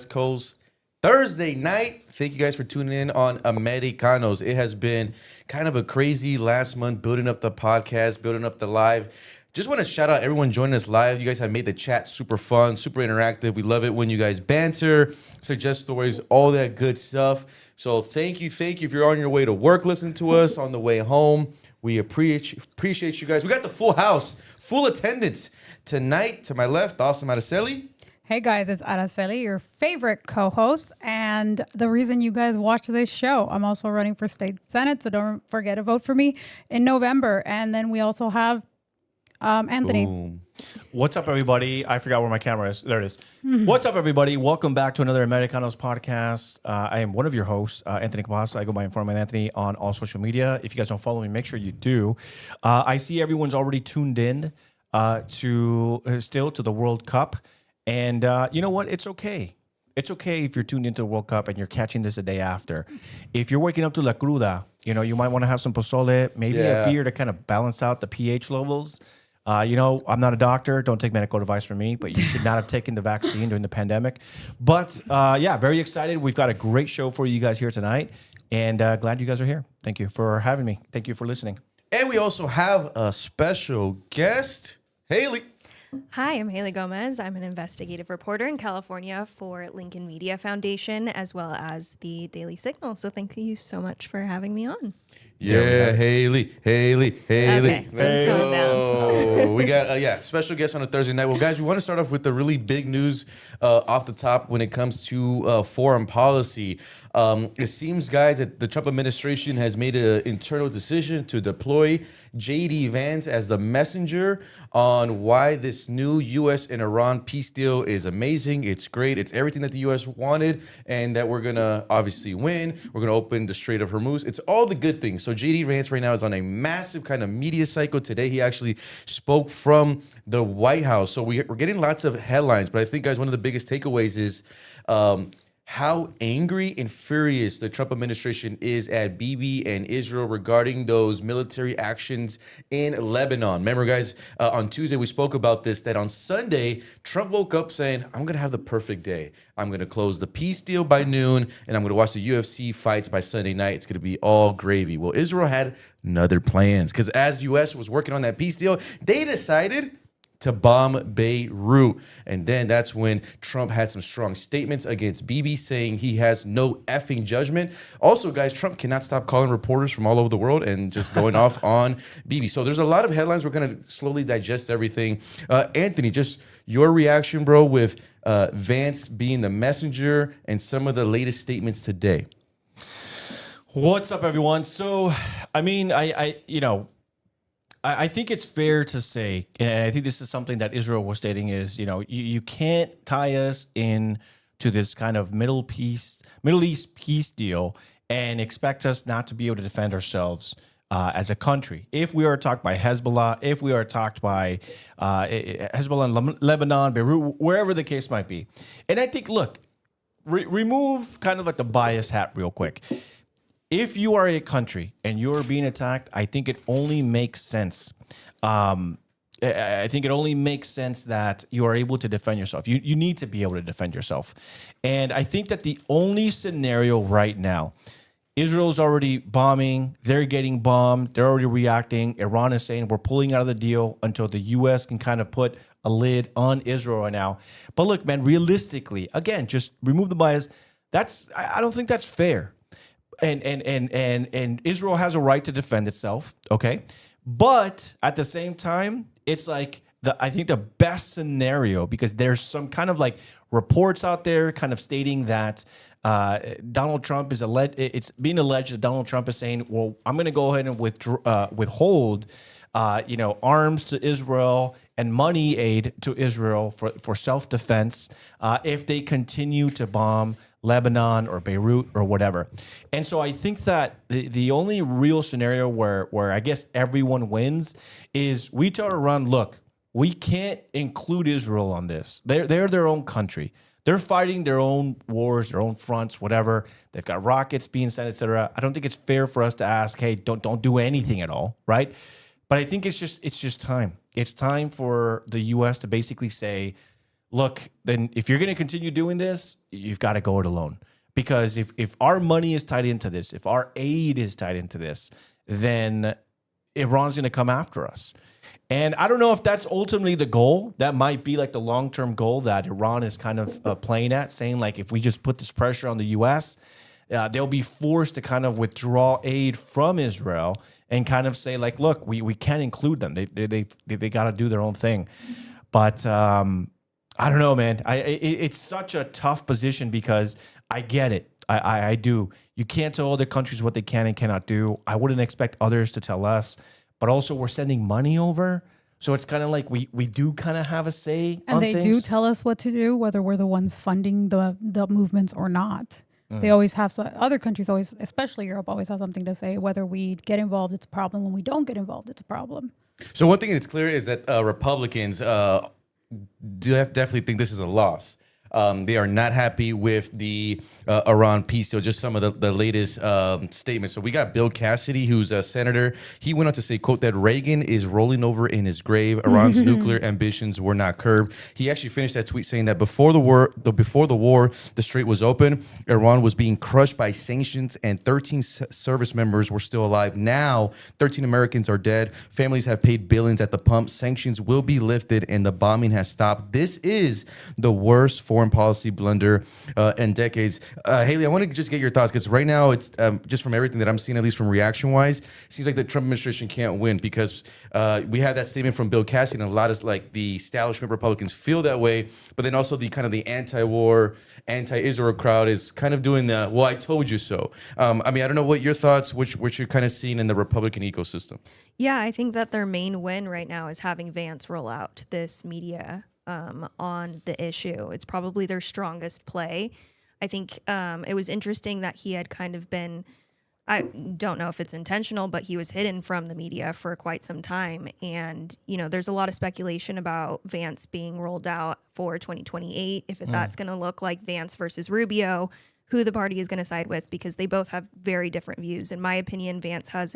West Coast. Thursday night. Thank you guys for tuning in on Americanos. It has been kind of a crazy last month building up the podcast, building up the live. Just want to shout out everyone joining us live. You guys have made the chat super fun, super interactive. We love it when you guys banter, suggest stories, all that good stuff. So thank you. If you're on your way to work, listen to us on the way home. We appreciate you guys. We got the full house, full attendance tonight. To my left, Awesome Araceli. Hey guys, it's Araceli, your favorite co-host, and the reason you guys watch this show. I'm also running for state senate, so don't forget to vote for me in November. And then we also have Anthony. Boom. What's up, everybody? I forgot where my camera is. There it is. What's up, everybody? Welcome back to another Americanos podcast. I am one of your hosts, Anthony Cabasa. I go by Inform Anthony on all social media. If you guys don't follow me, make sure you do. I see everyone's already tuned in to the World Cup. And you know what? It's okay. It's okay if you're tuned into the World Cup and you're catching this the day after. If you're waking up to La Cruda, you might want to have some pozole, maybe a beer to kind of balance out the pH levels. I'm not a doctor. Don't take medical advice from me, but you should not have taken the vaccine during the pandemic. But very excited. We've got a great show for you guys here tonight. And glad you guys are here. Thank you for having me. Thank you for listening. And we also have a special guest, Haley. Hi, I'm Haley Gomez. I'm an investigative reporter in California for Lincoln Media Foundation, as well as the Daily Signal. So thank you so much for having me on. Yeah, Haley. Okay, let's calm down. We got special guest on a Thursday night. Well, guys, we want to start off with the really big news off the top when it comes to foreign policy. It seems, guys, that the Trump administration has made an internal decision to deploy J.D. Vance as the messenger on why this new U.S. and Iran peace deal is amazing. It's great. It's everything that the U.S. wanted, and that we're going to obviously win. We're going to open the Strait of Hormuz. It's all the good things. So J.D. Vance right now is on a massive kind of media cycle. Today, he actually spoke from the White House. So we're getting lots of headlines, but I think, guys, one of the biggest takeaways is how angry and furious the Trump administration is at Bibi and Israel regarding those military actions in Lebanon. Remember, guys, on Tuesday we spoke about this, that on Sunday, Trump woke up saying, I'm going to have the perfect day. I'm going to close the peace deal by noon, and I'm going to watch the UFC fights by Sunday night. It's going to be all gravy. Well, Israel had other plans, because as U.S. was working on that peace deal, they decided to bomb Beirut. And then that's when Trump had some strong statements against Bibi, saying he has no effing judgment. Also, guys, Trump cannot stop calling reporters from all over the world and just going off on Bibi. So there's a lot of headlines. We're going to slowly digest everything. Anthony, just your reaction, bro, with Vance being the messenger and some of the latest statements today. What's up, everyone? So, I think it's fair to say, and I think this is something that Israel was stating, is, you can't tie us in to this kind of Middle East peace deal and expect us not to be able to defend ourselves as a country. If we are attacked by Hezbollah, if we are attacked by Hezbollah in Lebanon, Beirut, wherever the case might be. And I think, look, remove kind of like the bias hat real quick. If you are a country and you're being attacked, I think it only makes sense. I think it only makes sense that you are able to defend yourself. You need to be able to defend yourself. And I think that the only scenario right now, Israel's already bombing. They're getting bombed. They're already reacting. Iran is saying we're pulling out of the deal until the U.S. can kind of put a lid on Israel right now. But look, man, realistically, again, just remove the bias. I don't think that's fair. And Israel has a right to defend itself, okay? But at the same time, it's like I think the best scenario, because there's some kind of like reports out there kind of stating that Donald Trump is it's being alleged that Donald Trump is saying, well, I'm going to go ahead and withhold arms to Israel and money aid to Israel for self-defense if they continue to bomb Lebanon or Beirut or whatever. And so I think that the only real scenario where I guess everyone wins is we tell Iran, look, we can't include Israel on this. They're their own country. They're fighting their own wars, their own fronts, whatever. They've got rockets being sent, etc. I don't think it's fair for us to ask, hey, don't do anything at all, right? But I think it's just time. It's time for the U.S. to basically say, look, then if you're going to continue doing this, you've got to go it alone. Because if our money is tied into this, if our aid is tied into this, then Iran's going to come after us. And I don't know if that's ultimately the goal. That might be like the long-term goal that Iran is kind of playing at, saying like if we just put this pressure on the U.S., they'll be forced to kind of withdraw aid from Israel and kind of say like, look, we can't include them. They got to do their own thing. But I don't know, man. It's such a tough position because I get it. I do. You can't tell other countries what they can and cannot do. I wouldn't expect others to tell us. But also we're sending money over. So it's kind of like we do kind of have a say And on they things. do tell us what to do, whether we're the ones funding the movements or not. They always have, other countries always, especially Europe, always have something to say. Whether we get involved, it's a problem. When we don't get involved, it's a problem. So one thing that's clear is that Republicans definitely think this is a loss. They are not happy with the Iran peace deal, just some of the latest statements. So we got Bill Cassidy, who's a senator. He went on to say, quote, that Reagan is rolling over in his grave. Iran's nuclear ambitions were not curbed. He actually finished that tweet saying that before the war, the strait was open. Iran was being crushed by sanctions and 13 service members were still alive. Now, 13 Americans are dead. Families have paid billions at the pump. Sanctions will be lifted and the bombing has stopped. This is the worst foreign policy blunder in decades. Haley, I want to just get your thoughts because right now it's just from everything that I'm seeing, at least from reaction wise, it seems like the Trump administration can't win because we have that statement from Bill Cassidy, and a lot of like the establishment Republicans feel that way, but then also the kind of the anti-war, anti-Israel crowd is kind of doing the "well, I told you so." I mean, I don't know what your thoughts, which you're kind of seeing in the Republican ecosystem. Yeah, I think that their main win right now is having Vance roll out this media on the issue. It's probably their strongest play. I think it was interesting that he had kind of been, I don't know if it's intentional, but he was hidden from the media for quite some time. And, you know, there's a lot of speculation about Vance being rolled out for 2028, if that's going to look like Vance versus Rubio, who the party is going to side with, because they both have very different views. In my opinion, Vance has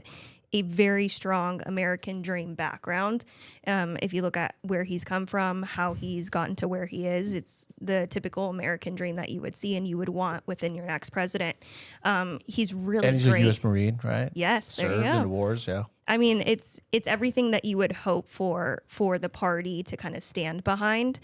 a very strong American dream background. If you look at where he's come from, how he's gotten to where he is, it's the typical American dream that you would see and you would want within your next president. He's really And he's great. a U.S. Marine, right? Yes, there Served you go. in the wars, yeah. I mean, it's everything that you would hope for the party to kind of stand behind.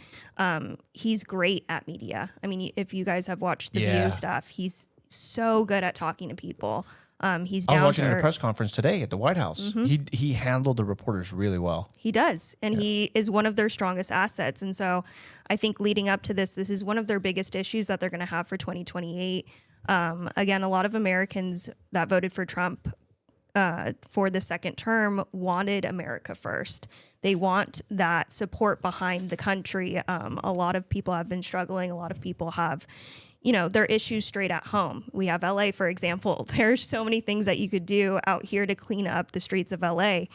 He's great at media. I mean, if you guys have watched the Yeah. View stuff, he's so good at talking to people. He's I was down watching to in a earth. press conference today at the White House. He handled the reporters really well. He does. And he is one of their strongest assets. And so I think leading up to this is one of their biggest issues that they're going to have for 2028. Again, a lot of Americans that voted for Trump for the second term wanted America first. They want that support behind the country. A lot of people have been struggling. A lot of people have, you know, their issues straight at home. We have LA, for example. There's so many things that you could do out here to clean up the streets of LA.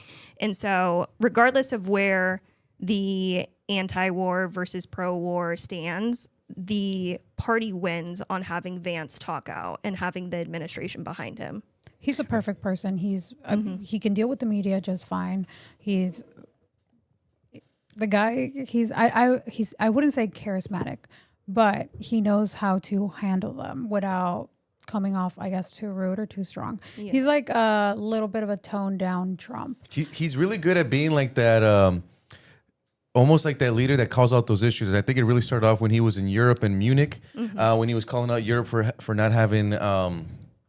And so regardless of where the anti-war versus pro-war stands, the party wins on having Vance talk out and having the administration behind him. He's a perfect person. He's he can deal with the media just fine. He's the guy. I wouldn't say charismatic, but he knows how to handle them without coming off, I guess, too rude or too strong. Yeah. He's like a little bit of a toned down Trump. He's really good at being like that, almost like that leader that calls out those issues. And I think it really started off when he was in Europe and Munich, when he was calling out Europe for not having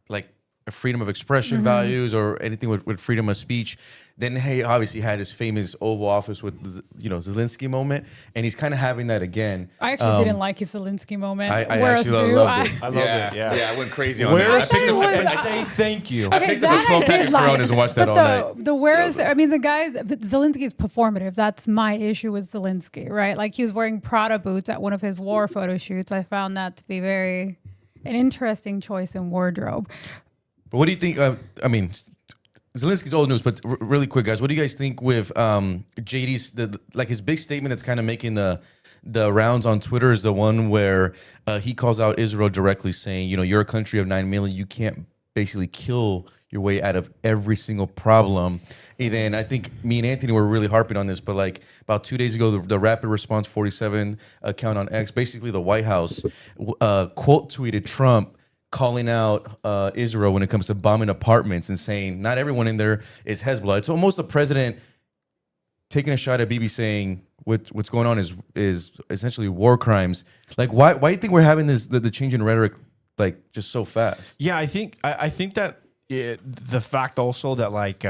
like a freedom of expression values or anything with freedom of speech. Then he obviously had his famous Oval Office with Zelensky moment, and he's kind of having that again. I actually didn't like his Zelensky moment. I Whereas actually you, loved it. I loved it, yeah. I went crazy on Where it. I thought it was- and say thank you. I picked up a 12-pack of Coronas and watched that but all night. The whereas, I mean, the guy, Zelensky is performative. That's my issue with Zelensky, right? Like he was wearing Prada boots at one of his war photo shoots. I found that to be an interesting choice in wardrobe. But what do you think? I mean, Zelensky's old news, but really quick, guys, what do you guys think with JD's like his big statement that's kind of making the rounds on Twitter is the one where he calls out Israel directly, saying, you know, you're a country of 9 million, you can't basically kill your way out of every single problem. And then I think me and Anthony were really harping on this, but like about 2 days ago, the Rapid Response 47 account on X, basically the White House quote tweeted Trump calling out Israel when it comes to bombing apartments and saying not everyone in there is Hezbollah. It's almost the president taking a shot at Bibi saying what's going on is essentially war crimes. Like why do you think we're having this the change in rhetoric like just so fast? Yeah, I think that the fact also that like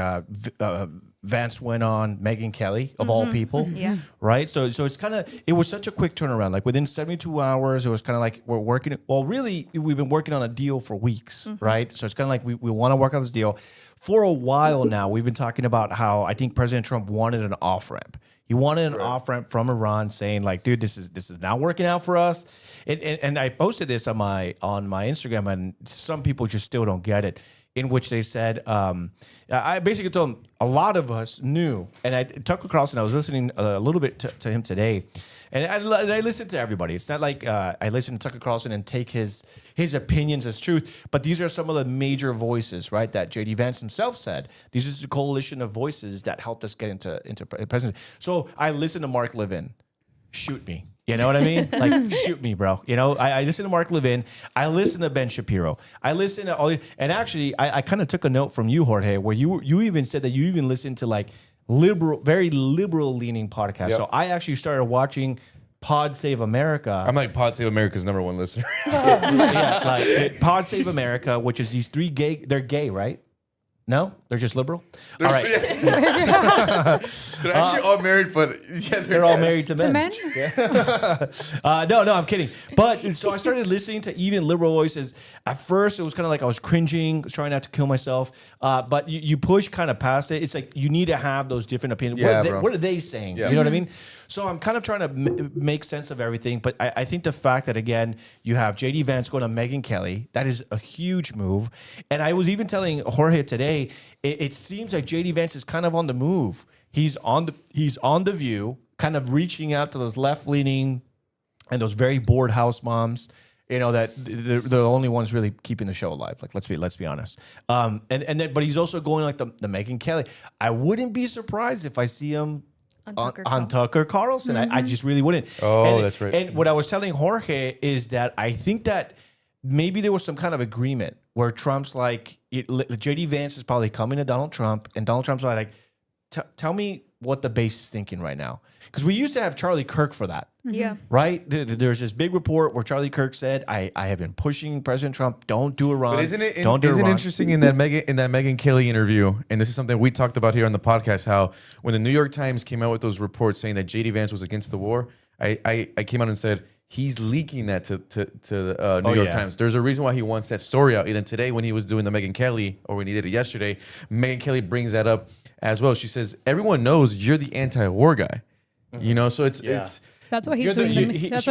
Vance went on Megyn Kelly of all people, Yeah. right? So it's kind of, it was such a quick turnaround. Like within 72 hours, it was kind of like we're working. Well, really, we've been working on a deal for weeks, right? So it's kind of like we want to work on this deal for a while now. We've been talking about how I think President Trump wanted an off ramp. He wanted an off ramp from Iran, saying like, "Dude, this is not working out for us." And I posted this on my Instagram, and some people just still don't get it. In which they said, I basically told them a lot of us knew, and Tucker Carlson, I was listening a little bit to him today, and I listened to everybody. It's not like I listen to Tucker Carlson and take his opinions as truth, but these are some of the major voices, right, that J.D. Vance himself said. These are the coalition of voices that helped us get into presidency. So I listened to Mark Levin. Shoot me. You know what I mean? Like, shoot me, bro. You know, I listen to Mark Levin. I listen to Ben Shapiro. I listen to all. And actually, I kind of took a note from you, Jorge, where you even said that you even listened to like very liberal leaning podcasts. Yep. So I actually started watching Pod Save America. I'm like Pod Save America's #1 listener. Yeah, like Pod Save America, which is these three gay. They're gay, right? No, they're just liberal. All right, They're actually all married, but yeah, they're all married to men. No, I'm kidding. But so I started listening to even liberal voices. At first, it was kind of like I was cringing, trying not to kill myself. But you push kind of past it. It's like you need to have those different opinions. Yeah, what are they saying? Yeah. You know what I mean? So I'm kind of trying to make sense of everything. But I think the fact that, again, you have J.D. Vance going to Megyn Kelly, that is a huge move. And I was even telling Jorge today, it seems like J.D. Vance is kind of on the move. He's on the View, kind of reaching out to those left-leaning and those very bored house moms. You know that they're the only ones really keeping the show alive. Like let's be honest. And then but he's also going like the Megyn Kelly. I wouldn't be surprised if I see him on Tucker Carlson. I just really wouldn't. Oh, that's right. And what I was telling Jorge is that I think that maybe there was some kind of agreement where Trump's like, J.D. Vance is probably coming to Donald Trump, and Donald Trump's like, tell me what the base is thinking right now. Because we used to have Charlie Kirk for that. Yeah. Right? There's this big report where Charlie Kirk said, I have been pushing President Trump, don't do Iran. But isn't it Iran. interesting in that Megyn Kelly interview, and this is something we talked about here on the podcast, how when the New York Times came out with those reports saying that J.D. Vance was against the war, I came out and said, he's leaking that to the New York Times. There's a reason why he wants that story out. And then today when he was doing the Megyn Kelly, or when he did it yesterday, Megyn Kelly brings that up as well. She says, everyone knows you're the anti-war guy. You know, so it's That's why he's doing. That's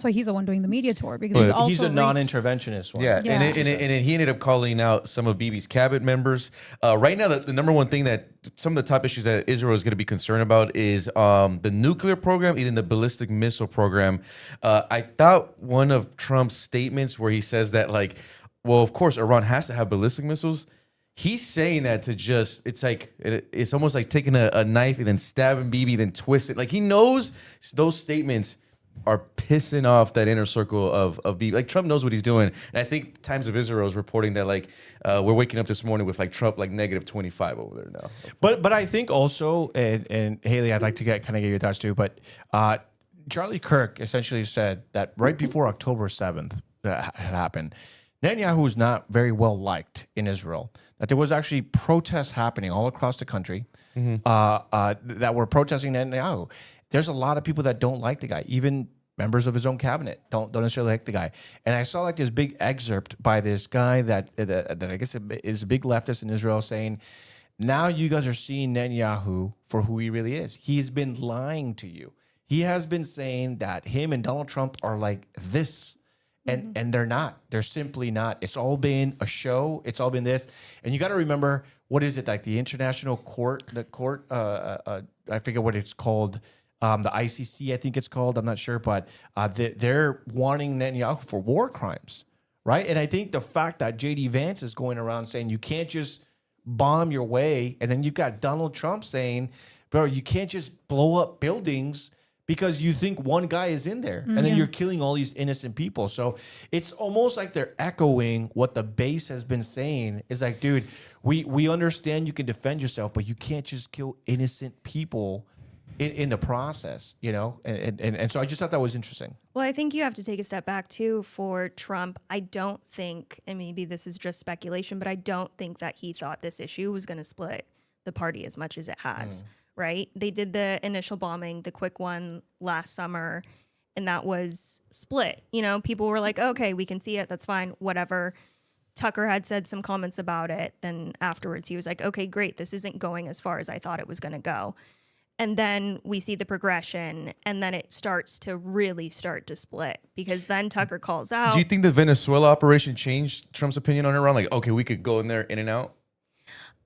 why he's the one doing the media tour, because he's also he's a non-interventionist one. Yeah. Yeah. And he ended up calling out some of Bibi's cabinet members. Right now, the number one thing that some of the top issues that Israel is going to be concerned about is the nuclear program, even the ballistic missile program. I thought one of Trump's statements where he says that, like, well, of course, Iran has to have ballistic missiles. He's saying that to just, it's like, it's almost like taking a knife and then stabbing Bibi, then twist it. Like, he knows those statements are pissing off that inner circle of Bibi. Like, Trump knows what he's doing. And I think Times of Israel is reporting that, like, we're waking up this morning with, like, Trump, like, -25 over there now. But I think also, and Haley, I'd like to get your thoughts too, but Charlie Kirk essentially said that right before October 7th had happened, Netanyahu was not very well liked in Israel. That there was actually protests happening all across the country that were protesting Netanyahu. There's a lot of people that don't like the guy, even members of his own cabinet don't necessarily like the guy. And I saw like this big excerpt by this guy that I guess is a big leftist in Israel saying, now you guys are seeing Netanyahu for who he really is. He's been lying to you. He has been saying that him and Donald Trump are like this. And they're not. They're simply not. It's all been a show. It's all been this. And you got to remember, what is it, like the international court, I forget what it's called, the ICC, I think it's called. I'm not sure. But they're wanting Netanyahu for war crimes, right? And I think the fact that J.D. Vance is going around saying you can't just bomb your way. And then you've got Donald Trump saying, bro, you can't just blow up buildings because you think one guy is in there, and then you're killing all these innocent people. So it's almost like they're echoing what the base has been saying. Is like, dude, we understand you can defend yourself, but you can't just kill innocent people in the process, you know? And so I just thought that was interesting. Well, I think you have to take a step back too for Trump. I don't think, and maybe this is just speculation, but I don't think that he thought this issue was going to split the party as much as it has. Right? They did the initial bombing, the quick one last summer, and that was split. You know, people were like, okay, we can see it. That's fine. Whatever. Tucker had said some comments about it. Then afterwards, he was like, okay, great. This isn't going as far as I thought it was going to go. And then we see the progression, and then it starts to really start to split because then Tucker calls out. Do you think the Venezuela operation changed Trump's opinion on Iran? Like, okay, we could go in there in and out?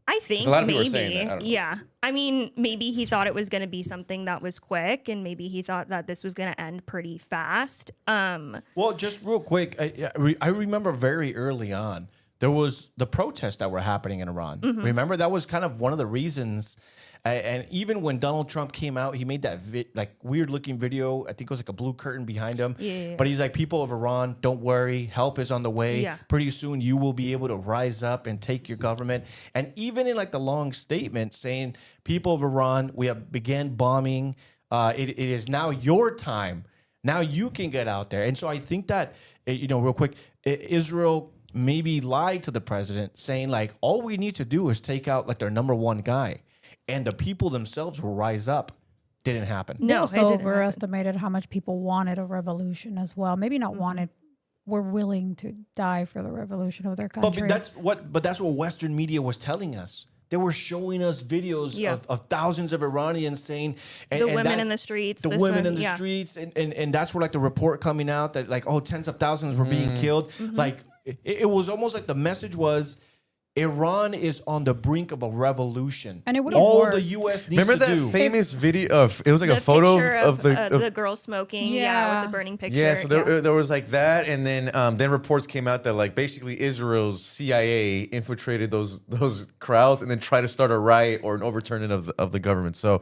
I think a lot of maybe, people are saying that. I don't know. Yeah. I mean, maybe he thought it was going to be something that was quick, and maybe he thought that this was going to end pretty fast. Well, just real quick, I remember very early on, there was the protests that were happening in Iran. Remember, that was kind of one of the reasons. And even when Donald Trump came out, he made that like weird looking video. I think it was like a blue curtain behind him. Yeah. But he's like, people of Iran, don't worry. Help is on the way. Yeah. Pretty soon you will be able to rise up and take your government. And even in like the long statement saying, people of Iran, we have began bombing. It is now your time. Now you can get out there. And so I think that, you know, real quick, Israel maybe lied to the president saying like, all we need to do is take out like their number one guy. And the people themselves will rise up. Didn't happen. They No, also it didn't overestimated how much people wanted a revolution as well. Maybe not wanted, were willing to die for the revolution of their country. But that's what Western media was telling us. They were showing us videos of thousands of Iranians saying the women in the streets. The women in the streets. And that's where like the report coming out that like, tens of thousands were being killed. Like it was almost like the message was, Iran is on the brink of a revolution. And it would all worked. the U.S. needs Remember to that do. famous video of, it was like a The photo picture of the girl smoking, with the burning picture. Yeah, so there was like that, and then reports came out that like basically Israel's CIA infiltrated those crowds and then tried to start a riot or an overturning of the government. So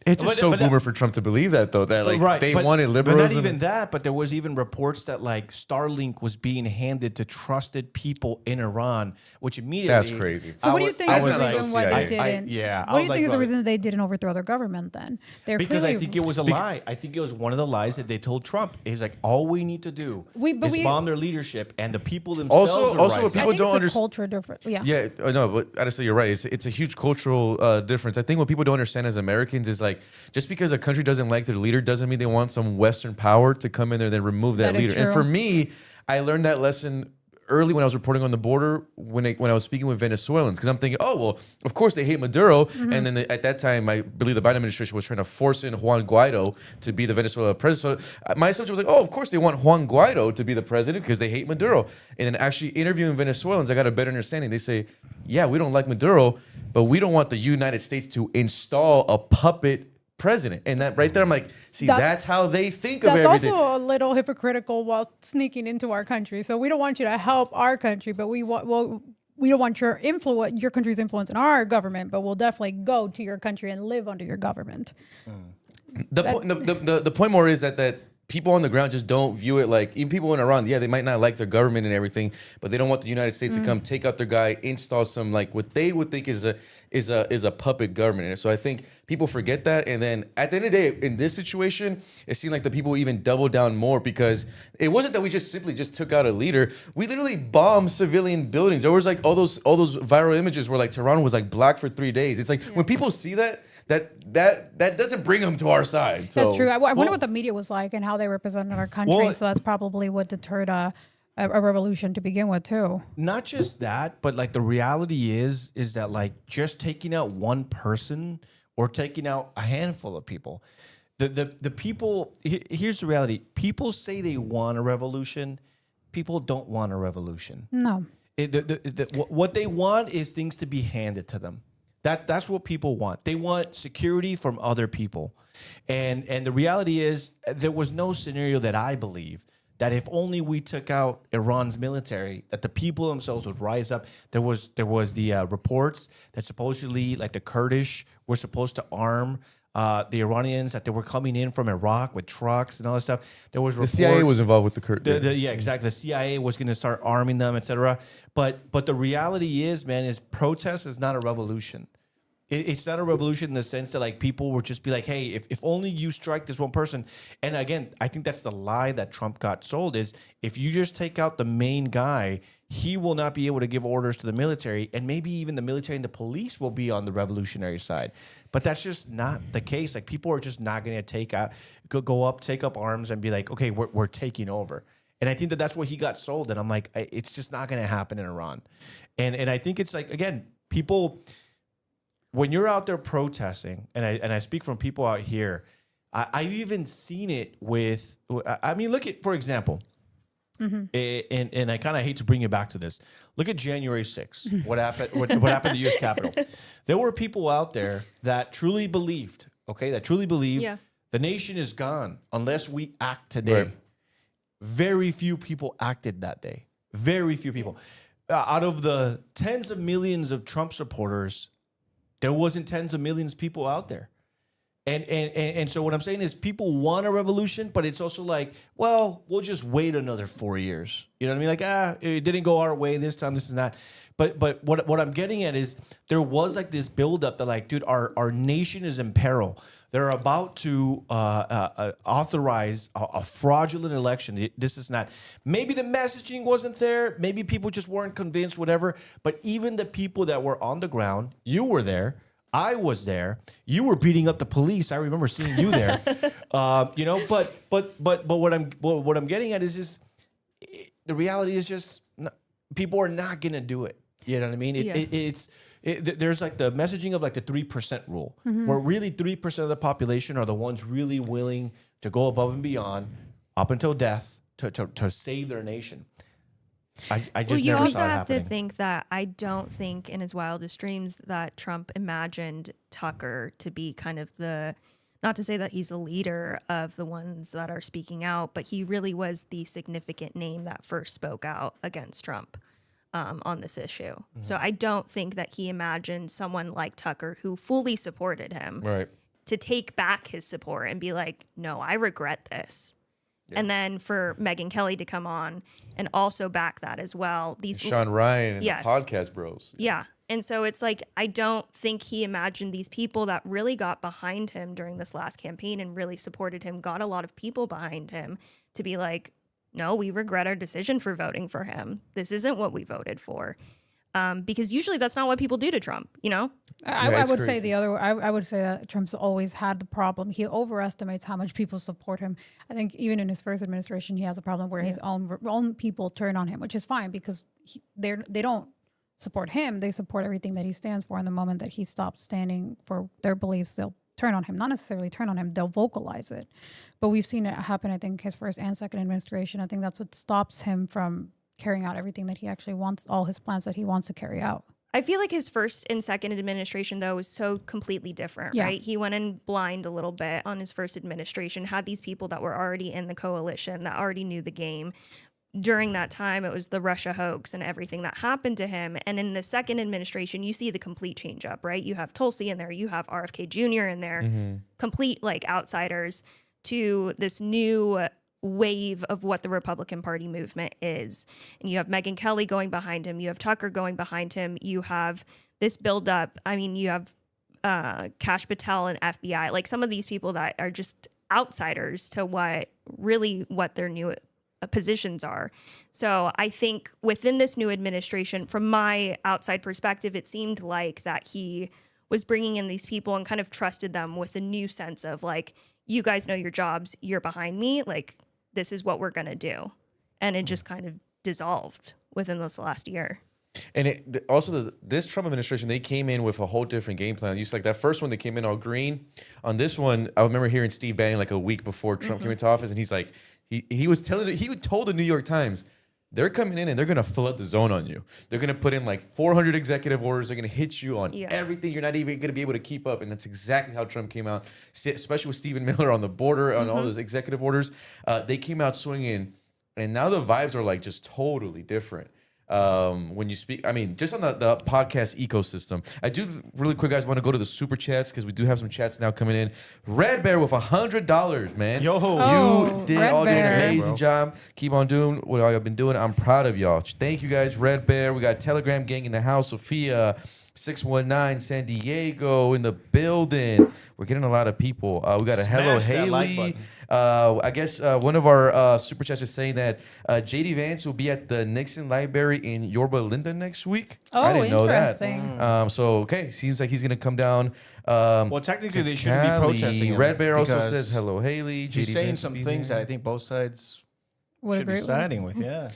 it's just boomer for Trump to believe that though, that like they wanted liberalism. But not even that, but there was even reports that like Starlink was being handed to trusted people in Iran, which immediately That's crazy. So what do you think is the like, reason why they didn't? I What do you was think is the like, reason that they didn't overthrow their government then? They're because clearly, I think it was a lie. I think it was one of the lies that they told Trump. Is like, all we need to do is bomb their leadership, and the people themselves Also, will what rise people up. don't it's a understand. culture difference. Yeah. Yeah, no, but honestly, you're right. It's a huge cultural difference. I think what people don't understand as Americans is like, just because a country doesn't like their leader doesn't mean they want some Western power to come in there and then remove that That is leader. And true. for me, I learned that lesson early when I was reporting on the border when I was speaking with Venezuelans, because I'm thinking, oh, well, of course they hate Maduro. And then at that time, I believe the Biden administration was trying to force in Juan Guaido to be the Venezuela president. So my assumption was like, oh, of course they want Juan Guaido to be the president because they hate Maduro. And then actually interviewing Venezuelans, I got a better understanding. They say, yeah, we don't like Maduro, but we don't want the United States to install a puppet president. And that right there, I'm like, see, that's how they think of That's everything. also a little hypocritical while sneaking into our country. So we don't want you to help our country, but we don't want your country's influence in our government, but we'll definitely go to your country and live under your government. The point more is that people on the ground just don't view it like, even people in Iran, yeah, they might not like their government and everything, but they don't want the United States to come take out their guy, install some like what they would think is a puppet government. And so I think people forget that. And then at the end of the day, in this situation, it seemed like the people even doubled down more, because it wasn't that we just simply took out a leader. We literally bombed civilian buildings. There was like all those viral images where like Tehran was like black for 3 days. It's like when people see that doesn't bring them to our side. So, That's true. I wonder what the media was like and how they represented our country. So that's probably what deterred a revolution to begin with too. Not just that, but like the reality is that like just taking out one person or taking out a handful of people, the people, here's the reality. People say they want a revolution. People don't want a revolution. No. What they want is things to be handed to them. That's what people want. They want security from other people. And the reality is there was no scenario that I believe that if only we took out Iran's military, that the people themselves would rise up. There was the reports that supposedly like the Kurdish were supposed to arm the Iranians, that they were coming in from Iraq with trucks and all that stuff. There was reports, The CIA was involved with the Kurds. yeah, exactly. The CIA was going to start arming them, etc. But the reality is, man, is protest is not a revolution. It's not a revolution in the sense that like people would just be like, hey, if only you strike this one person. And again, I think that's the lie that Trump got sold is if you just take out the main guy, he will not be able to give orders to the military, and maybe even the military and the police will be on the revolutionary side. But that's just not the case. Like people are just not going to take up arms and be like, okay, we're taking over. And I think that that's what he got sold. And I'm like, it's just not going to happen in Iran. And I think it's like, again, people, when you're out there protesting, and I speak from people out here, I've even seen it with, I mean, look at, for example, and I kind of hate to bring you back to this. Look at January 6th. What happened? What happened to the U.S. Capitol? There were people out there that truly believed, Yeah. the nation is gone unless we act today. Right. Very few people acted that day. Very few people. Out of the tens of millions of Trump supporters, there wasn't tens of millions of people out there. And so what I'm saying is people want a revolution, but it's also like, well, we'll just wait another 4 years. You know what I mean? Like, it didn't go our way this time, this and that. But what I'm getting at is there was like this buildup that like, dude, our nation is in peril. They're about to authorize a fraudulent election. This is not. Maybe the messaging wasn't there. Maybe people just weren't convinced, whatever. But even the people that were on the ground, you were there. I was there. You were beating up the police. I remember seeing you there. You know, but what I'm getting at is just the reality is just people are not gonna do it. You know what I mean? There's like the messaging of like the 3% rule, where really 3% of the population are the ones really willing to go above and beyond, up until death, to save their nation. I just you never also saw it have happening. to think that I don't think in his wildest dreams that Trump imagined Tucker to be kind of the, not to say that he's the leader of the ones that are speaking out, but he really was the significant name that first spoke out against Trump on this issue. So I don't think that he imagined someone like Tucker, who fully supported him, Right. to take back his support and be like, no, I regret this. And then for Megyn Kelly to come on and also back that as well. Sean Ryan and Yes. the podcast bros. Yeah. And so it's like, I don't think he imagined these people that really got behind him during this last campaign and really supported him, got a lot of people behind him to be like, no, we regret our decision for voting for him. This isn't what we voted for. Because usually that's not what people do to Trump, you know? I it's would say crazy. the other. I would say that Trump's always had the problem. He overestimates how much people support him. I think even in his first administration, he has a problem where his own people turn on him, which is fine because they don't support him. They support everything that he stands for. And the moment that he stops standing for their beliefs, they'll turn on him. Not necessarily turn on him. They'll vocalize it. But we've seen it happen. I think his first and second administration. I think that's what stops him from carrying out everything that he actually wants, all his plans that he wants to carry out. I feel like his first and second administration, though, was so completely different, Yeah. right? He went in blind a little bit on his first administration, had these people that were already in the coalition, that already knew the game. During that time, it was the Russia hoax and everything that happened to him. And in the second administration, you see the complete change up, right? You have Tulsi in there, you have RFK Jr. in there, complete like outsiders to this new wave of what the Republican Party movement is. And you have Megyn Kelly going behind him. You have Tucker going behind him. You have this buildup. I mean, you have Kash Patel and FBI, like some of these people that are just outsiders to what their new positions are. So I think within this new administration, from my outside perspective, it seemed like that he was bringing in these people and kind of trusted them with a new sense of like, you guys know your jobs, you're behind me, like this is what we're going to do. And it just kind of dissolved within this last year. And this Trump administration, they came in with a whole different game plan. You see, like that first one, they came in all green. On this one, I remember hearing Steve Bannon like a week before Trump came into office, and he's like, he told the New York Times, they're coming in and they're gonna flood the zone on you. They're gonna put in like 400 executive orders. They're gonna hit you on everything. You're not even gonna be able to keep up. And that's exactly how Trump came out, especially with Stephen Miller on the border on all those executive orders. They came out swinging and now the vibes are like just totally different. When you speak, I mean, just on the podcast ecosystem. I do really quick, guys, want to go to the super chats because we do have some chats now coming in. Red Bear with $100, man. Yo. You did Red all did an Bear. amazing job. Keep on doing what y'all have been doing. I'm proud of y'all. Thank you, guys. Red Bear. We got Telegram gang in the house. Sophia. 619 San Diego in the building. We're getting a lot of people. We got a hello Smash that like Haley. button. I guess one of our super chats is saying that JD Vance will be at the Nixon Library in Yorba Linda next week. Oh, I didn't know interesting. that. So okay, seems like he's gonna come down. Well, technically, they shouldn't be Cali. protesting him Red Bear also because says hello Haley. He's JD saying Vance some will be things there. that I think both sides Would should be agree with. siding with. Yeah.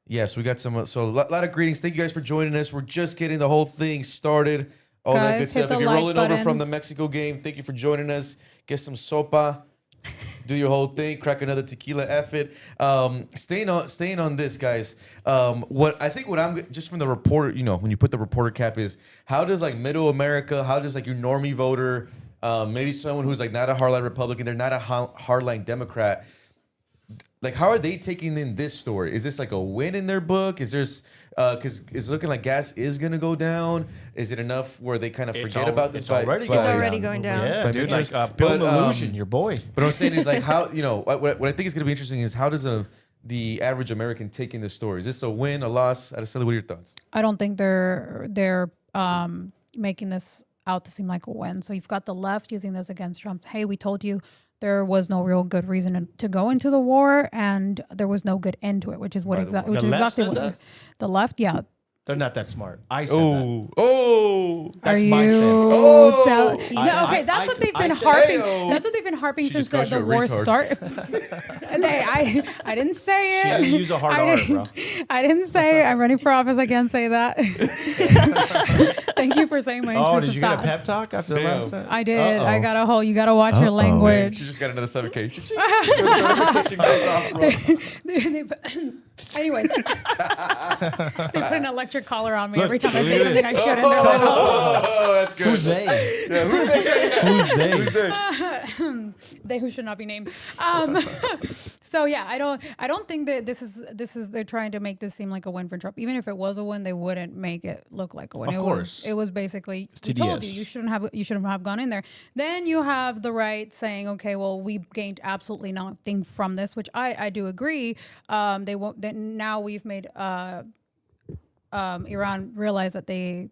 Yes, we got some. So a lot of greetings. Thank you guys for joining us. We're just getting the whole thing started. All that Guys, good hit stuff. the If you're like rolling over button. from the Mexico game, thank you for joining us. Get some sopa. Do your whole thing. Crack another tequila. F it. Staying on this, guys. What I'm just from the reporter. You know, when you put the reporter cap is how does like Middle America? How does like your normie voter? Maybe someone who's like not a hardline Republican. They're not a hardline Democrat. Like, how are they taking in this story? Is this like a win in their book? Is there's because it's looking like gas is gonna go down? Is it enough where they kind of forget about this? It's already It's already going down. Yeah, by dude, Mitchell's- like Bill but, Mallusion, your boy. But what I'm saying is like how what I think is gonna be interesting is how does the average American take in this story? Is this a win, a loss? Araceli, what are your thoughts? I don't think they're making this out to seem like a win. So you've got the left using this against Trump. Hey, we told you there was no real good reason to go into the war, and there was no good end to it, which is what exactly The left said what that? the left. Yeah, They're not that smart. I said that. Oh, That's are my you? stance. Tell- I- No, okay, I- that's what they've I been said- harping. Heyo. That's what they've been harping She since just the called you a war retard. started. I didn't say She it. didn't use a hard R, bro. I didn't say I'm running for office. I can't say that. Thank you for saying my Oh, intrusive did you get a pep thoughts. talk after the Damn. last time? I did. I Uh-oh. got a whole. You got to watch your language. she just got another 7K. Notification goes off, bro. Anyways, they put an electric collar on me every time I say something I shouldn't. They're like, Oh, that's good. Who's they? Yeah, who's they? Who's they? they who should not be named. So yeah, I don't think that this is they're trying to make this seem like a win for Trump. Even if it was a win, they wouldn't make it look like a win. Of course. It was basically we TDS. told you you shouldn't have gone in there. Then you have the right saying, okay, well, we gained absolutely nothing from this, which I do agree. They won't. Now we've made Iran realize that they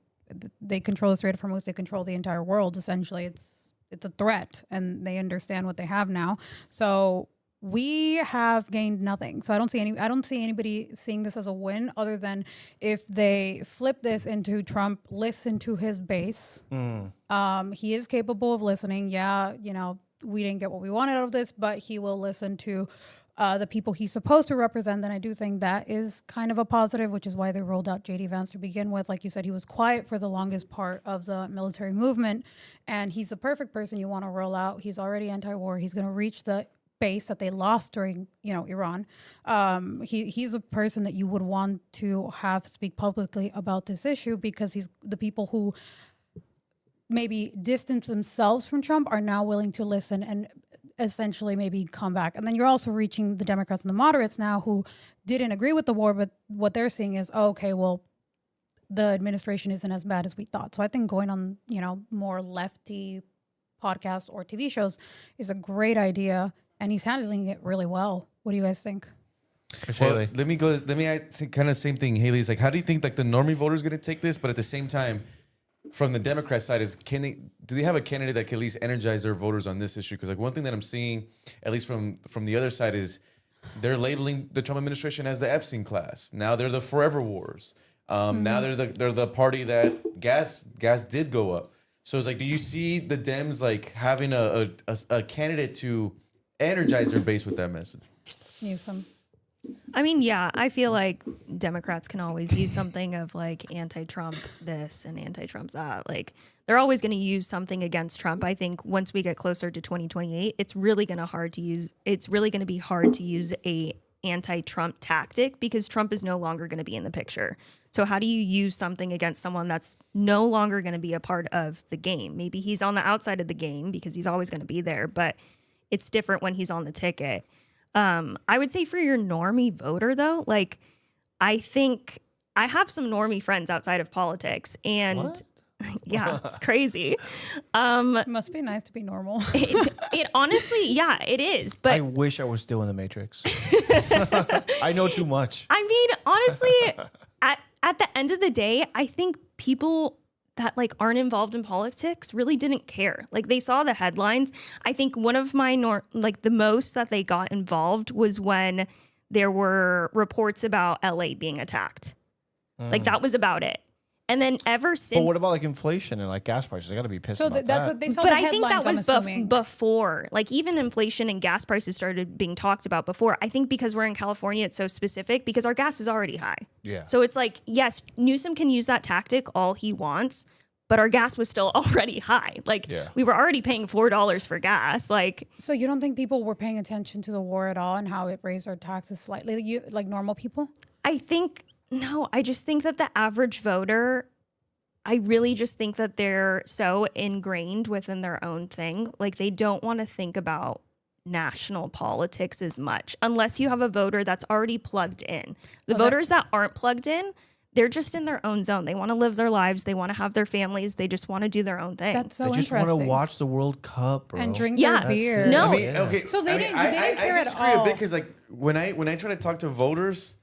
control the Strait of Hormuz. They control the entire world. Essentially, it's a threat, and they understand what they have now. So we have gained nothing. So I don't see anybody seeing this as a win, other than if they flip this into Trump listen to his base. He is capable of listening. Yeah, we didn't get what we wanted out of this, but he will listen to the people he's supposed to represent. Then I do think that is kind of a positive, which is why they rolled out JD Vance to begin with. Like you said, he was quiet for the longest part of the military movement, and he's the perfect person you want to roll out. He's already anti-war. He's going to reach the base that they lost during, Iran. He's a person that you would want to have speak publicly about this issue, because he's the people who maybe distance themselves from Trump are now willing to listen and essentially maybe come back. And then you're also reaching the Democrats and the moderates now who didn't agree with the war, but what they're seeing is, oh, okay, well, the administration isn't as bad as we thought. So I think going on, more lefty podcasts or TV shows is a great idea, and he's handling it really well. What do you guys think? Well, let me ask kind of same thing. Haley's like, how do you think like the normie voter is going to take this? But at the same time, from the Democrat side, do they have a candidate that can at least energize their voters on this issue? Because like one thing that I'm seeing, at least from the other side, is they're labeling the Trump administration as the Epstein class. Now they're the Forever Wars. Now they're the party that gas did go up. So it's like, do you see the Dems like having a candidate to energize their base with that message? Newsom. I mean, yeah, I feel like Democrats can always use something of like anti-Trump this and anti-Trump that. Like they're always going to use something against Trump. I think once we get closer to 2028, it's really going to be hard to use a anti-Trump tactic, because Trump is no longer going to be in the picture. So how do you use something against someone that's no longer going to be a part of the game? Maybe he's on the outside of the game because he's always going to be there, but it's different when he's on the ticket. I would say for your normie voter, though, like, I think I have some normie friends outside of politics, and yeah, it's crazy. It must be nice to be normal. It honestly, yeah, it is. But I wish I was still in the Matrix. I know too much. I mean, honestly, at the end of the day, I think people that like aren't involved in politics really didn't care. Like they saw the headlines. I think one of my the most that they got involved was when there were reports about LA being attacked. Like that was about it. And then ever since, But what about like inflation and like gas prices? I got to be pissed So about that's that. what they saw. but the I think that headlines, was I'm assuming. before, like even inflation and gas prices started being talked about before. I think because we're in California, it's so specific because our gas is already high. Yeah. So it's like, yes, Newsom can use that tactic all he wants, but our gas was still already high. Like we were already paying $4 for gas. Like, So you don't think people were paying attention to the war at all and how it raised our taxes slightly, like normal people? I just think that the average voter, I really just think that they're so ingrained within their own thing. Like they don't want to think about national politics as much unless you have a voter that's already plugged in. The voters that aren't plugged in, they're just in their own zone. They want to live their lives. They want to have their families. They just want to do their own thing. That's so They just interesting. want to watch the World Cup, bro. and drink Yeah. their beer. it. No. I mean, okay. So they I didn't- mean, they didn't care I at disagree a all. bit because like when I try to talk to voters,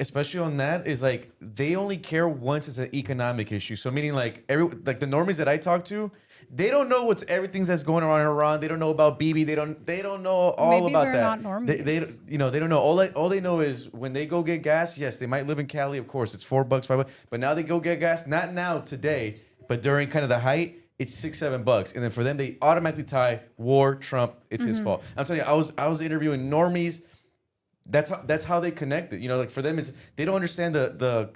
especially on that, is like they only care once it's an economic issue. So meaning like the normies that I talk to, they don't know what's everything that's going on in Iran. They don't know about Bibi. They don't know all Maybe about they're that. not They normies. they don't know. All they know is when they go get gas. Yes, they might live in Cali. Of course, it's $4, $5. But now they go get gas. Not now today, but during kind of the height. It's $6, $7, and then for them they automatically tie war, Trump. It's his fault. I'm telling you, I was interviewing normies. That's how they connect it. You know, like for them is they don't understand the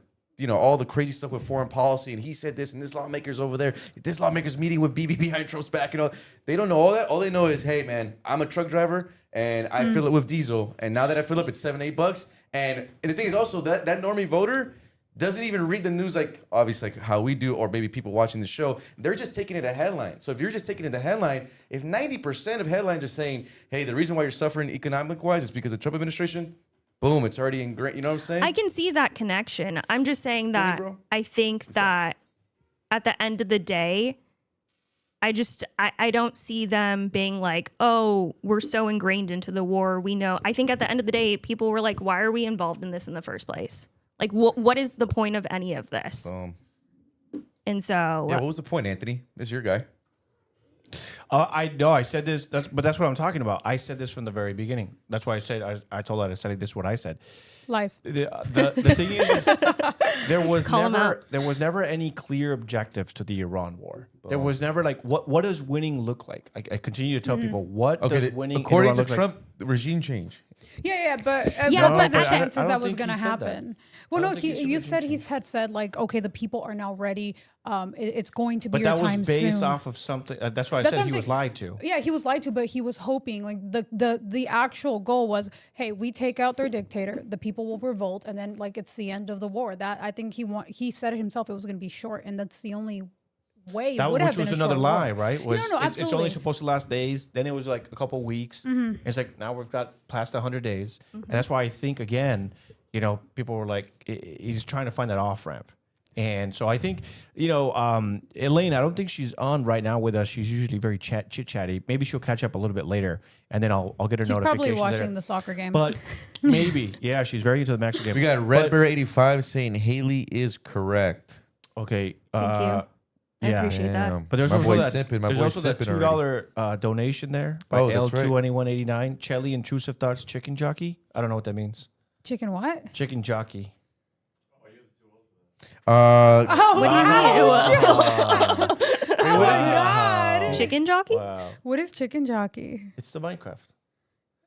all the crazy stuff with foreign policy. And he said this, and this lawmaker's over there. This lawmaker's meeting with BB behind Trump's back, and all. They don't know all that. All they know is, hey man, I'm a truck driver and I fill it with diesel. And now that I fill up, it's $7, $8. And the thing is also that normie voter doesn't even read the news like obviously like how we do, or maybe people watching the show. They're just taking it a headline. So if you're just taking it a headline, if 90% of headlines are saying, hey, the reason why you're suffering economic-wise is because of the Trump administration, boom, it's already ingrained. You know what I'm saying? I can see that connection. I'm just saying that bro? I think that at the end of the day, I don't see them being like, oh, we're so ingrained into the war. We know. I think at the end of the day, people were like, why are we involved in this in the first place? Like, what is the point of any of this? And so, Yeah, what was the point, Anthony? This is your guy. I know I said this, that's what I'm talking about. I said this from the very beginning. That's why I said I told her to study this. What I said. Lies. The thing is there was never any clear objectives to the Iran war. There was never like what does winning look like? I continue to tell people what does winning according in to Iran look Trump, the regime change. Yeah, but Yeah, what but were the I- chances I don't that was think going to he said that. happen? Well, I no, don't think he you said said had said like, okay, the people are now ready. It's going to be But your that was time based soon. off of something. That's why I That's said what he I'm was saying. lied to. Yeah, he was lied to, but he was hoping like the actual goal was, hey, we take out their dictator, the people will revolt, and then like it's the end of the war. That I think he said it himself. It was going to be short, and that's the only way. That it would have which was been a another short lie, war. right? Was No, it's only absolutely. supposed to last days. Then it was like a couple weeks. It's like now we've got past 100 days, and that's why I think again, people were like, he's trying to find that off ramp. And so I think, Elaine, I don't think she's on right now with us. She's usually very chit chatty. Maybe she'll catch up a little bit later, and then I'll get her She's probably notification. watching later. the soccer game. But maybe, yeah, she's very into the Mexican game. We got But- Redbear85 saying Haley is correct. Okay. Thank you. I appreciate that. Damn. But there's My also boy's that simping. My there's boy's also that simping already. $2 donation there by Oh, that's right. L2anyone89. Chelly Intrusive Thoughts Chicken Jockey. I don't know what that means. Chicken what? Chicken Jockey. Oh, Wait, what is it? God. Chicken jockey? Wow. What is chicken jockey? It's the Minecraft.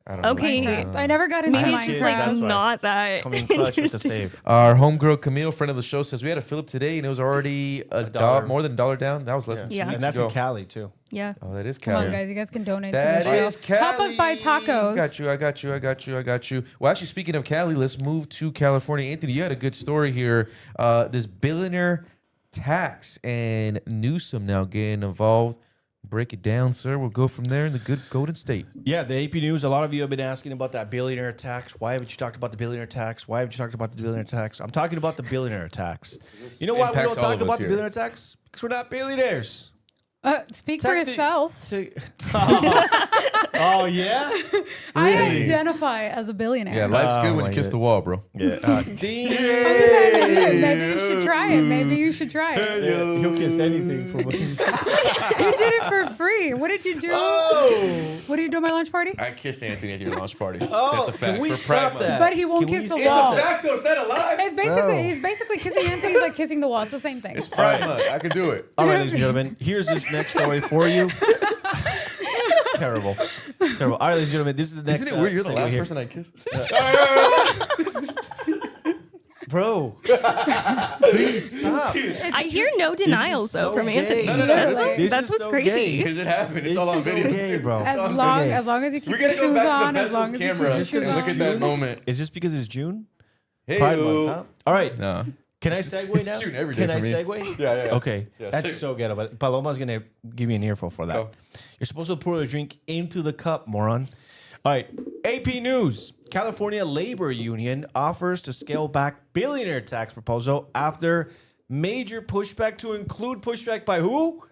I don't know. Okay. Minecraft. I never got into Maybe I it's just see like it, that's Minecraft. why. not that. Coming clutch with the save. Our homegirl Camille, friend of the show, says we had a fill up today and it was already $1. more than $1 down. That was less than 2 Yeah. weeks And that's ago. in Cali, too. Yeah. Oh, that is Come Cali. on, guys. You guys can donate That to the is show. Cali. Help us buy tacos. I got you. Well, actually, speaking of Cali, let's move to California. Anthony, you had a good story here. This billionaire tax and Newsom now getting involved Break it down, sir. We'll go from there in the good Golden State. Yeah, the AP News, a lot of you have been asking about that billionaire tax. Why haven't you talked about the billionaire tax? Why haven't you talked about the billionaire tax? I'm talking about the billionaire tax. You know why we impacts don't all talk of us about the here. billionaire tax? Because we're not billionaires. Speak for yourself. Oh, yeah? I identify as a billionaire. Yeah, life's good when my you kiss God. the wall, bro. Yeah. Maybe you should try it. Maybe you should try it. He'll kiss anything for me. You did it for free. What did you do? Oh! What did you do at my lunch party? I kissed Anthony at your launch party. Oh, That's a fact. can we For stop Pride that? Month. But he won't Can we kiss the stop wall. that? fact, though. It's not a lie. It's basically he's basically kissing Anthony. He's like kissing the wall. It's the same thing. It's Pride Month. I can do it. All right, ladies and gentlemen, here's this next story for you. Terrible. All right, ladies and gentlemen, this is the next. Isn't it weird? You're the segment last here. person I kissed. Bro. Please stop. I hear no denials though so from gay. Anthony. No, no. That's what's so crazy. gay. Because it happened. It's all on so video. gay, bro. As all I'm long saying. as you keep We your gotta go shoes back to on, the as long Vessel's as you keep camera your and shoes look on. at that moment. Is this because it's June? Hey, Pride Month, huh? All right. No. Can I segue It's now? June every day Can I for me. segue? Yeah. Okay. Yeah, That's segue. so ghetto. But Paloma's going to give me an earful for that. Go. You're supposed to pour a drink into the cup, moron. All right. AP News. California Labor Union offers to scale back billionaire tax proposal after major pushback to include pushback by who?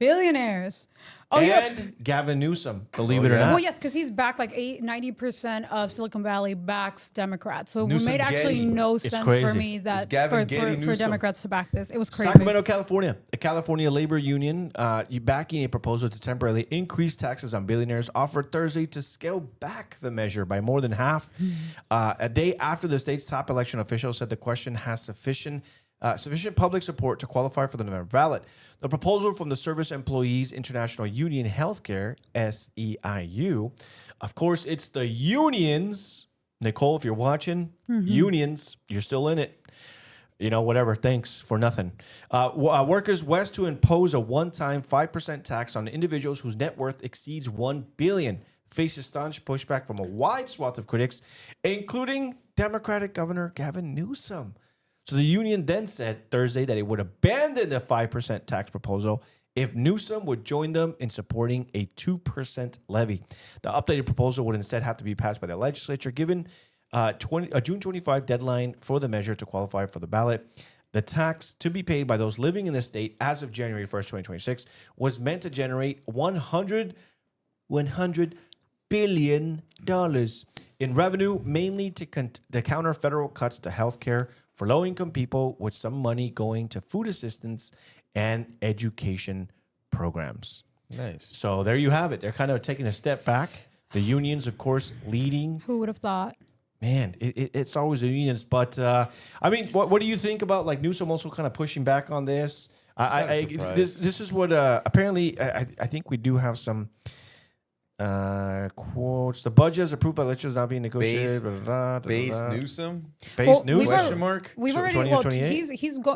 Billionaires. Oh yeah. And Gavin Newsom, believe it or yeah. not. Well, yes, because he's backed like 90% of Silicon Valley backs Democrats. So Newsom it made actually Getty. no It's sense crazy. for me that It's Gavin for Getty Newsom. Democrats to back this. It was crazy. Sacramento, California. The California Labor Union backing a proposal to temporarily increase taxes on billionaires offered Thursday to scale back the measure by more than half. A day after the state's top election officials said the question has sufficient public support to qualify for the November ballot. The proposal from the Service Employees International Union Healthcare, SEIU, of course, it's the unions. Nicole, if you're watching, unions, you're still in it. You know, whatever. Thanks for nothing. Workers West to impose a one-time 5% tax on individuals whose net worth exceeds $1 billion faces staunch pushback from a wide swath of critics, including Democratic Governor Gavin Newsom. So the union then said Thursday that it would abandon the 5% tax proposal if Newsom would join them in supporting a 2% levy. The updated proposal would instead have to be passed by the legislature, given a June 25 deadline for the measure to qualify for the ballot. The tax to be paid by those living in the state as of January 1st, 2026, was meant to generate $100 billion in revenue, mainly to counter federal cuts to healthcare for low-income people, with some money going to food assistance and education programs. Nice. So there you have it. They're kind of taking a step back. The unions, of course, leading. Who would have thought? Man, it's always the unions. But, I mean, what do you think about, like, Newsom also kind of pushing back on this? This is what, apparently, I think we do have some quotes. The budget is approved by legislators not being negotiated. Base Newsom? Base Well, News? Question mark? We've So already 20 to well 28?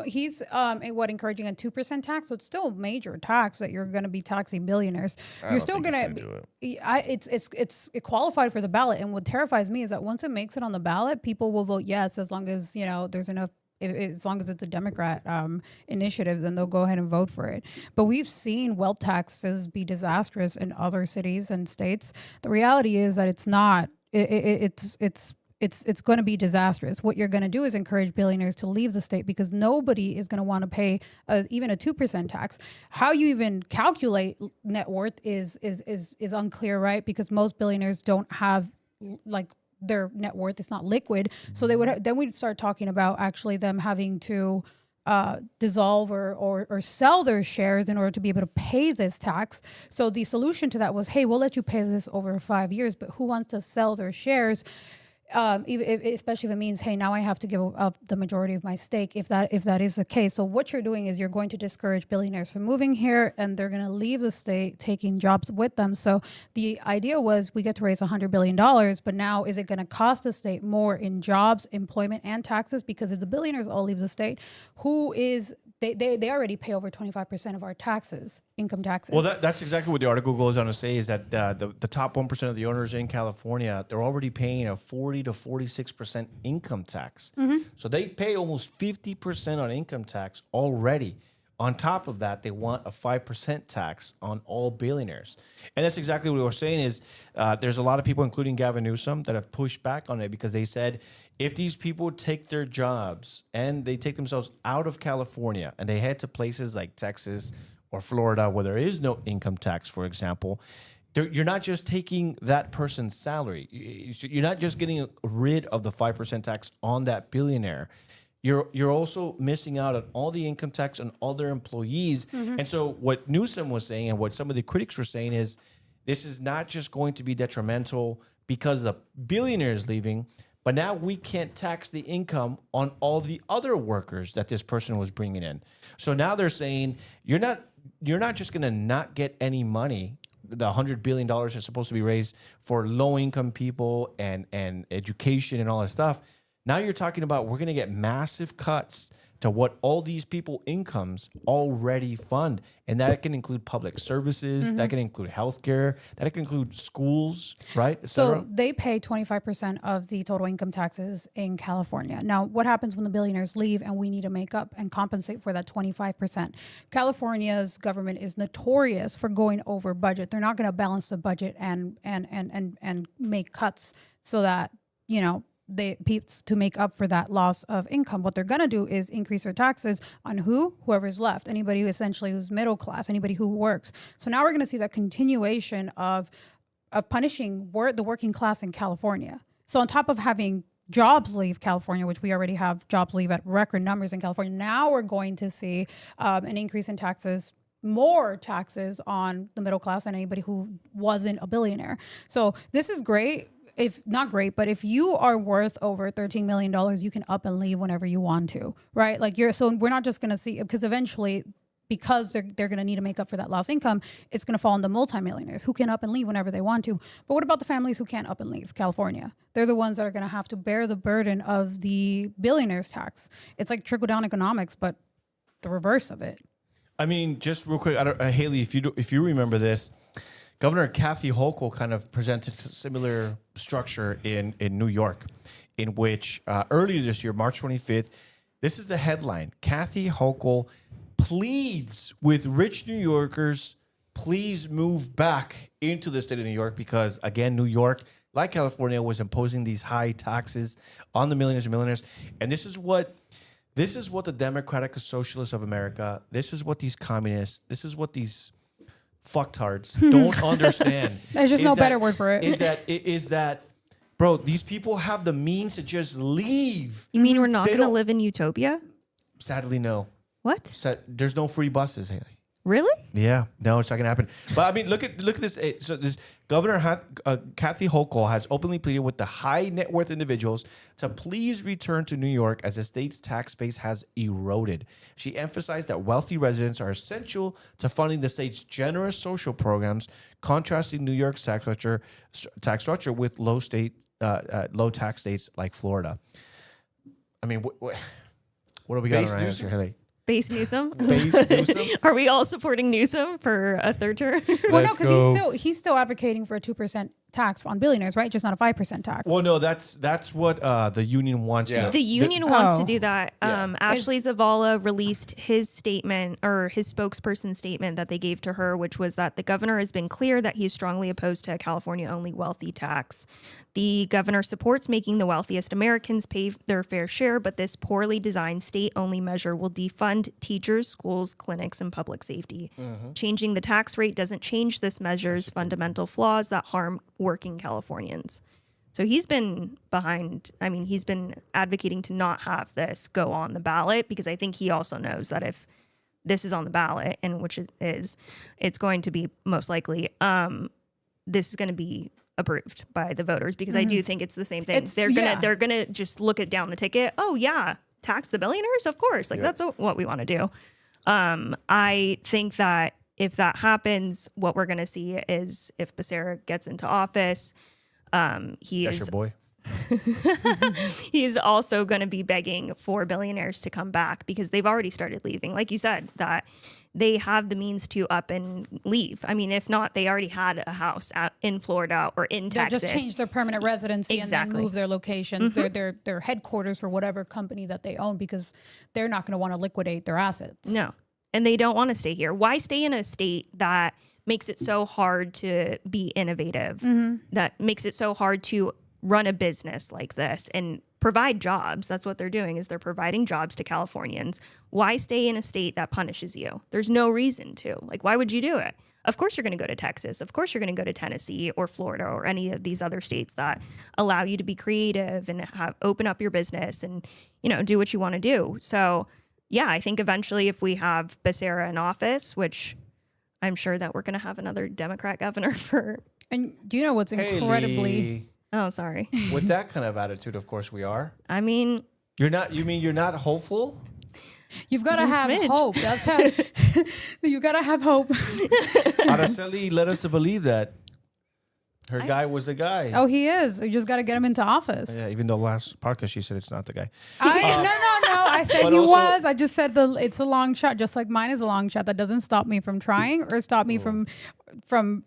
he's encouraging a 2% tax, so it's still a major tax that you're going to be taxing billionaires. You're still going to do it qualified for the ballot, and what terrifies me is that once it makes it on the ballot, people will vote yes as long as there's enough. As long as it's a Democrat initiative, then they'll go ahead and vote for it. But we've seen wealth taxes be disastrous in other cities and states. The reality is that it's not. It's going to be disastrous. What you're going to do is encourage billionaires to leave the state because nobody is going to want to pay even a 2% tax. How you even calculate net worth is unclear, right? Because most billionaires don't have their net worth. It's not liquid. So they would then we'd start talking about actually them having to dissolve or sell their shares in order to be able to pay this tax. So the solution to that was, hey, we'll let you pay this over 5 years, but who wants to sell their shares? Especially if it means, hey, now I have to give up the majority of my stake. If that is the case, so what you're doing is you're going to discourage billionaires from moving here, and they're going to leave the state, taking jobs with them. So the idea was we get to raise $100 billion, but now is it going to cost the state more in jobs, employment, and taxes? Because if the billionaires all leave the state, they already pay over 25% of our taxes, income taxes. Well, that's exactly what the article goes on to say, is that the top 1% of the owners in California, they're already paying a 40 to 46% income tax. So they pay almost 50% on income tax already On top of that, they want a 5% tax on all billionaires. And that's exactly what we're saying is there's a lot of people, including Gavin Newsom, that have pushed back on it because they said if these people take their jobs and they take themselves out of California and they head to places like Texas or Florida where there is no income tax, for example, you're not just taking that person's salary. You're not just getting rid of the 5% tax on that billionaire. You're also missing out on all the income tax on all their employees. And so what Newsom was saying and what some of the critics were saying is this is not just going to be detrimental because the billionaire is leaving, but now we can't tax the income on all the other workers that this person was bringing in. So now they're saying you're not just going to not get any money. The $100 billion is supposed to be raised for low-income people and education and all that stuff. Now you're talking about we're going to get massive cuts to what all these people incomes already fund. And that can include public services, that can include healthcare, that can include schools, right? So they pay 25% of the total income taxes in California. Now, what happens when the billionaires leave and we need to make up and compensate for that 25%? California's government is notorious for going over budget. They're not going to balance the budget and make cuts so that, you know, to make up for that loss of income. What they're going to do is increase their taxes on whoever's left, anybody who essentially who's middle class, anybody who works. So now we're going to see that continuation of punishing the working class in California. So on top of having jobs leave California, which we already have jobs leave at record numbers in California, now we're going to see an increase in taxes, more taxes on the middle class and anybody who wasn't a billionaire. So this is great. If not great, but if you are worth over $13 million, you can up and leave whenever you want to, right? So we're not just going to see, because eventually, because they're going to need to make up for that lost income, it's going to fall on the multimillionaires who can up and leave whenever they want to. But what about the families who can't up and leave California? They're the ones that are going to have to bear the burden of the billionaires tax. It's like trickle-down economics, but the reverse of it. I mean, just real quick, Haley, if you remember this, Governor Kathy Hochul kind of presented a similar structure in New York, in which earlier this year, March 25th, this is the headline. Kathy Hochul pleads with rich New Yorkers, please move back into the state of New York because, again, New York, like California, was imposing these high taxes on the millionaires and millionaires. And this is what the Democratic Socialists of America, this is what these communists, this is what these fucktards don't understand. There's just no better word for it. Is that, bro, these people have the means to just leave. You mean we're not going to live in utopia? Sadly, no. What? There's no free buses, Haley. Really? Yeah, no, it's not gonna happen. But I mean, look at this. So this Governor Kathy Hochul has openly pleaded with the high net worth individuals to please return to New York as the state's tax base has eroded. She emphasized that wealthy residents are essential to funding the state's generous social programs, contrasting New York's tax structure with low tax states like Florida. I mean, what do we got on our hands here, Haley? Base Newsom? Base Newsom? Are we all supporting Newsom for a third term? Well, no, because he's still advocating for a 2% tax on billionaires, right? Just not a 5% tax. Well, no, that's what the union wants. Yeah. The union wants to do that. Ashley Zavala released his statement, or his spokesperson statement that they gave to her, which was that the governor has been clear that he's strongly opposed to a California-only wealthy tax. The governor supports making the wealthiest Americans pay their fair share, but this poorly designed state-only measure will defund teachers, schools, clinics, and public safety. Changing the tax rate doesn't change this measure's fundamental flaws that harm working Californians. So he's been he's been advocating to not have this go on the ballot, because I think he also knows that if this is on the ballot, and which it is, it's going to be most likely, this is going to be approved by the voters, because I do think it's the same thing. They're gonna just look it down the ticket. Oh yeah, tax the billionaires, of course. That's what we want to do. I think that if that happens, what we're going to see is if Becerra gets into office, That's your boy. He's also going to be begging for billionaires to come back, because they've already started leaving. Like you said, that they have the means to up and leave. I mean, if not, they already had a house in Florida or in Texas. They just change their permanent residency and then move their locations, their headquarters for whatever company that they own, because they're not going to want to liquidate their assets. No. and they don't want to stay here. Why stay in a state that makes it so hard to be innovative, that makes it so hard to run a business like this and provide jobs? That's what they're doing, is they're providing jobs to Californians. Why stay in a state that punishes you? There's no reason to. Like, why would you do it? Of course you're going to go to Texas. Of course you're going to go to Tennessee or Florida or any of these other states that allow you to be creative and open up your business and, do what you want to do. So, yeah, I think eventually if we have Becerra in office, which I'm sure that we're going to have another Democrat governor for. And do you know what's incredibly... Haley. Oh, sorry. With that kind of attitude, of course we are. I mean... You're not hopeful? You've got to have smidge. hope. That's how you got to have hope. Araceli led us to believe that her guy was the guy. Oh, he is. You just got to get him into office. Yeah, even though last podcast she said it's not the guy. No. I said But he also- was. I just said it's a long shot, just like mine is a long shot. That doesn't stop me from trying or stop me from trying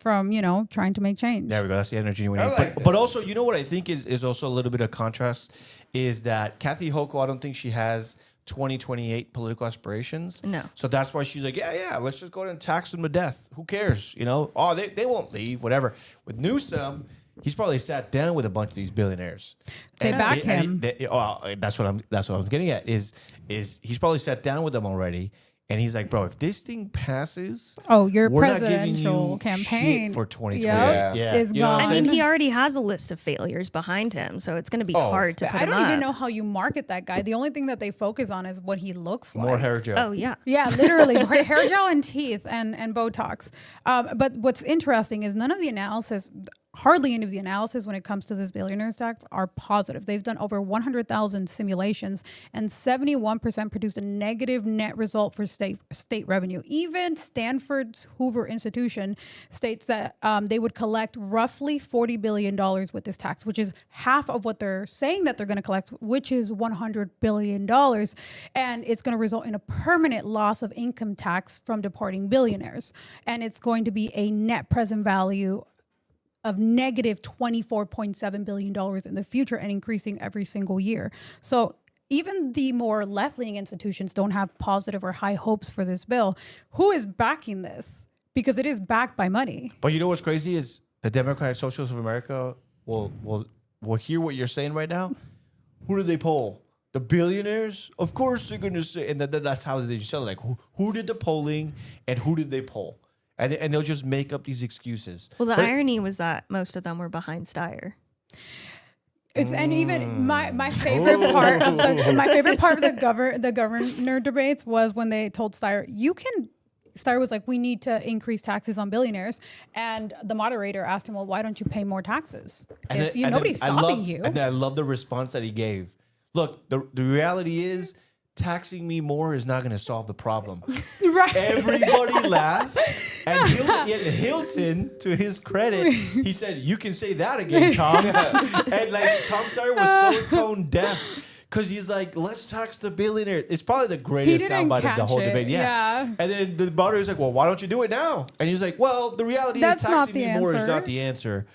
to make change. There we go. That's the energy we need. like that. But also, you know what I think is also a little bit of contrast is that Kathy Hochul, I don't think she has 2028 political aspirations. No. So that's why she's like, yeah, let's just go ahead and tax them to death. Who cares? Oh, they won't leave, whatever. With Newsom, he's probably sat down with a bunch of these billionaires. They back him. That's what I'm getting at is he's probably sat down with them already. And he's like, bro, if this thing passes, Oh, your we're not giving presidential you campaign shit for 2020. Yep, Yeah. is You know what gone. I'm I mean, saying? he already has a list of failures behind him, so it's going to be Oh, hard to put I him don't even up. know how you market that guy. The only thing that they focus on is what he looks like. More hair gel. Oh, yeah. Yeah, literally hair gel and teeth and Botox. But what's interesting is hardly any of the analysis when it comes to this billionaires tax are positive. They've done over 100,000 simulations and 71% produced a negative net result for state revenue. Even Stanford's Hoover Institution states that they would collect roughly $40 billion with this tax, which is half of what they're saying that they're going to collect, which is $100 billion. And it's going to result in a permanent loss of income tax from departing billionaires. And it's going to be a net present value of negative $24.7 billion in the future and increasing every single year. So even the more left-leaning institutions don't have positive or high hopes for this bill. Who is backing this? Because it is backed by money. But you know what's crazy is the Democratic Socialists of America will hear what you're saying right now. Who do they poll? The billionaires? Of course they're going to say, and that's how they sell it. Like, who did the polling and who did they poll? And they'll just make up these excuses. Well, the But- irony was that most of them were behind Steyer. And even my favorite part of the governor debates was when they told Steyer, Steyer was like, we need to increase taxes on billionaires. And the moderator asked him, well, why don't you pay more taxes? Nobody's stopping you. And I love the response that he gave. Look, the reality is taxing me more is not going to solve the problem. Right. Everybody laughed. And Hilton, to his credit, he said, you can say that again, Tom. And like Tom Steyer was so tone deaf. Because he's like, let's tax the billionaire. It's probably the greatest soundbite of the whole debate. Yeah. And then the moderator's like, well, why don't you do it now? And he's like, well, the reality That's is not taxing the me more is answer. not the answer.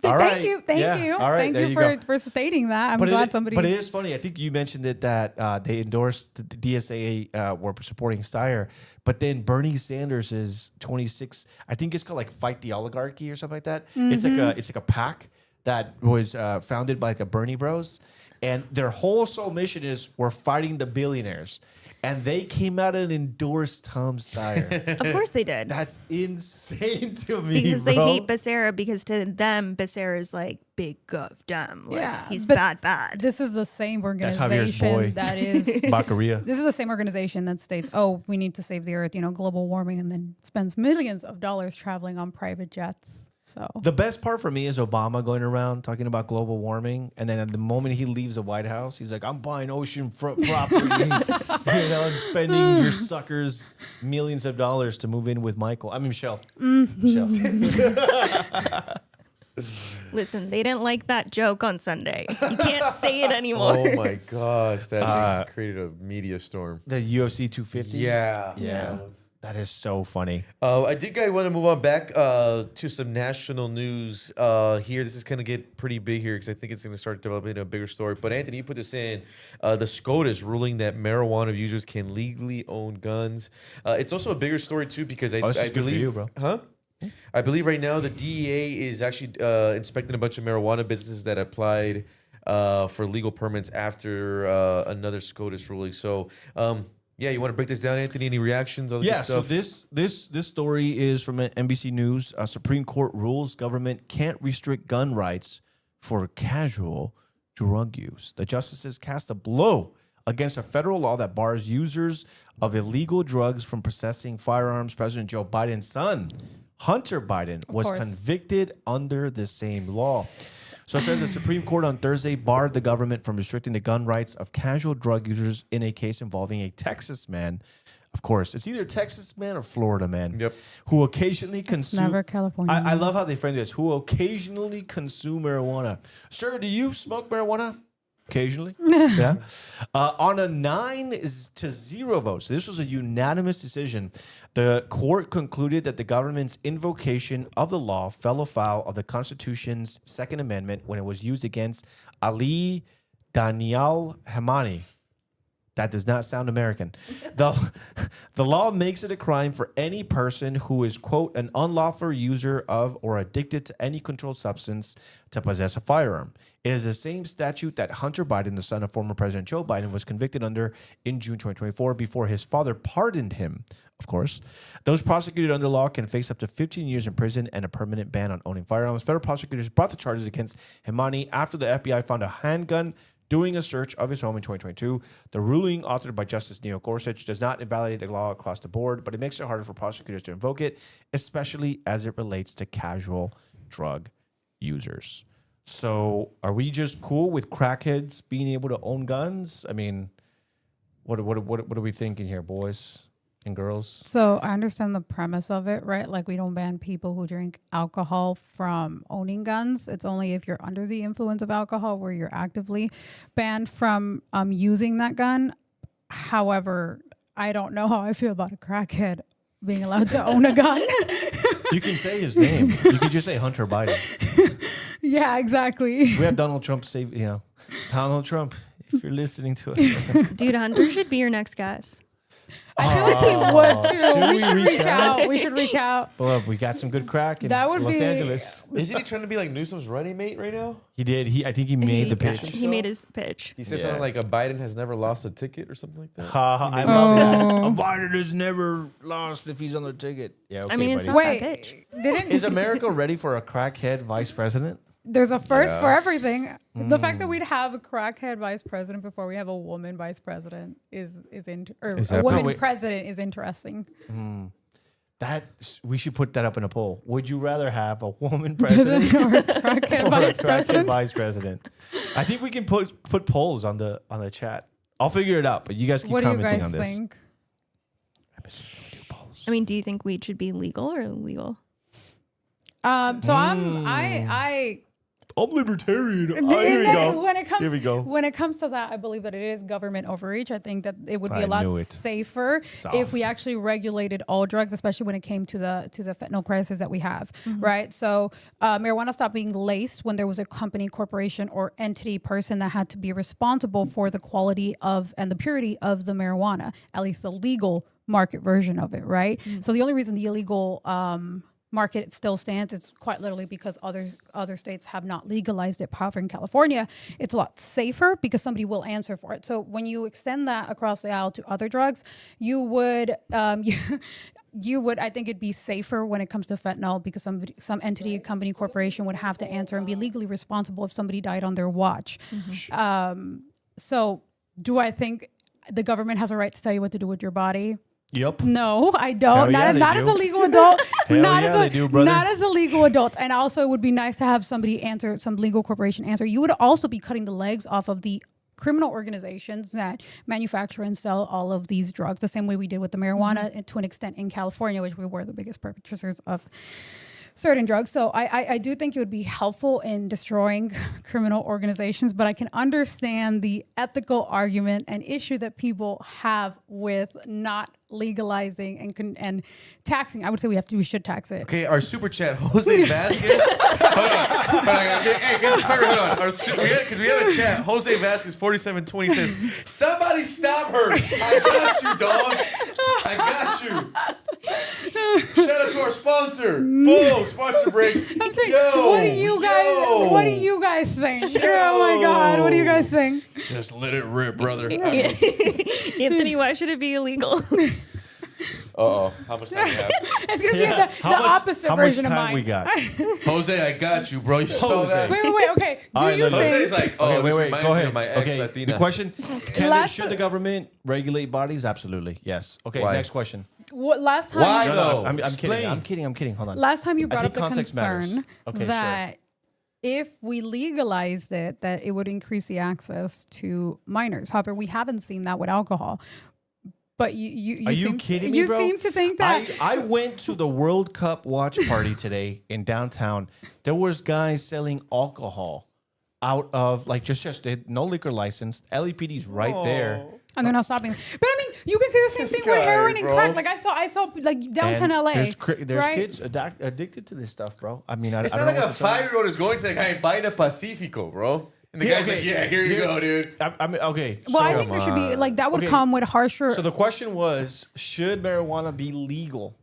Thank you. All right, Thank there you go. for stating that. I'm But glad somebody. But it is funny. I think you mentioned it that they endorsed the DSA were supporting Steyer, but then Bernie Sanders is 26. I think it's called like Fight the Oligarchy or something like that. It's like a PAC that was founded by the Bernie Bros, and their whole sole mission is we're fighting the billionaires. And they came out and endorsed Tom Steyer. Of course they did. That's insane to me, Because bro. they hate Becerra, because to them, Becerra is like big gov dumb. Like, Yeah, he's but bad. This is the same That's Javier's boy. organization that is. Baccaria. This is the same organization that states, "Oh, we need to save the earth," global warming, and then spends millions of dollars traveling on private jets. So The best part for me is Obama going around talking about global warming, and then at the moment he leaves the White House, he's like, "I'm buying oceanfront property, and spending your suckers millions of dollars to move in with Michael. I mean Michelle." Michelle. Listen, they didn't like that joke on Sunday. You can't say it anymore. Oh my gosh, that thing created a media storm. The UFC 250. Yeah. Yeah. That is so funny. I did want to move on back to some national news here. This is going to get pretty big here because I think it's going to start developing a bigger story. But Anthony, you put this in. The SCOTUS ruling that marijuana users can legally own guns. It's also a bigger story too because I This is good for believe, you, bro. huh? I believe right now the DEA is actually inspecting a bunch of marijuana businesses that applied for legal permits after another SCOTUS ruling. So. Yeah, you want to break this down, Anthony? Any reactions? All the good So stuff? this story is from NBC News. A Supreme Court rules government can't restrict gun rights for casual drug use. The justices cast a blow against a federal law that bars users of illegal drugs from possessing firearms. President Joe Biden's son, Hunter Biden, was course. convicted under the same law. So it says the Supreme Court on Thursday barred the government from restricting the gun rights of casual drug users in a case involving a Texas man. Of course, it's either Texas man or Florida man. Yep. Who occasionally consume. never California I man. love how they frame this. Who occasionally consume marijuana. Sir, do you smoke marijuana? Occasionally. Yeah. On a 9-0 vote, so this was a unanimous decision, the court concluded that the government's invocation of the law fell afoul of the Constitution's Second Amendment when it was used against Ali Daniel Hamani. That does not sound American. The law makes it a crime for any person who is, quote, an unlawful user of or addicted to any controlled substance to possess a firearm. It is the same statute that Hunter Biden, the son of former President Joe Biden, was convicted under in June 2024 before his father pardoned him, of course. Those prosecuted under law can face up to 15 years in prison and a permanent ban on owning firearms. Federal prosecutors brought the charges against Hemani after the FBI found a handgun doing a search of his home in 2022. The ruling, authored by Justice Neil Gorsuch, does not invalidate the law across the board, but it makes it harder for prosecutors to invoke it, especially as it relates to casual drug users. So are we just cool with crackheads being able to own guns? I mean, what are we thinking here, boys and girls? So I understand the premise of it, right? Like we don't ban people who drink alcohol from owning guns. It's only if you're under the influence of alcohol where you're actively banned from using that gun. However, I don't know how I feel about a crackhead being allowed to own a gun. You can say his name. You can just say Hunter Biden. Yeah, exactly. We have Donald Trump say, Donald Trump, if you're listening to us. Dude, Hunter should be your next guest. I feel like he would too. Should We we should reach reach out. We should reach out. Well, we got some good crack in That would Los be- Angeles. Isn't he trying to be like Newsom's running mate right now? He did. I think he made the pitch. He made his pitch. He said Yeah. something like a Biden has never lost a ticket or something like that. I love that. A Biden has never lost if he's on the ticket. Yeah, okay, I mean, it's buddy. not that pitch. Didn't Is America ready for a crackhead vice president? There's a first for everything. The fact that we'd have a crackhead vice president before we have a woman vice president is a woman wait. president is interesting. That we should put that up in a poll. Would you rather have a woman president or a crackhead or a vice crackhead president? vice president? I think we can put polls on the chat. I'll figure it out, but you guys keep What do you commenting guys on this. think? I mean, do you think weed should be legal or illegal? So I I'm libertarian. And Here we then go. When it comes, Here we go. When it comes to that, I believe that it is government overreach. I think that it would be I a lot knew it. safer Soft. if we actually regulated all drugs, especially when it came to the fentanyl crisis that we have, right? So marijuana stopped being laced when there was a company, corporation, or entity person that had to be responsible for the quality of and the purity of the marijuana, at least the legal market version of it, right? So the only reason the illegal market still stands is quite literally because other states have not legalized it. However, in California, it's a lot safer because somebody will answer for it. So when you extend that across the aisle to other drugs, you would you would, I think it'd be safer when it comes to fentanyl because some entity, a company, corporation would have to answer and be legally responsible if somebody died on their watch. So do I think the government has a right to tell you what to do with your body? Yep. No, I don't. Hell yeah, they not do. as a legal adult. Hell not yeah, as a, they do, brother. Not as a legal adult. And also, it would be nice to have somebody answer, some legal corporation answer. You would also be cutting the legs off of the criminal organizations that manufacture and sell all of these drugs, the same way we did with the marijuana and to an extent in California, which we were the biggest purchasers of. certain drugs. So I do think it would be helpful in destroying criminal organizations, but I can understand the ethical argument and issue that people have with not legalizing and taxing. I would say we should tax it. Okay, our super chat, Jose Vasquez. Hold on. Hey, hold on. Because we have a chat. Jose Vasquez 4720 says, "Somebody stop her! I got you, dog. I got you." Shout out to our sponsor. Whoa, sponsor break. I'm saying, what do you guys think? Oh my God, what do you guys think? Just let it rip, brother. Anthony, why should it be illegal? Uh-oh. How much time do we have? It's going to be the opposite version of mine. we got? Jose, I got you, bro. You saw that? Wait. Okay. Do you think... Jose's like, Okay, this wait. reminds Go me ahead. of my Okay. ex-Latina. The question: should the government regulate bodies? Absolutely, yes. Okay. Why? Next question. Last time... Why? No, I'm Explain. kidding. I'm kidding. Hold on. Last time you I brought up think the context matters. concern Okay, that if we legalized it, that it would increase the access to minors. However, we haven't seen that with alcohol. But you Are you kidding me, You bro? seem to think that... I went to the World Cup watch party today in downtown. There was guys selling alcohol out of just they had no liquor license. LAPD's right there. And they're not stopping. But I mean, you can see the same thing with guy, heroin and bro. crack. Like I saw like downtown And LA. There's right? kids addicted to this stuff, bro. I mean, It's I not don't like know a what to tell you. 5-year-old is going to the guy buying a Pacifico, bro. And the Yeah, guy's okay. like, yeah, here you go, dude. I mean, okay. Well, I so- think there should be that would Okay. come with harsher. So the question was, should marijuana be legal?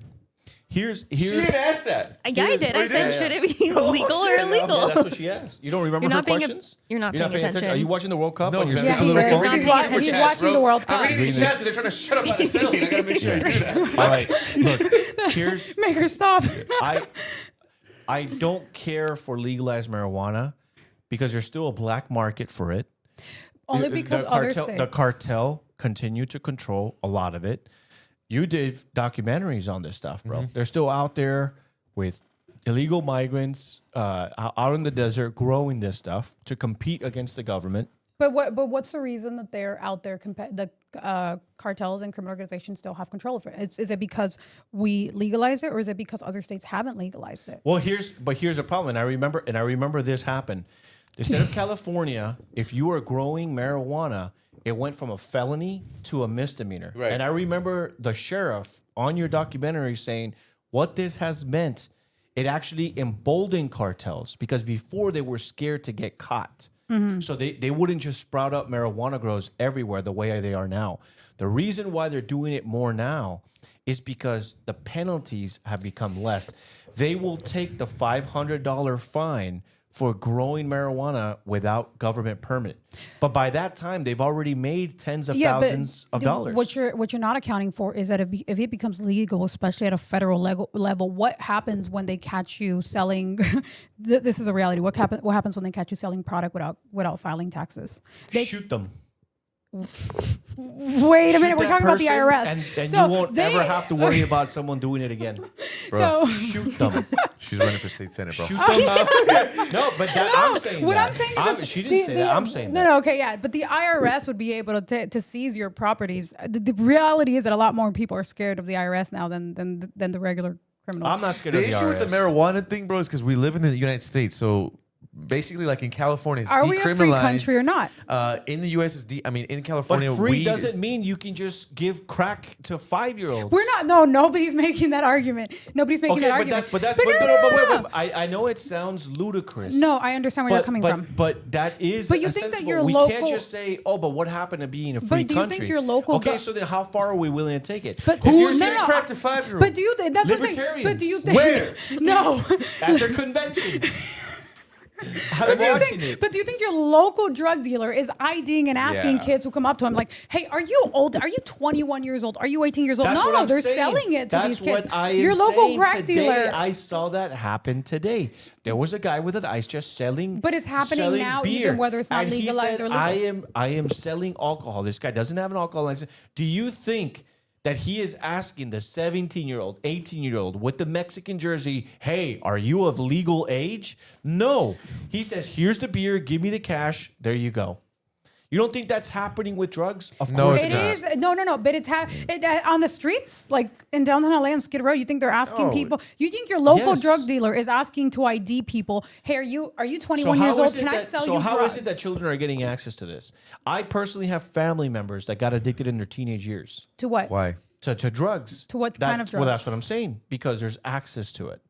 Here's She didn't ask that. Yeah, I did. Oh, I you said, did? should it be Oh, legal or shit, no. illegal? Yeah, that's what she asked. You don't remember You're her not paying questions? you're not paying attention. Are you watching the World Cup? No, on your because Yeah, stupid he little is. phone? He's watching- he's watching the World Cup. I'm reading these chats because they're trying to shut up about the selling. I got to make sure I do that. All right, look. Here's Make her stop. I don't care for legalized marijuana because there's still a black market for it. Only because other states. The cartel continue to control a lot of it. You did documentaries on this stuff, bro. They're still out there with illegal migrants out in the desert growing this stuff to compete against the government. But what's the reason that they're out there? The cartels and criminal organizations still have control of it. Is it because we legalize it, or is it because other states haven't legalized it? Well, here's a problem, and I remember this happened. The state of California, if you were growing marijuana, it went from a felony to a misdemeanor. Right. And I remember the sheriff on your documentary saying what this has meant. It actually emboldened cartels because before they were scared to get caught. So they wouldn't just sprout up marijuana grows everywhere the way they are now. The reason why they're doing it more now is because the penalties have become less. They will take the $500 fine for growing marijuana without government permit. But by that time, they've already made tens of thousands of dollars. What you're not accounting for is that if it becomes legal, especially at a federal level, what happens when they catch you selling? This is a reality. What happens when they catch you selling product without filing taxes? They Shoot them. wait a minute. We're Shoot that talking about the person, IRS, and so you won't ever have to worry about someone doing it again. So Shoot them. She's running for state senate, bro. Shoot them. No, but I'm saying what that. I'm saying is she didn't say that. I'm saying that. No, okay, yeah, but the IRS would be able to seize your properties. The reality is that a lot more people are scared of the IRS now than the regular criminals. I'm not scared The of the issue IRS. with the marijuana thing, bro, is because we live in the United States. So basically, like in California, it's Are we a free decriminalized. country or not? In the U.S., in But California, free weed doesn't mean you can just give crack to 5-year-olds. We're not. No, nobody's making that argument. Nobody's making that argument. But no. I know it sounds ludicrous. No, I understand where you're coming from. But that is. But you a think that sensible- your we local- can't just say, oh, but what happened to being a free do you country? think your local Okay, go- so then how far are we willing to take it? But If you're Who's saying giving crack to 5-year-olds? But do you? That's what I'm saying. Libertarians. But do you think? Where? No. at their conventions. But do you think your local drug dealer is IDing and asking Yeah. kids who come up to him like, "Hey, are you old? Are you 21 years old? Are you 18 years old?" That's what No, I'm they're saying. selling it to these kids. That's what I am Your local saying crack today. dealer. I saw that happen today. There was a guy with an ice chest selling. But it's happening selling now, beer. even whether it's not And he legalized said, or legal. I am selling alcohol. This guy doesn't have an alcohol license. Do you think that he is asking the 17-year-old, 18-year-old with the Mexican jersey, hey, are you of legal age? No. He says, here's the beer, give me the cash, there you go. You don't think that's happening with drugs? Of No, course it's It not. is no, but it's on the streets, like in downtown LA on Skid Row. You think they're asking No. people? You think your local Yes. drug dealer is asking to ID people? Hey, are you 21 years old? Can I sell you drugs? So how is it that children are getting access to this? I personally have family members that got addicted in their teenage years To what? Why? to drugs. To what kind of Well, that's drugs? what I'm saying, because there's access to it.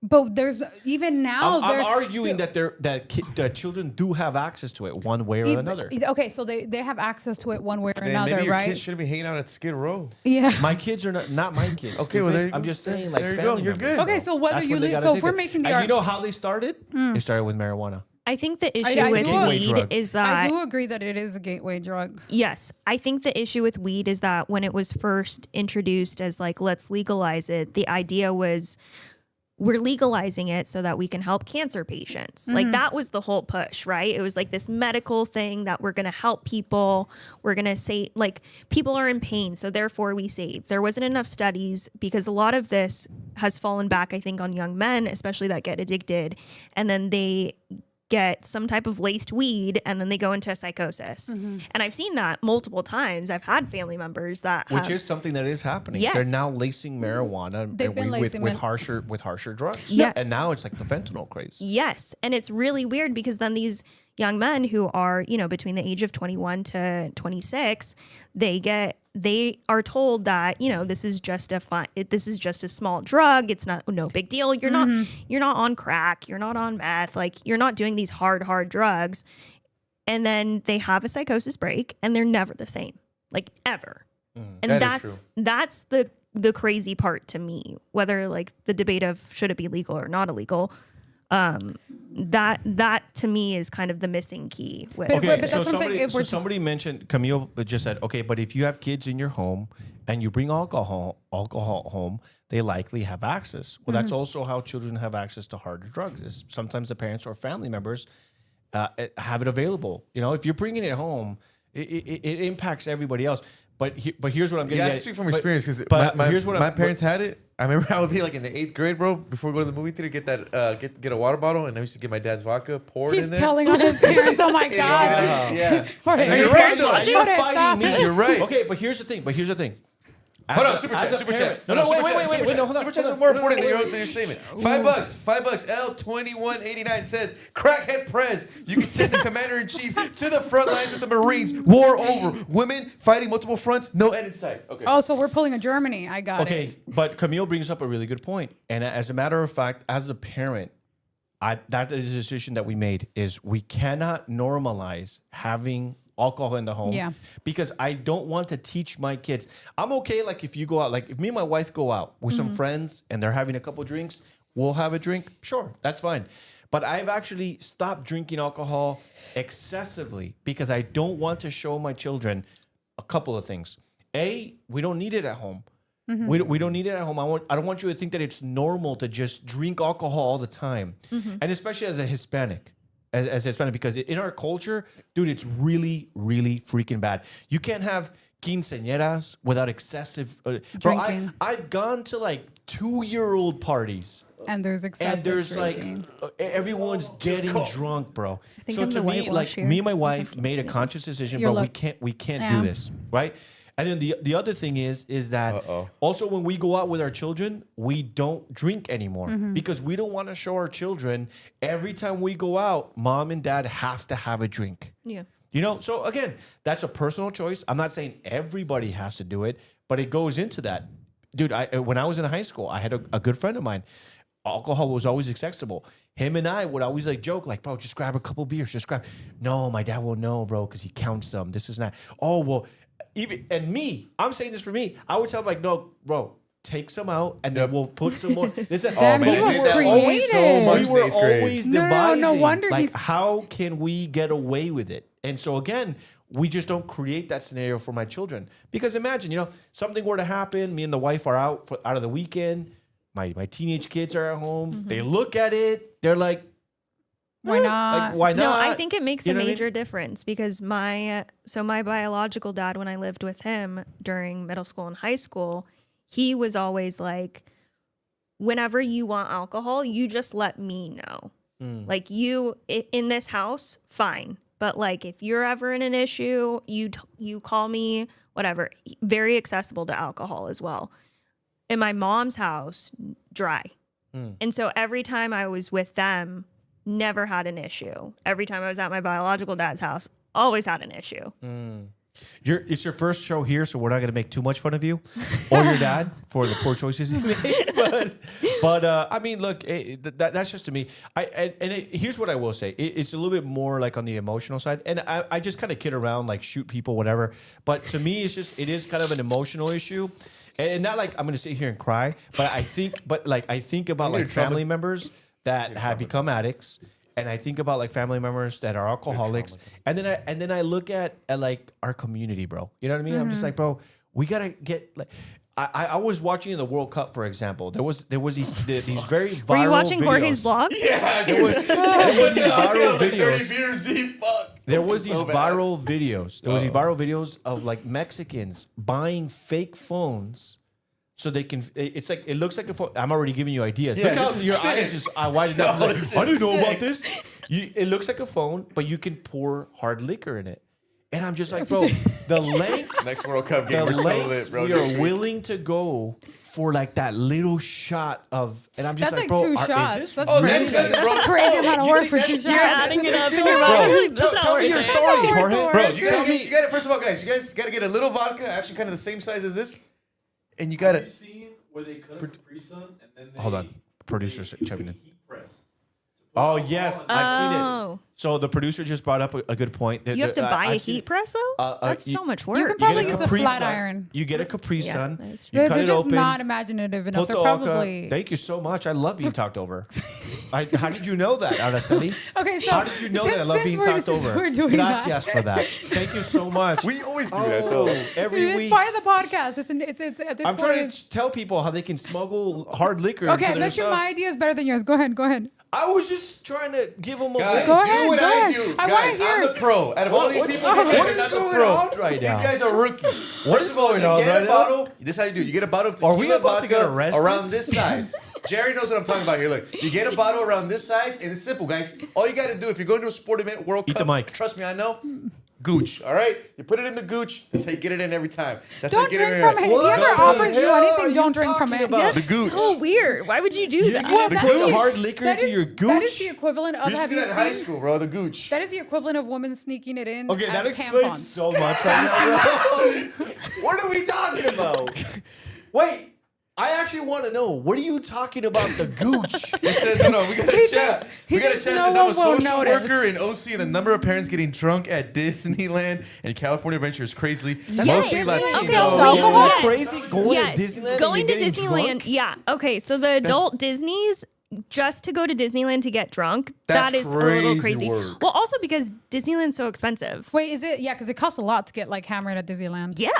But there's even now. I'm they're- arguing that children do have access to it one way or another. Okay, so they have access to it one way or Man, another, maybe your right? kids shouldn't be hanging out at Skid Row. Yeah. My kids are not my kids. Okay, well, stupid. there you I'm go. just saying, like, There you family go. You're members. good. Okay, so whether That's you when they leave, got so if we're addicted. making the and you argument, know how they started? They started with marijuana. I think the I issue with do agree. weed Drug. is I that do agree that it is a gateway drug. yes, I think the issue with weed is that when it was first introduced as like let's legalize it, the idea was we're legalizing it so that we can help cancer patients. Like that was the whole push, right? It was like this medical thing that we're going to help people. We're going to say like people are in pain, so therefore we save. There wasn't enough studies because a lot of this has fallen back, I think, on young men, especially that get addicted, and then they get some type of laced weed and then they go into a psychosis. And I've seen that multiple times. I've had family members that Which have, is something that is happening. Yes. They're now lacing marijuana They've been lacing with it. harsher drugs. Yes. And now it's like the fentanyl craze. yes. And it's really weird because then these young men who are, between the age of 21 to 26, they are told that, this is just a small drug. It's no big deal. You're not on crack. You're not on meth. Like you're not doing these hard drugs. And then they have a psychosis break and they're never the same, like ever. And That is that's the crazy part to me, whether like the debate of should it be legal or not illegal. That to me is kind of the missing key with But- Okay, but so that's what I'm saying. somebody, If we're- somebody mentioned, Camille just said, okay, but if you have kids in your home and you bring alcohol home, they likely have access. Well, that's also how children have access to harder drugs. Is sometimes the parents or family members have it available. If you're bringing it home, it impacts everybody else. But here's what I'm getting Yeah, I at. speak from experience because but my here's what my I'm- parents had it. I remember I would be like in the 8th grade, bro, before we go to the movie theater, get that get a water bottle, and I used to get my dad's vodka poured in He's there. telling on his parents. Oh my god. Yeah. Jorge, And You're you're right, fighting- though. and you're Jorge, fighting stop me. it. You're right. Okay, but here's the thing. Hold on, As a- super as chat, a super parent- chat. No, wait, super chat, wait, no, hold on. Super chats are more important than your statement. $5. L2189 says, "Crackhead Prez, you can send the commander in chief to the front lines with the Marines. War over. Women fighting multiple fronts. No end in sight." Okay. Oh, so we're pulling a Germany. I got it. Okay, but Camille brings up a really good point. And as a matter of fact, as a parent, that is a decision that we made is we cannot normalize having alcohol in the home. Yeah. Because I don't want to teach my kids. I'm okay, like if you go out, like if me and my wife go out with some friends and they're having a couple drinks, we'll have a drink. Sure, that's fine. But I've actually stopped drinking alcohol excessively because I don't want to show my children a couple of things. A, we don't need it at home. We don't need it at home. I don't want you to think that it's normal to just drink alcohol all the time. And especially as a Hispanic. As a Hispanic, because in our culture, dude, it's really, really freaking bad. You can't have quinceañeras without excessive Drinking. I've gone to like 2-year-old parties. And there's excessive And there's drinking. like everyone's getting drunk, bro. think So I'm to the me, whitewash like here. me and my wife made a conscious decision, You're bro. like- We can't Yeah. do this, right? And then the other thing is that also when we go out with our children, we don't drink anymore because we don't want to show our children every time we go out, mom and dad have to have a drink. yeah. So again, that's a personal choice. I'm not saying everybody has to do it, but it goes into that. Dude, when I was in high school, I had a good friend of mine. Alcohol was always accessible. Him and I would always like joke, like, bro, just grab a couple beers. Just grab. No, my dad won't know, bro, because he counts them. This is not. Oh, well, I'm saying this for me. I would tell him, like, no, bro, take some out and then we'll put some more. This is, Damn, he man, was dude, that creative. always so much we were in 8th grade. always No, devising, no wonder like, he's- how can we get away with it? And so again, we just don't create that scenario for my children. Because imagine, something were to happen, me and the wife are out of the weekend, my teenage kids are at home, they look at it, they're like, Why not? Like, why No, not? I think it makes You a know what I mean? major difference because my biological dad, when I lived with him during middle school and high school, he was always like, whenever you want alcohol, you just let me know. Like in this house, fine. But like if you're ever in an issue, you call me, whatever. Very accessible to alcohol as well. In my mom's house, dry. And so every time I was with them, never had an issue. Every time I was at my biological dad's house, always had an issue. It's your first show here, so we're not going to make too much fun of you or your dad for the poor choices he made. But I mean, look, that's just to me. Here's what I will say. It's a little bit more like on the emotional side, and I just kind of kid around, like shoot people, whatever. But to me, it is kind of an emotional issue. And not like I'm going to sit here and cry, but I think about like family members that have become addicts, and I think about like family members that are alcoholics, and then I look at like our community, bro. You know what I mean? I'm just like, bro, we gotta get like. I was watching in the World Cup, for example. There was these very viral. Were you watching videos. Jorge's vlog? Yeah, There was these viral like 30 videos. beers deep. Fuck. There was these viral videos. There was these viral videos of like Mexicans buying fake phones so they can. It's like it looks like a phone. I'm already giving you ideas. Yeah, Look how this is your sick. eyes just widened up. No, Like, this I is didn't know sick. about this. It looks like a phone, but you can pour hard liquor in it. And I'm just like, bro, the lengths. Next World Cup game, The we're so lengths lit, bro. we are willing to go for like that little shot of, and I'm just That's like bro, two is shots. this That's Oh, crazy. that's That's bro. a crazy Oh, amount of you work think for that's- two you're shots. Adding it up in Bro, your mind. tell That's not me your worth it. story, That's not Jorge. worth Bro, it. you got to first of all, guys. You guys got to get a little vodka, actually, kind of the same size as this, and you got Have you to. seen where they cut a Capri Sun and then they Hold on. Producer checking in. heat press? Oh yes, I've seen it. Oh. So the producer just brought up a good point. You have to buy a I've seen heat it. press though? That's so much work. You can probably get use a Capri flat Sun. iron. You get a Capri Yeah, Sun. that is You They're cut it just open. not imaginative enough. put They're the oca. probably. Thank you so much. I love being talked over. How did you know that, Araceli? Okay, so How did you know that I love being talked over? We're doing Gracias for that. Thank you so much. We always do that, though. Every It's week. part of the podcast. It's at this I'm point. trying to tell people how they can smuggle hard liquor Okay, into their bet you stuff. my idea is better than yours. Go ahead. I was just trying to give them a Guys, Go voice. ahead, do what go I ahead. do. I Guys, wanna hear I'm the it. pro. Out of all these people, what I'm is not the going pro. on right These now? guys are rookies. What First is of all, going you on get right a now? bottle. This is how you do. You get a bottle of Are tequila we about to get vodka arrested? around this size. Jerry knows what I'm talking about here. Look, you get a bottle around this size, and it's simple, guys. All you got to do if you're going to a sport event, World Eat Cup, the mic. trust me, I know. Gooch, all right? You put it in the gooch. That's how you get it in every time. That's how Don't you get drink it in. from it. If he What ever the offers you hell are anything, you don't drink from talking it. about? That's The gooch. so weird. Why would you do that? Well, that's put the- hard liquor that into is- your That is gooch? the equivalent of You used to have do you that in high seen? school, bro. The gooch. That is the equivalent of women sneaking it in. Okay, as that explains tampons. so much right now. What are we talking about? Wait, I actually want to know. What are you talking about the gooch? It says, hold on, we got He a chat. thinks- he We got a thinks chat. no Says I'm a one will social notice. worker in OC, and the number of parents getting drunk at Disneyland and California Adventure is crazy. Yes. Mostly Yes. Latino. Okay, So so- you alcohol? go crazy going Yes. to Disneyland? Going and to you're getting Disneyland. drunk? Yeah. Okay. So the adult Disney's, just to go to Disneyland to get drunk, That's that is a little crazy crazy. work. Well, also because Disneyland's so expensive. Wait, is it? Yeah, because it costs a lot to get like hammered at Disneyland. Yeah.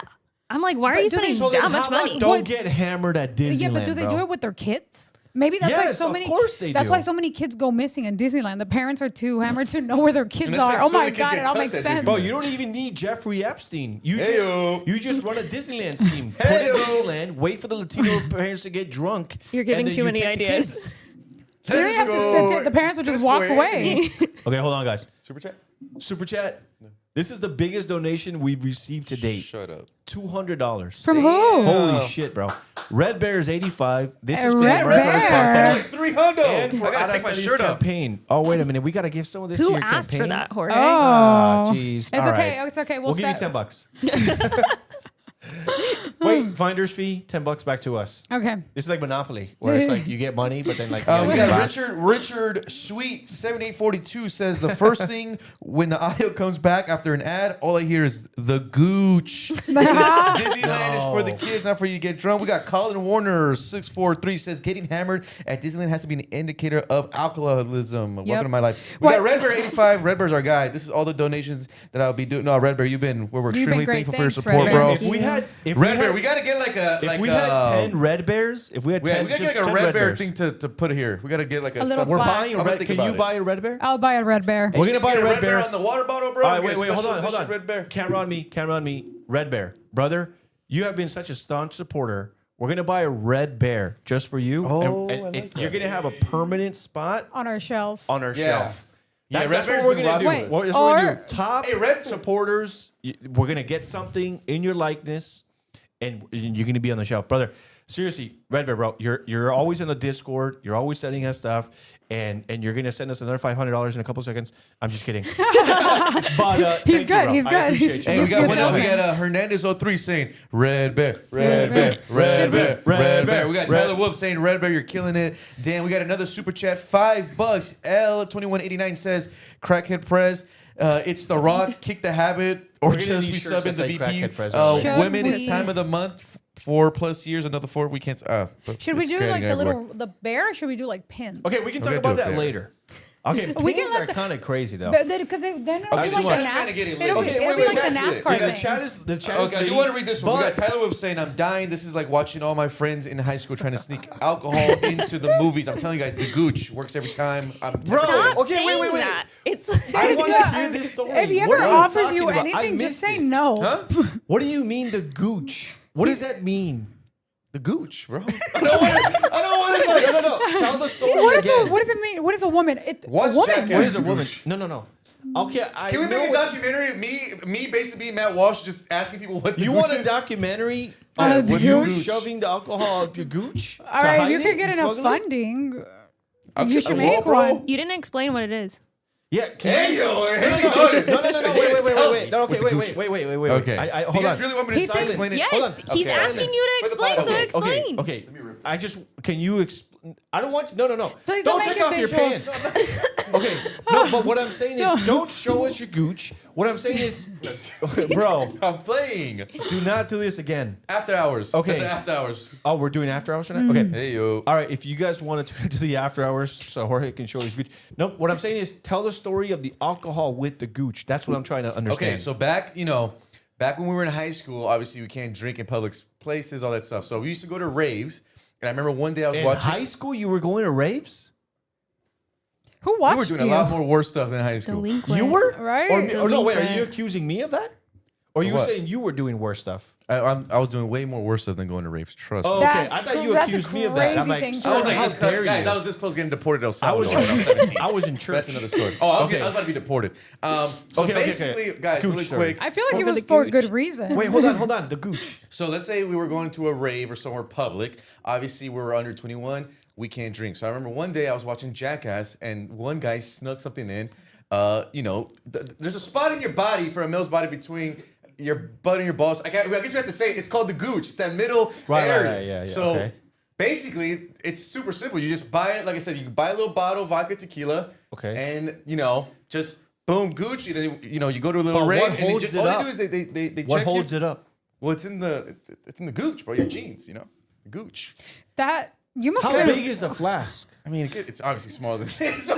I'm like, why are But you do they- spending So then that how much about money? don't What- get hammered at Disneyland, Yeah, but do they bro? do it with their kids? Maybe that's why Yes, so of many. course they that's do. why so many kids go missing in Disneyland. The parents are too hammered to know where their kids And that's are. like Oh so my many kids god, get it all touched makes at sense. Disneyland. Bro, you don't even need Jeffrey Epstein. Heyo. You just run a Disneyland scheme. Put it in Heyo. Disneyland, wait for the Latino parents to get drunk. You're giving and then too you many take the ideas. kids. You don't Let's have to- go. the parents would just Just walk for away. Okay, hold on, guys. Super chat? Super chat. This is the biggest donation we've received to date. Shut up. $200. From who? Holy shit, bro. Red Bear's 85. This is Red the Bear. Podcast. 300. And for I gotta take my Araceli's shirt off. campaign. Oh, wait a minute. We got to give some of this to Who your asked campaign. for that, Jorge? Oh, Jeez. It's All okay. right. It's okay. We'll give you $10. Wait, finder's fee, $10 back to us. Okay. This is like Monopoly, where it's like you get money, but then like We you got back. Richard Sweet 7842 says the first thing when the audio comes back after an ad, all I hear is the gooch. Disneyland is for the kids, not for you to get drunk. We got Colin Warner 643 says getting hammered at Disneyland has to be an indicator of alcoholism. Welcome to my life. We got Red Bear 85. Red Bear's our guy. This is all the donations that I'll be doing. No, Red Bear, we're You've been extremely great. thankful for your Thanks, Red support, Bear. bro. If we had, Red Bear, we gotta get like a if we had 10 Red Bears, if we had 10, we gotta just get like a 10 Red Bear Bears. thing to put here. We gotta get like a little something. We're plaque. buying a I'm gonna red. think Can about you it. buy a Red Bear? I'll buy a red bear. We're gonna buy a red bear on the water bottle, bro. All right, We get a wait, hold special on. edition Red Bear. Camera on me. Red Bear, brother, you have been such a staunch supporter. We're gonna buy a red bear just for you. Oh, and I like you're that. gonna have a permanent spot On our shelf. on our Yeah. shelf. Yeah, That's Red what we're Bear's gonna do. been rocking That's what we're Or- gonna do. Top Hey, Red- supporters. We're gonna get something in your likeness, and you're gonna be on the shelf, brother. Seriously, Red Bear, bro, you're always in the Discord. You're always sending us stuff, and you're gonna send us another $500 in a couple seconds. I'm just kidding. But He's thank you, good, bro. he's I good. appreciate you. Hey, we got Yes, one yes, else. We yes. got Hernandez03 saying Red Bear, Red Bear, Red Bear, Red Bear. We got Red- Tyler Wolf saying Red Bear, you're killing it. Dan, we got another super chat, $5. L2189 says Crackhead Prez. It's The Rock, kick the habit, or We're gonna just need we shirts sub in that the say VP. Crackhead Prez on it. Women, Should it's we- time of the month. 4+ years, another 4. We can't. Should we do like the bear? Or should we do like pins? Okay, we can talk gonna about do it that there. later. Okay, We can pins let are the- kind of crazy though. Because then it'll Okay, be like so the that's kinda getting it'll lit. be, Okay, it'll be like the that's lit. NASCAR the thing. chat is Okay, I do want to read this one. We got But- Tyler Wolf saying, I'm dying. This is like watching all my friends in high school trying to sneak alcohol into the movies. I'm telling you guys, the gooch works every time. Bro, Stop okay, wait, saying wait, wait. that. It's I want to hear this story. If he What ever are you offers talking you about? I anything, just missed say it. no. Huh? What do you mean the gooch? What does that mean? The gooch, bro. I don't want to. No. Tell the story What again. does it mean? What is a woman? What's a woman. Jackass? What is a woman? No. Okay, I Can we know make a what- documentary of me basically being Matt Walsh, just asking people what the You gooch want a is? documentary On a of you gooch? shoving the alcohol up your gooch? All right, if you could get enough funding, you should make one. you didn't explain what it is. Yeah. Hey, you- yo, No, hey, no, wait. No, okay, With the wait. Okay. Hold Do you guys on. really want me to He thinks- explain it? Yes, Hold on. he's Okay. asking you to For the explain, so podcast. explain. Okay. I just can you explain? I don't want no. Please don't don't make take it off your visual. pants. Okay. No, but what I'm saying is don't show us your gooch. What I'm saying is, bro, I'm playing. do not do this again. After hours. Okay. That's the after hours. Oh, we're doing after hours tonight? Okay. Hey, yo. All right, if you guys want to tune into the after hours so Jorge can show his gooch. No, what I'm saying is tell the story of the alcohol with the gooch. That's what I'm trying to understand. Okay, so back when we were in high school, obviously we can't drink in public places, all that stuff. So we used to go to raves. And I remember one day I was in watching. high school you were going to raves? Who We watched were doing you? a lot more worse stuff in high school. Delinquent. You were? Right. Or no, wait, are you Delinquent. accusing me of that? Or you were What? saying you were doing worse stuff? I was doing way more worse stuff than going to raves. Trust Oh, me. okay. That's I thought you that's a accused me of that. I'm crazy like, thing to so I was do. like, how this close, dare guys, you? I was this close getting deported to El I was Salvador when I was 17. I was in church. That's another story. Oh, I was Okay. about to be deported. So Okay. basically, guys, Gooch really story. quick. I feel like it For was the for gooch. good reason. Wait, hold on. The gooch. So let's say we were going to a rave or somewhere public. Obviously, we were under 21. We can't drink. So I remember one day I was watching Jackass, and one guy snuck something in. There's a spot in your body for a male's body between your butt and your balls. I guess we have to say it's called the gooch. It's that middle area. Right, yeah, So okay. basically, it's super simple. You just buy it. Like I said, you can buy a little bottle of vodka tequila. Okay. And just boom, Gucci. Then you go to a little But rave, what and they holds just, it all up? they do is they What check holds you. it up? Well, it's in the gooch, bro. Your jeans, the gooch. That you must How have big is the flask? I mean, it's obviously smaller than this. That's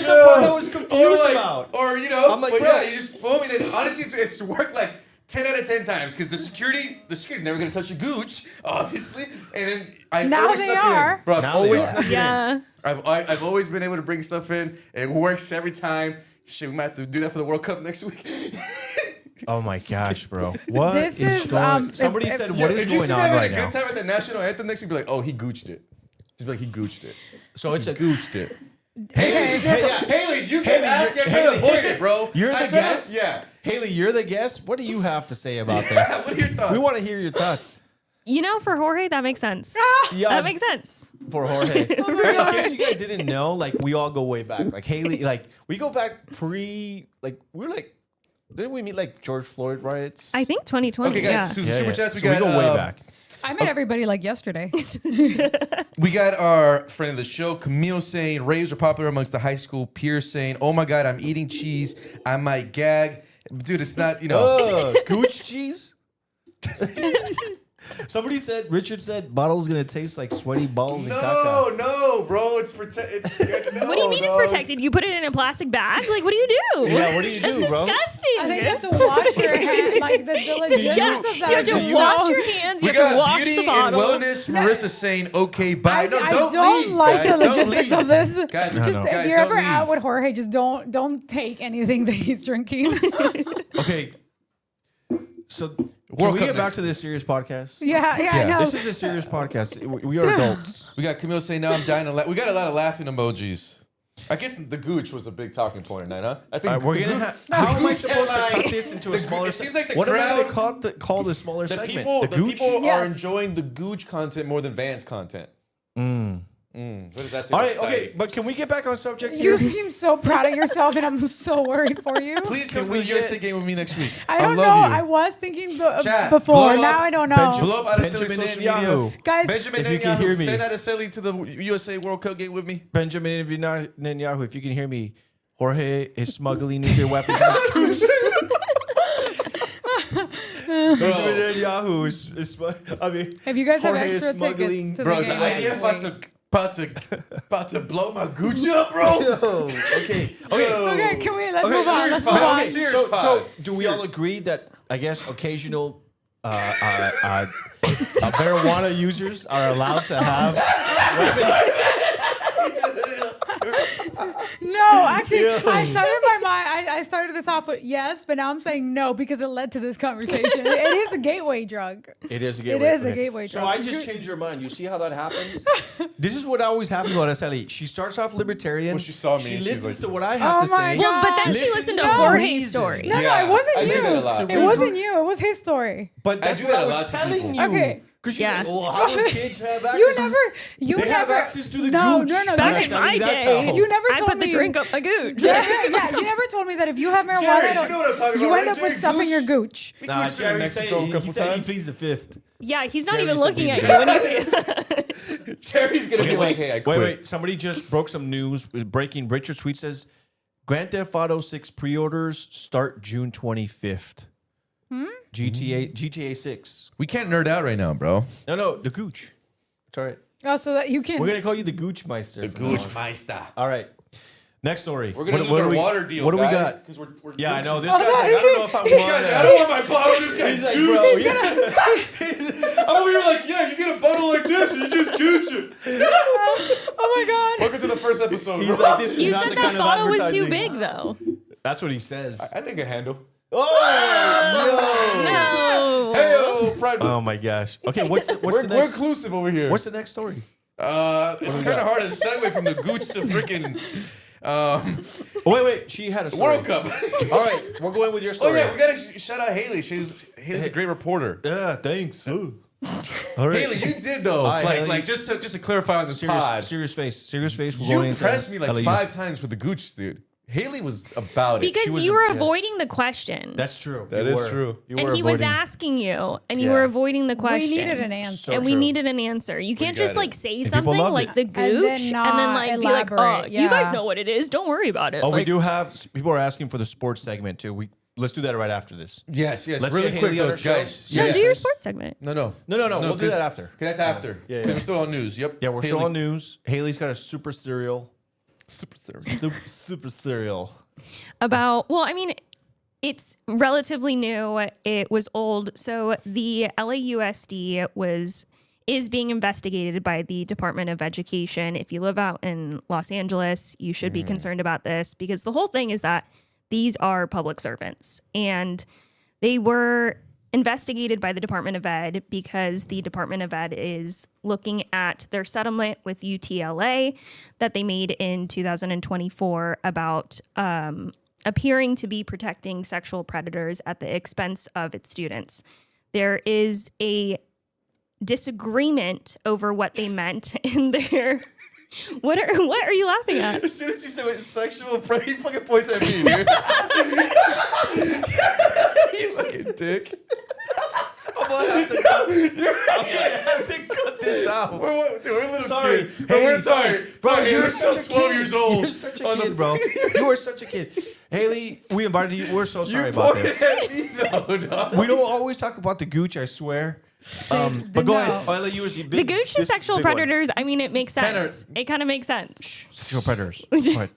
the part I was confused about. Or I'm like, but bro. yeah, you just boom, and then honestly, it's worked like 10 out of 10 times because the security never gonna touch your gooch, obviously. And then I Now always they snuck it in. are. Bro. I've Now they always are. snuck it in. Yeah. I've always been able to bring stuff in. It works every time. Shit, we might have to do that for the World Cup next week. Oh my gosh, bro! What This is is, going? Somebody if- said, if- "What is if you going see on me having right a now?" good time at the national anthem next week, be like, oh, he gooched it. Just be like, he gooched it. So it's a Gooched it. Okay. Haley, you Haley, can ask. I'm you're- trying to Haley, avoid it, bro. You're I'm the trying to- guest. Yeah. Haley, you're the guest. What do you have to say about this? What are your thoughts? We want to hear your thoughts. For Jorge, that makes sense. Yeah, That makes sense. for Jorge. In case you guys didn't know, like we all go way back. Like Haley, like we go back didn't we meet like George Floyd riots? I think 2020. Okay, guys. yeah. Super chats. We So got. we go way back. I met everybody like yesterday. We got our friend of the show, Camille, saying raves are popular amongst the high school peers. Saying, "Oh my God, I'm eating cheese. I might gag." Dude, it's not. Gooch cheese. Richard said, bottle's gonna taste like sweaty balls and caca. No, bro. It's protected. What do you mean it's protected? You put it in a plastic bag? Like, what do you do? Yeah, what do you do, That's bro? disgusting. I think you have to wash your hand, like the logistics yeah, of you that. have to is wash so- your hands. We You have to got wash beauty the and bottle. wellness. Marissa saying, "Okay, bye." No, I don't don't leave, like guys. the Don't logistics leave. of this. Guys, Just no. if Guys, you're don't ever out leave. with Jorge, just don't take anything that he's drinking. Okay. So can World we Cup get back next. to this serious podcast? yeah, I know. This is a serious podcast. We are adults. We got Camille saying, "Now I'm dying to laugh." We got a lot of laughing emojis. I guess the gooch was a big talking point tonight, huh? I think We're gonna have. How am I supposed to cut this into a smaller? It seems like the what crowd. am I call the smaller The segment? people, the gooch? people are Yes. enjoying the gooch content more than Vance content. What does that say? All to right, okay, society? but can we get back on subject You here? seem so proud of yourself, and I'm so worried for you. Please come to we the get- USA game with me next week. I don't know. love you. I was thinking Chat, before. blow Now up I don't know. Blow up Araceli Benjamin social Netanyahu. media. Guys, Benjamin if you can Netanyahu, hear me. send Araceli to the USA World Cup game with me. Benjamin Netanyahu, if you can hear me, Jorge is smuggling nuclear weapons. Benjamin Netanyahu is I mean, if you guys have Jorge is extra smuggling- tickets to Bro, the is the game, IDF next week. about to blow my gooch up, bro? okay. Okay, can we? Let's Okay, move on. serious Let's pod. move on. Okay, serious So pod. do we all agree that I guess occasional marijuana users are allowed to have No, actually, I started my mind. I started this off with yes, but now I'm saying no because it led to this conversation. It is a gateway drug. It is a It gateway. is a gateway So drug. I just changed your mind. You see how that happens? This is what always happens with Araceli. She starts off libertarian. Well, she saw me She and she's listens like- to what I have Oh to my say. God. Well, but then she Listen listened to to the Jorge's reason. story. No, Yeah, it wasn't I do that a you. lot. It wasn't you. It was his story. But that's do what that I a was lot to telling people. you. Okay. Because Yeah. you're like, well, how do kids have access? You They never have access to the no, gooch. No, no, Back you, in my That's day, how- you never I told put the me. drink up my gooch. Yeah, you never told me that if you have marijuana, Jerry, you know what I'm talking you about, end right, up with Jerry? stuff in Gooch? your gooch. We Nah, gooched in Jerry Mexico a he couple said he times. pleads the fifth. Yeah, he's not Jerry even said looking he at did. you when you say that. Jerry's gonna be like, hey, I quit. Wait. Somebody just broke some news. Breaking. Richard Tweet says, Grand Theft Auto 6 pre-orders start June 25th. GTA 6. We can't nerd out right now, bro. No, the Gooch. It's all right. Oh, so that you can. We're gonna call you the Gooch Meister. The gooch meister. All right. Next story. We're gonna lose do our we- water deal. What do we guys, got? 'cause we're Yeah, I know. This Oh, guy's no, like, I don't know if I These want guys, I it. don't want my bottle. This guy's He's like, gooch. bro, yeah. I'm over here like, yeah, you get a bottle like this and you just gooch it. Oh my god. Welcome to the first episode. He's bro. like, this is You not said the that kind of bottle was too advertising. big, though. That's what he says. I think a handle. Oh, No. Hey, pride. yo. Oh my gosh. Okay, what's the we're next? inclusive over here. What's the next story? It's kind of hard to segue from the gooch to freaking Oh, wait. She had a story. World Cup. All right, we're going with your Oh story. yeah, we gotta shout out Haley. Haley's a great reporter. Yeah, thanks. All right. Haley, you did though. Hi, Haley. like just to clarify on this pod, Serious face. We're you going into pressed me like LAU. 5 times for the gooch, dude. Haley was about it. She Because was you were avoiding the question. That's true. That You is were. true. You And were he was avoiding- asking you, and you Yeah. were avoiding the We question. needed an answer. So and we true. needed an answer. You can't just got it. like say people something loved like it. the gooch then not like be like, oh, elaborate. you Yeah. guys know what it is. Don't worry about it. Oh, we Like, do have people are asking for the sports segment too. Let's do that right after this. Yes. Let's really get quick Haley on though, our show. guys. No, Yeah. do your sports segment. No. No. We'll do that after. 'Cause that's after. Yeah. Because we're still on news. Yep. Yeah, we're Haley. still on news. Haley's got a super cereal. Super. Super cereal. About, well, I mean, it's relatively new. It was old. So the LAUSD is being investigated by the Department of Education. If you live out in Los Angeles, you should be concerned about this because the whole thing is that these are public servants and they were investigated by the Department of Ed because the Department of Ed is looking at their settlement with UTLA that they made in 2024 about appearing to be protecting sexual predators at the expense of its students. There is a disagreement over what they meant in their. What are you laughing at? As soon as you said sexual predator, he fucking points at me, dude. You fucking dick. I'm gonna have to cut this out. We're little Sorry. kids. But we're sorry. Bro, Sorry, you're we're still such a 12 kid. years old. You're such a on the- kid, bro. You are such a kid. Haley, we invited you. We're so sorry You about pointed this. at me, no. We don't always talk about the gooch, I swear. But go ahead. LAUSD, The gooch to sexual predators, I mean, it makes sense. It kind of makes sense. Sexual predators. Go ahead.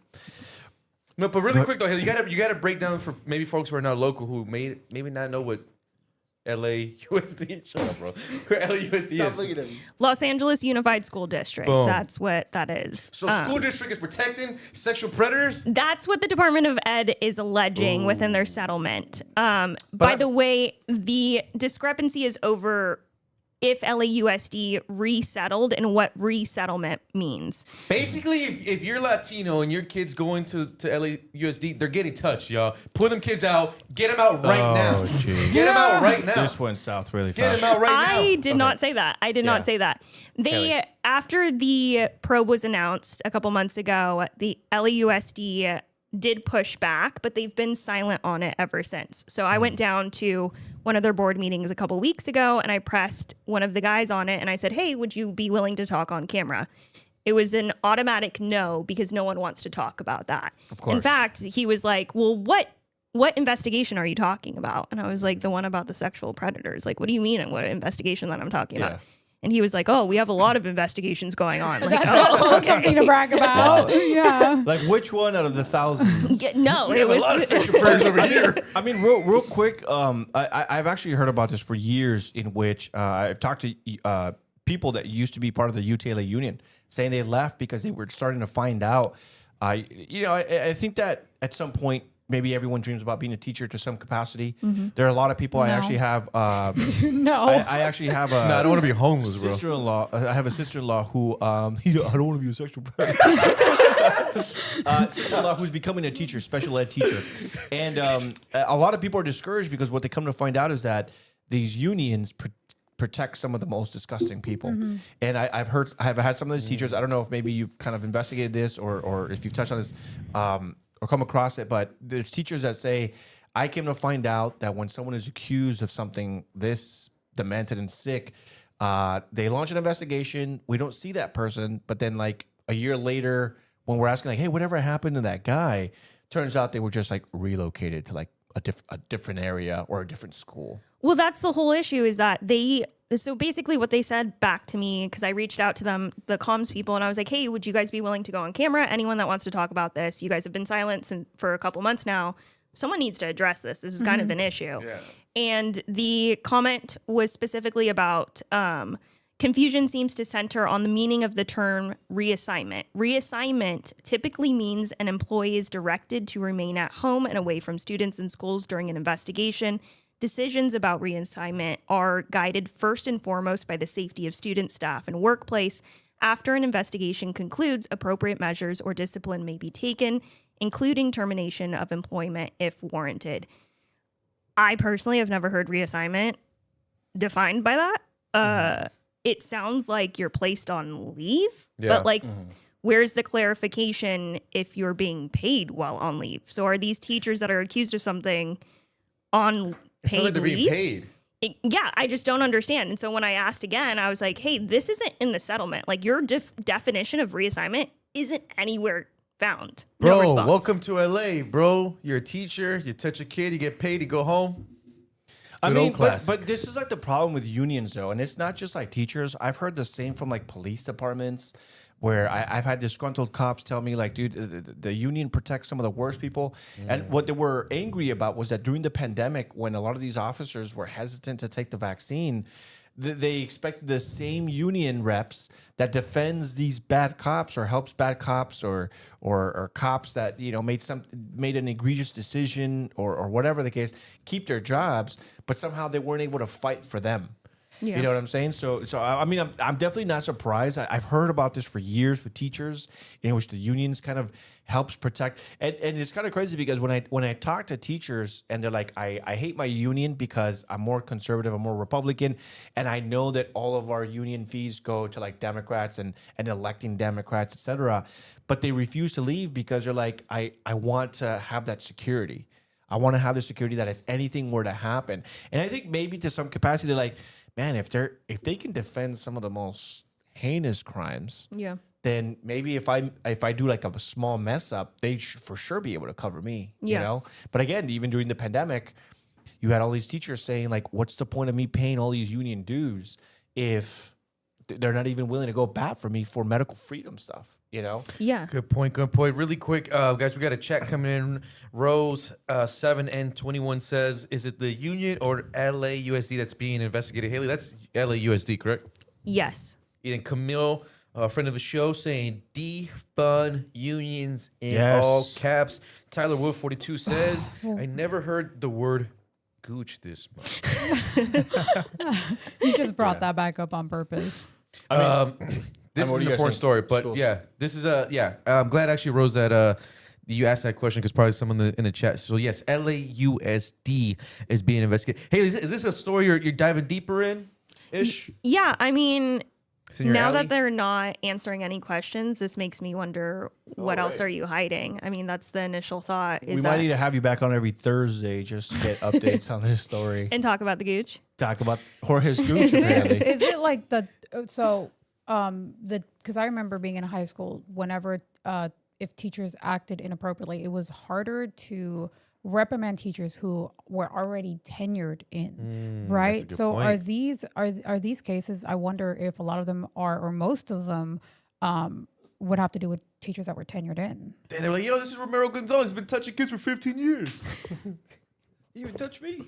No, but really quick though, Haley, you gotta break down for maybe folks who are not local who may maybe not know what LAUSD. Shut up, bro. LAUSD is. Los Angeles Unified School District. Boom. That's what that is. So school district is protecting sexual predators. That's what the Department of Ed is alleging within their settlement. By the way, the discrepancy is over if LAUSD resettled and what resettlement means. Basically, if you're Latino and your kid's going to LAUSD, they're getting touched, y'all. Pull them kids out. Get them out right now. geez. Get them out right now. This went south really Get fast. them out right now. I did not say that. I did not say that. They, after the probe was announced a couple months ago, the LAUSD did push back, but they've been silent on it ever since. So I went down to one of their board meetings a couple weeks ago and I pressed one of the guys on it and I said, hey, would you be willing to talk on camera? It was an automatic no because no one wants to talk about that. Of course. In fact, he was like, well, what investigation are you talking about? And I was like, the one about the sexual predators. Like, what do you mean and what investigation that I'm talking about? And he was like, oh, we have a lot of investigations going on. Like, That's something to brag about. Yeah. Like which one out of the thousands? no, We it have was a lot of sexual predators over here. I mean, real quick. I've actually heard about this for years, in which I've talked to people that used to be part of the UTLA union, saying they left because they were starting to find out. I think that at some point, maybe everyone dreams about being a teacher to some capacity. There are a lot of people. I actually have. No. I actually have a. No, I don't want to be homeless, bro. Sister-in-law. I have a sister-in-law who. I don't want to be a sexual predator. Sister-in-law who's becoming a teacher, special ed teacher, and a lot of people are discouraged because what they come to find out is that these unions protect some of the most disgusting people. And I've had some of these teachers. I don't know if maybe you've kind of investigated this or if you've touched on this or come across it, but there's teachers that say, I came to find out that when someone is accused of something this demented and sick, they launch an investigation. We don't see that person, but then like a year later, when we're asking like, hey, whatever happened to that guy? Turns out they were just like relocated to like a different area or a different school. Well, that's the whole issue is that so basically what they said back to me, because I reached out to them, the comms people, and I was like, hey, would you guys be willing to go on camera? Anyone that wants to talk about this, you guys have been silent for a couple months now. Someone needs to address this. This is kind of an issue. Yeah. And the comment was specifically about confusion seems to center on the meaning of the term reassignment. Reassignment typically means an employee is directed to remain at home and away from students and schools during an investigation. Decisions about reassignment are guided first and foremost by the safety of students, staff, and workplace. After an investigation concludes, appropriate measures or discipline may be taken, including termination of employment if warranted. I personally have never heard reassignment defined by that. It sounds like you're placed on leave, but like, where's the clarification if you're being paid while on leave? So are these teachers that are accused of something on It's not like they're being paid. Yeah, I just don't understand. And so when I asked again, I was like, hey, this isn't in the settlement. Like your definition of reassignment isn't anywhere found. No Bro, response. welcome to LA, bro. You're a teacher. You touch a kid, you get paid, you go home. I Good mean, old classic. but this is like the problem with unions, though, and it's not just like teachers. I've heard the same from like police departments, where I've had disgruntled cops tell me, like, dude, the union protects some of the worst people. And what they were angry about was that during the pandemic, when a lot of these officers were hesitant to take the vaccine, they expect the same union reps that defends these bad cops or helps bad cops or cops that made an egregious decision or whatever the case, keep their jobs, but somehow they weren't able to fight for them. Yeah. You know what I'm saying? So I mean, I'm definitely not surprised. I've heard about this for years with teachers, in which the unions kind of helps protect. And it's kind of crazy because when I talk to teachers and they're like, I hate my union because I'm more conservative, I'm more Republican, and I know that all of our union fees go to like Democrats and electing Democrats, et cetera, but they refuse to leave because they're like, I want to have that security. I want to have the security that if anything were to happen. And I think maybe to some capacity, they're like, man, if they can defend some of the most heinous crimes, then maybe if I do like a small mess up, they should for sure be able to cover me. You know. But again, even during the pandemic, you had all these teachers saying like, "What's the point of me paying all these union dues if they're not even willing to go bat for me for medical freedom stuff?" You know. Yeah. Good point. Good point. Really quick, guys, we got a chat coming in. Rose 7N21 says, "Is it the union or LAUSD that's being investigated?" Haley, that's LAUSD, correct? Yes. And Camille, a friend of the show, saying defund unions in Yes. all caps. Tyler Wood 42 says, "I never heard the word Gooch this month. You just brought that back up on purpose. This is what do an you guys important think? story, but Schools. yeah, this is I'm glad actually Rose that you asked that question because probably someone in the chat. So yes, LAUSD is being investigated. Hey, is this a story you're diving deeper in, ish? Yeah, I mean, It's in your now alley? that they're not answering any questions, this makes me wonder what else right. are you hiding? I mean, that's the initial thought. We Is might that need to have you back on every Thursday just to get updates on this story. and talk about the gooch? Talk about Jorge's Gooch, apparently. Is it like because I remember being in high school, whenever if teachers acted inappropriately, it was harder to reprimand teachers who were already tenured in, right? good So point. are these cases? I wonder if a lot of them are, or most of them, would have to do with teachers that were tenured in. They're like, yo, this is Romero Gonzalez. He's been touching kids for 15 years. You touch me.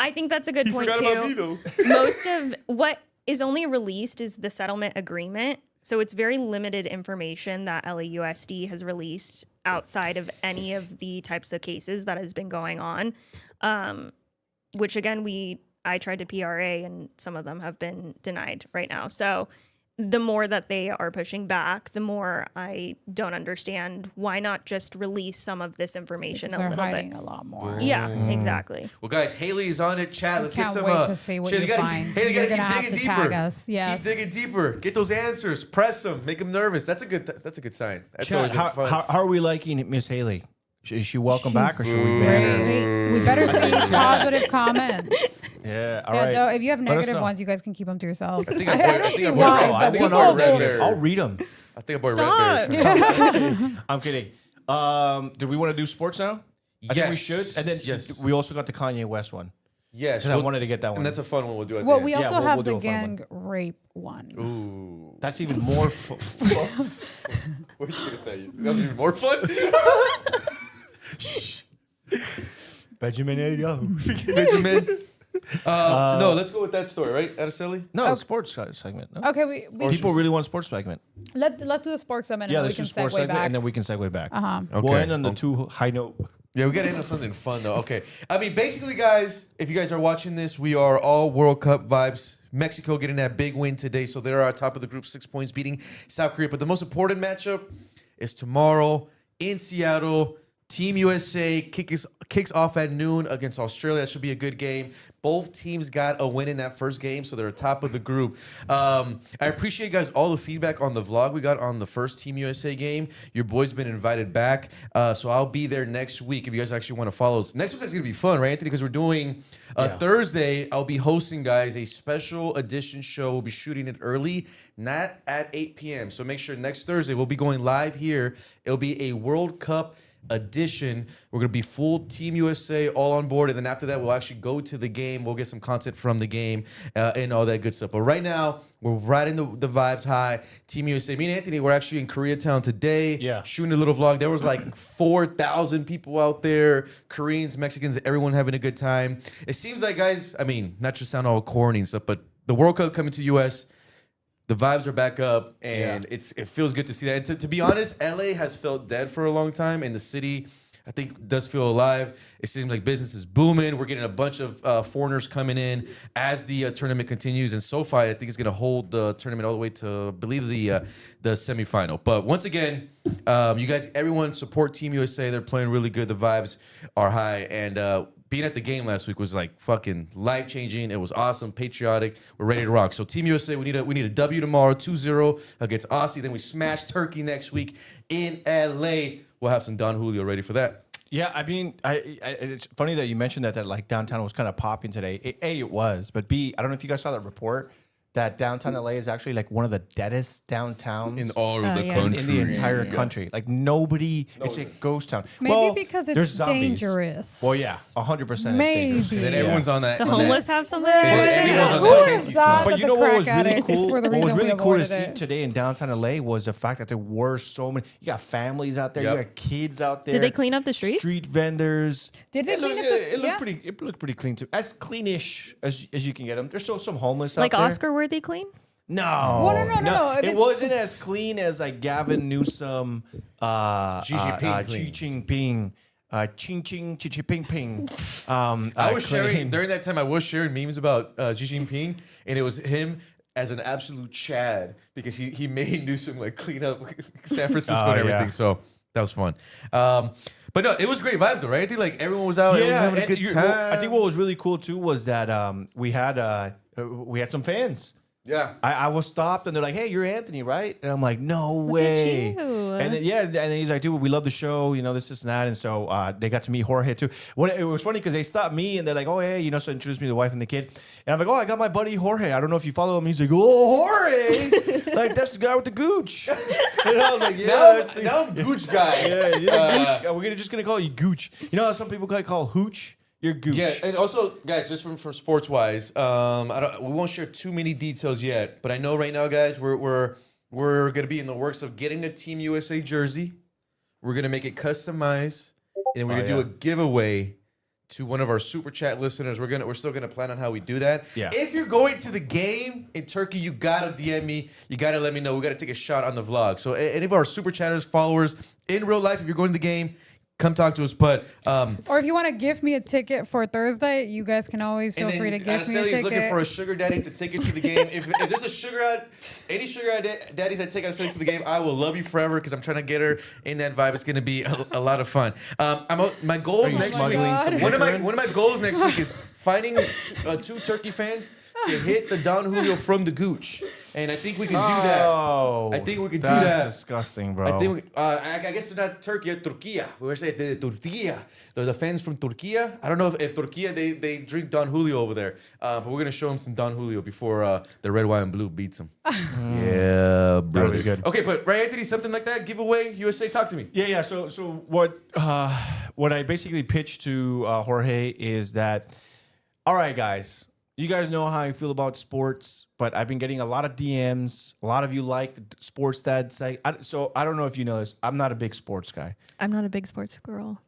I think that's a good He point forgot about me too. though. Most of what is only released is the settlement agreement. So it's very limited information that LAUSD has released outside of any of the types of cases that has been going on. Which again, I tried to PRA and some of them have been denied right now. So the more that they are pushing back, the more I don't understand why not just release some of this information They're a little hiding bit. a lot more. Yeah, exactly. Well, guys, Haley's on it. Chat. Let's get Can't some. wait to see what shit, you gotta- find. Haley, you You're gotta gonna keep have digging to deeper. tag us. Yes. Keep digging deeper. Get those answers. Press them. Make them nervous. That's a good sign. That's Chat, always a how, fun. how are we liking Miss Haley? Is she welcome back or should we ban her? Great. We better see positive comments. Yeah, all Yeah, right. though, if you have Let us negative know. ones, you guys can keep them to yourself. I think I see boy why, No, I but want people our will. Reddit. I'll read them. I think a boy Stop. Red Bear. I'm kidding. Do we want to do sports now? I think we Yes. should. And then Yes. we also got the Kanye West one. Yes, And I wanted to get that one. and that's a fun one. We'll do it. Well, at we the also we'll have do the a fun one. gang rape one. end. Ooh. That's even more. What are you gonna say? That's even more fun. Benjamin Benjamin. No, let's go with that story, right? Araceli? No, sports segment. No? Okay, we People really want sports segment. let's do the sports segment and Yeah, then we let's can do sports segue segment back. and then we can segue back. Okay. We'll end on the two high note. Yeah, we got to end on something fun though. Okay. I mean, basically, guys, if you guys are watching this, we are all World Cup vibes. Mexico getting that big win today, so they're on top of the group, 6 points, beating South Korea. But the most important matchup is tomorrow in Seattle. Team USA kicks off at noon against Australia. That should be a good game. Both teams got a win in that first game, so they're top of the group. I appreciate, guys, all the feedback on the vlog we got on the first Team USA game. Your boy's been invited back, so I'll be there next week if you guys actually want to follow us. Next week's going to be fun, right, Anthony? Because we're doing Thursday. I'll be hosting, guys, a special edition show. We'll be shooting it early, not at 8 p.m. So make sure next Thursday we'll be going live here. It'll be a World Cup edition. We're going to be full Team USA all on board, and then after that we'll actually go to the game. We'll get some content from the game and all that good stuff. But right now we're riding the vibes high. Team USA. Me and Anthony were actually in Koreatown today, shooting a little vlog. There was like 4,000 people out there, Koreans, Mexicans, everyone having a good time. It seems like, guys, I mean, not to sound all corny and stuff, but the World Cup coming to US, the vibes are back up, and it feels good to see that. And to be honest, LA has felt dead for a long time, and the city, I think, does feel alive. It seems like business is booming. We're getting a bunch of foreigners coming in as the tournament continues. And SoFi, I think, is going to hold the tournament all the way to, I believe, the semifinal. But once again, you guys, everyone support Team USA. They're playing really good. The vibes are high, and being at the game last week was like fucking life-changing. It was awesome, patriotic. We're ready to rock. So Team USA, we need a W tomorrow, 2-0 against Aussie. Then we smash Turkey next week in LA. We'll have some Don Julio ready for that. Yeah, I mean, it's funny that you mentioned that like downtown was kind of popping today. It was, but B, I don't know if you guys saw that report that downtown LA is actually like one of the deadest downtowns In all of the yeah. country. in the entire country. Like nobody, it's a ghost town. Maybe Well, because there's it's zombies. dangerous. Well, yeah, 100%. Maybe. And then everyone's on that. The on that- homeless have something. everyone's on Who that would fancy have thought side. But that you the know what was crack really addicts cool? were the What was reason we really cool to avoided see it? today in downtown LA was the fact that there were so many. You got families out there. Yep. You got kids out there. Did they clean up the street? Street vendors. Did they It clean looked- up the- It looked yeah. pretty. It looked pretty clean too. As cleanish as you can get them. There's still some homeless Like out there. Oscar worthy clean? No. Well, no. If It it's- wasn't as clean as like Gavin Newsom, Xi Jinping Xi Jinping ching ching chi chi ping ping. I was sharing during that time. I was sharing memes about Xi Jinping, and it was him as an absolute Chad because he made Newsom like clean up San Francisco and everything. yeah. So that was fun. But no, it was great vibes though, right? I think like everyone was out, everyone was having a and good time. I think what was really cool too was that we had some fans. yeah. I was stopped and they're like, "Hey, you're Anthony, right?" And I'm like, "No way!" you. And then he's like, "Dude, we love the show, this and that." And so they got to meet Jorge too. It was funny because they stopped me and they're like, "Oh, hey," so introduced me to the wife and the kid. And I'm like, "Oh, I got my buddy Jorge. I don't know if you follow him." He's like, "Oh, Jorge, like that's the guy with the gooch." And I was like, "Yeah, Now I'm Gooch guy. Gooch. We're just gonna call you Gooch." You know how some people call hooch? You're Gooch. Yeah, and also, guys, just from sports wise, we won't share too many details yet, but I know right now, guys, we're gonna be in the works of getting a Team USA jersey. We're gonna make it customized, and we're gonna do a giveaway to one of our super chat listeners. We're still gonna plan on how we do that. Yeah. If you're going to the game in Turkey, you gotta DM me. You gotta let me know. We gotta take a shot on the vlog. So any of our super chatters, followers in real life, if you're going to the game, come talk to us. But Or if you want to gift me a ticket for Thursday, you guys can always feel and then free to gift me a Araceli is ticket. looking for a sugar daddy to take her to the game. If there's any sugar daddies that take Araceli to the game, I will love you forever because I'm trying to get her in that vibe. It's going to be a lot of fun. My goal next week. One of my goals next week is finding two Turkey fans to hit the Don Julio from the Gooch, and I think we can do that. Oh, I think we can do that's that. disgusting, bro. I think I guess they're not Turkey, Turquia. We were saying Turquia. The fans from Turquia. I don't know if Turquia they drink Don Julio over there, but we're gonna show them some Don Julio before the red, white, and blue beats them. Yeah, bro. That'll be good. Okay, but right, Anthony, something like that giveaway USA. Talk to me. Yeah. So what I basically pitched to Jorge is that, all right, guys, you guys know how I feel about sports, but I've been getting a lot of DMs. A lot of you like the sports that say. So I don't know if you know this. I'm not a big sports guy. I'm not a big sports girl.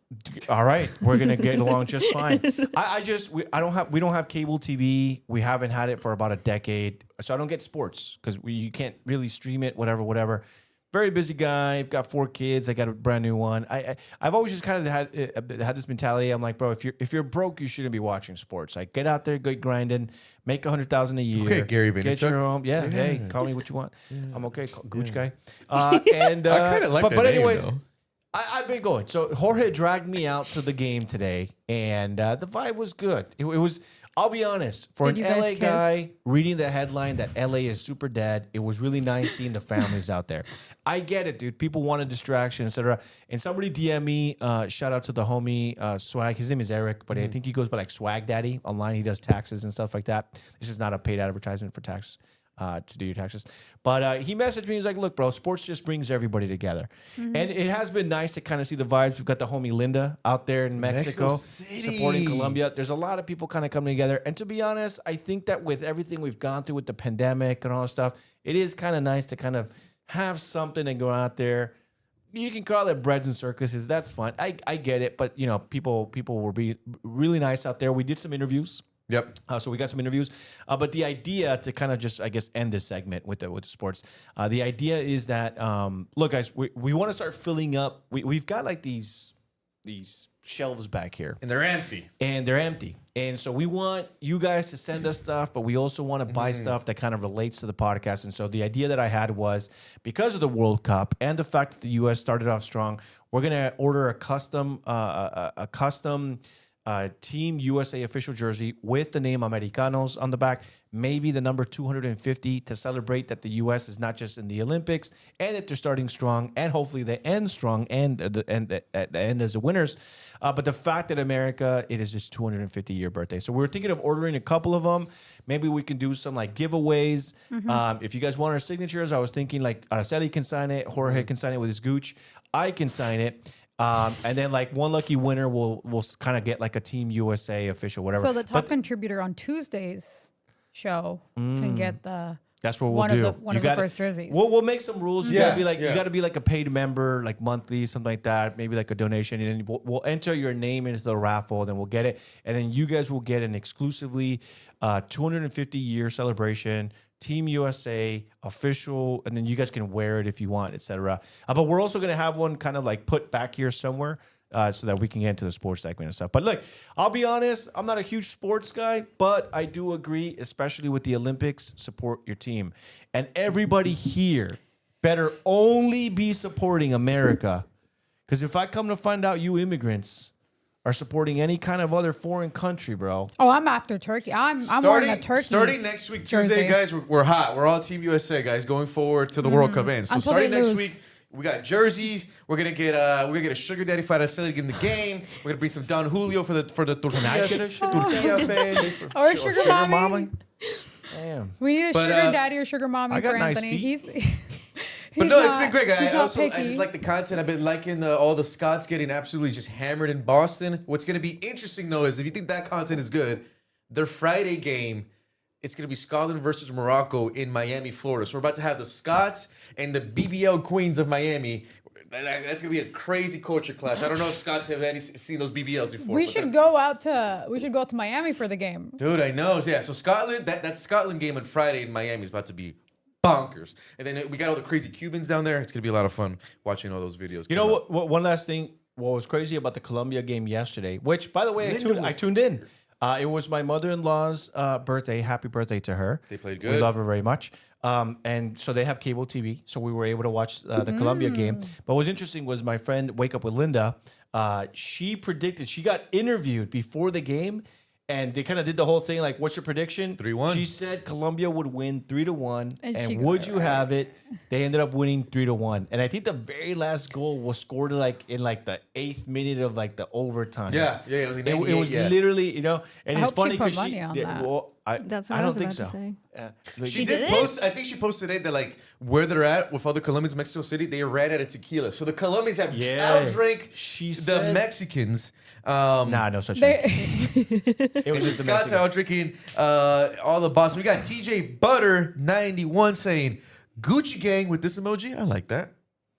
All right, we're gonna get along just fine. We don't have cable TV. We haven't had it for about a decade, so I don't get sports because you can't really stream it. Whatever. Very busy guy. I've got 4 kids. I got a brand new one. I've always just kind of had this mentality. I'm like, bro, if you're broke, you shouldn't be watching sports. Like, get out there, get grinding, make $100,000 a year. Okay, Gary Vaynerchuk. Get your home. Yeah. Hey, call me what you want. I'm okay. Gooch guy. And I kinda like that but name, anyways. though. I've been going. So Jorge dragged me out to the game today, and the vibe was good. It was. I'll be honest. For Did an you guys LA kiss? guy reading the headline that LA is super dead, it was really nice seeing the families out there. I get it, dude. People want a distraction, etc. And somebody DM me. Shout out to the homie Swag. His name is Eric, but I think he goes by like Swag Daddy online. He does taxes and stuff like that. This is not a paid advertisement for tax. To do your taxes. But he messaged me. He's like, look, bro, sports just brings everybody together. And it has been nice to kind of see the vibes. We've got the homie Linda out there in Mexico City. supporting Colombia. There's a lot of people kind of coming together. And to be honest, I think that with everything we've gone through with the pandemic and all that stuff, it is kind of nice to kind of have something and go out there. You can call it breads and circuses. That's fine. I get it. But, people were being really nice out there. We did some interviews. Yep. So we got some interviews, but the idea to kind of just, I guess, end this segment with the sports. The idea is that look, guys, we want to start filling up. We've got like these shelves back here, And they're empty. and so we want you guys to send us stuff, but we also want to buy stuff that kind of relates to the podcast. And so the idea that I had was, because of the World Cup and the fact that the U.S. started off strong, we're gonna order a custom Team USA official jersey with the name Americanos on the back, maybe the number 250 to celebrate that the U.S. is not just in the Olympics and that they're starting strong, and hopefully they end strong and at the end as the winners. But the fact that America, it is just 250-year birthday. So we're thinking of ordering a couple of them. Maybe we can do some like giveaways. If you guys want our signatures, I was thinking like Araceli can sign it, Jorge can sign it with his gooch, I can sign it. And then like one lucky winner will kind of get like a Team USA official, whatever. So the top contributor on Tuesday's show can get the that's what we'll one do. of the first jerseys. We'll make some rules. You Yeah, gotta be like yeah. you gotta be like a paid member, like monthly, something like that. Maybe like a donation, and then we'll enter your name into the raffle. Then we'll get it, and then you guys will get an exclusively 250-year celebration. Team USA official, and then you guys can wear it if you want, etc. But we're also gonna have one kind of like put back here somewhere so that we can get into the sports segment and stuff. But look, I'll be honest, I'm not a huge sports guy, but I do agree, especially with the Olympics, support your team. And everybody here better only be supporting America. Because if I come to find out you immigrants are supporting any kind of other foreign country, bro. Oh, I'm after Turkey. I'm wearing a Turkey. Starting next week, Tuesday, jersey. guys, we're hot. We're all Team USA, guys, going forward to the World Cup end. So Until starting they next lose. week, we got jerseys. We're gonna get a sugar daddy fight to get in the game. We're gonna bring some Don Julio for the tortillas. Tortilla fans. Or sugar mommy. Damn. We need a But, sugar daddy or sugar mommy I got for nice Anthony. feet. But no, it's been great, guys. He's I not I picky. just like the content. I've been liking all the Scots getting absolutely just hammered in Boston. What's going to be interesting, though, is if you think that content is good, their Friday game, it's going to be Scotland versus Morocco in Miami, Florida. So we're about to have the Scots and the BBL queens of Miami. That's going to be a crazy culture clash. I don't know if Scots have seen those BBLs before. We but should go to Miami for the game. Dude, I know. Yeah, so Scotland, that Scotland game on Friday in Miami is about to be bonkers. And then we got all the crazy Cubans down there. It's going to be a lot of fun watching all those videos. You know what? One last thing. What was crazy about the Colombia game yesterday, which, by the way, I tuned in. It was my mother-in-law's birthday. Happy birthday to her. They played We good. love her very much. And so they have cable TV, so we were able to watch the Colombia game. But what was interesting was my friend Wake Up with Linda. She predicted, she got interviewed before the game, and they kind of did the whole thing like, what's your prediction? 3-1. She said Colombia would win 3-1. And she And got would it you right. have it? They ended up winning 3-1. And I think the very last goal was scored in the 8th minute of the overtime. Yeah, it was in It 98, was yeah. literally, and I it's hope she funny put because money on that. well, That's what I I don't was think about so. to say. She did did it? post. I think she posted today that where they're at with all the Colombians in Mexico City, they ran out of tequila. So the Colombians have outdrank She the said- Mexians. Nah, no such thing. It was The just the Scots Mexicans. out drinking all the Boston. We got TJ Butter 91 saying Gucci Gang with this emoji. I like that.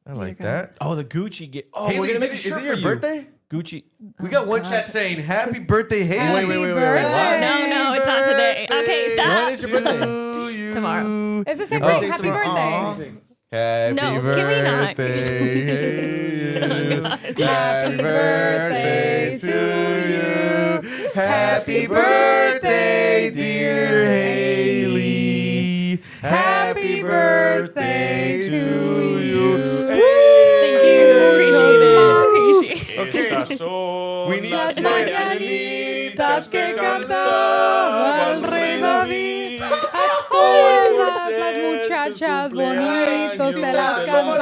I like Okay. that. Oh, the Gucci game. Oh, Haley, we're gonna is make it- a shirt is it your for you. birthday? Gucci. We got one chat saying Happy Birthday, Haley. Happy wait. birthday. No, it's not today. Okay, stop. When is your birthday? To you. Tomorrow. Is this a Oh. great happy Tomorrow. birthday? Happy No, can we not? birthday. Happy birthday to you. Happy birthday, dear Haley. Happy birthday to you. Thank you. Appreciate it. Okay. We need Las to mañanitas que cantaba el rey David. A todas las muchachas bonitos se las cantamos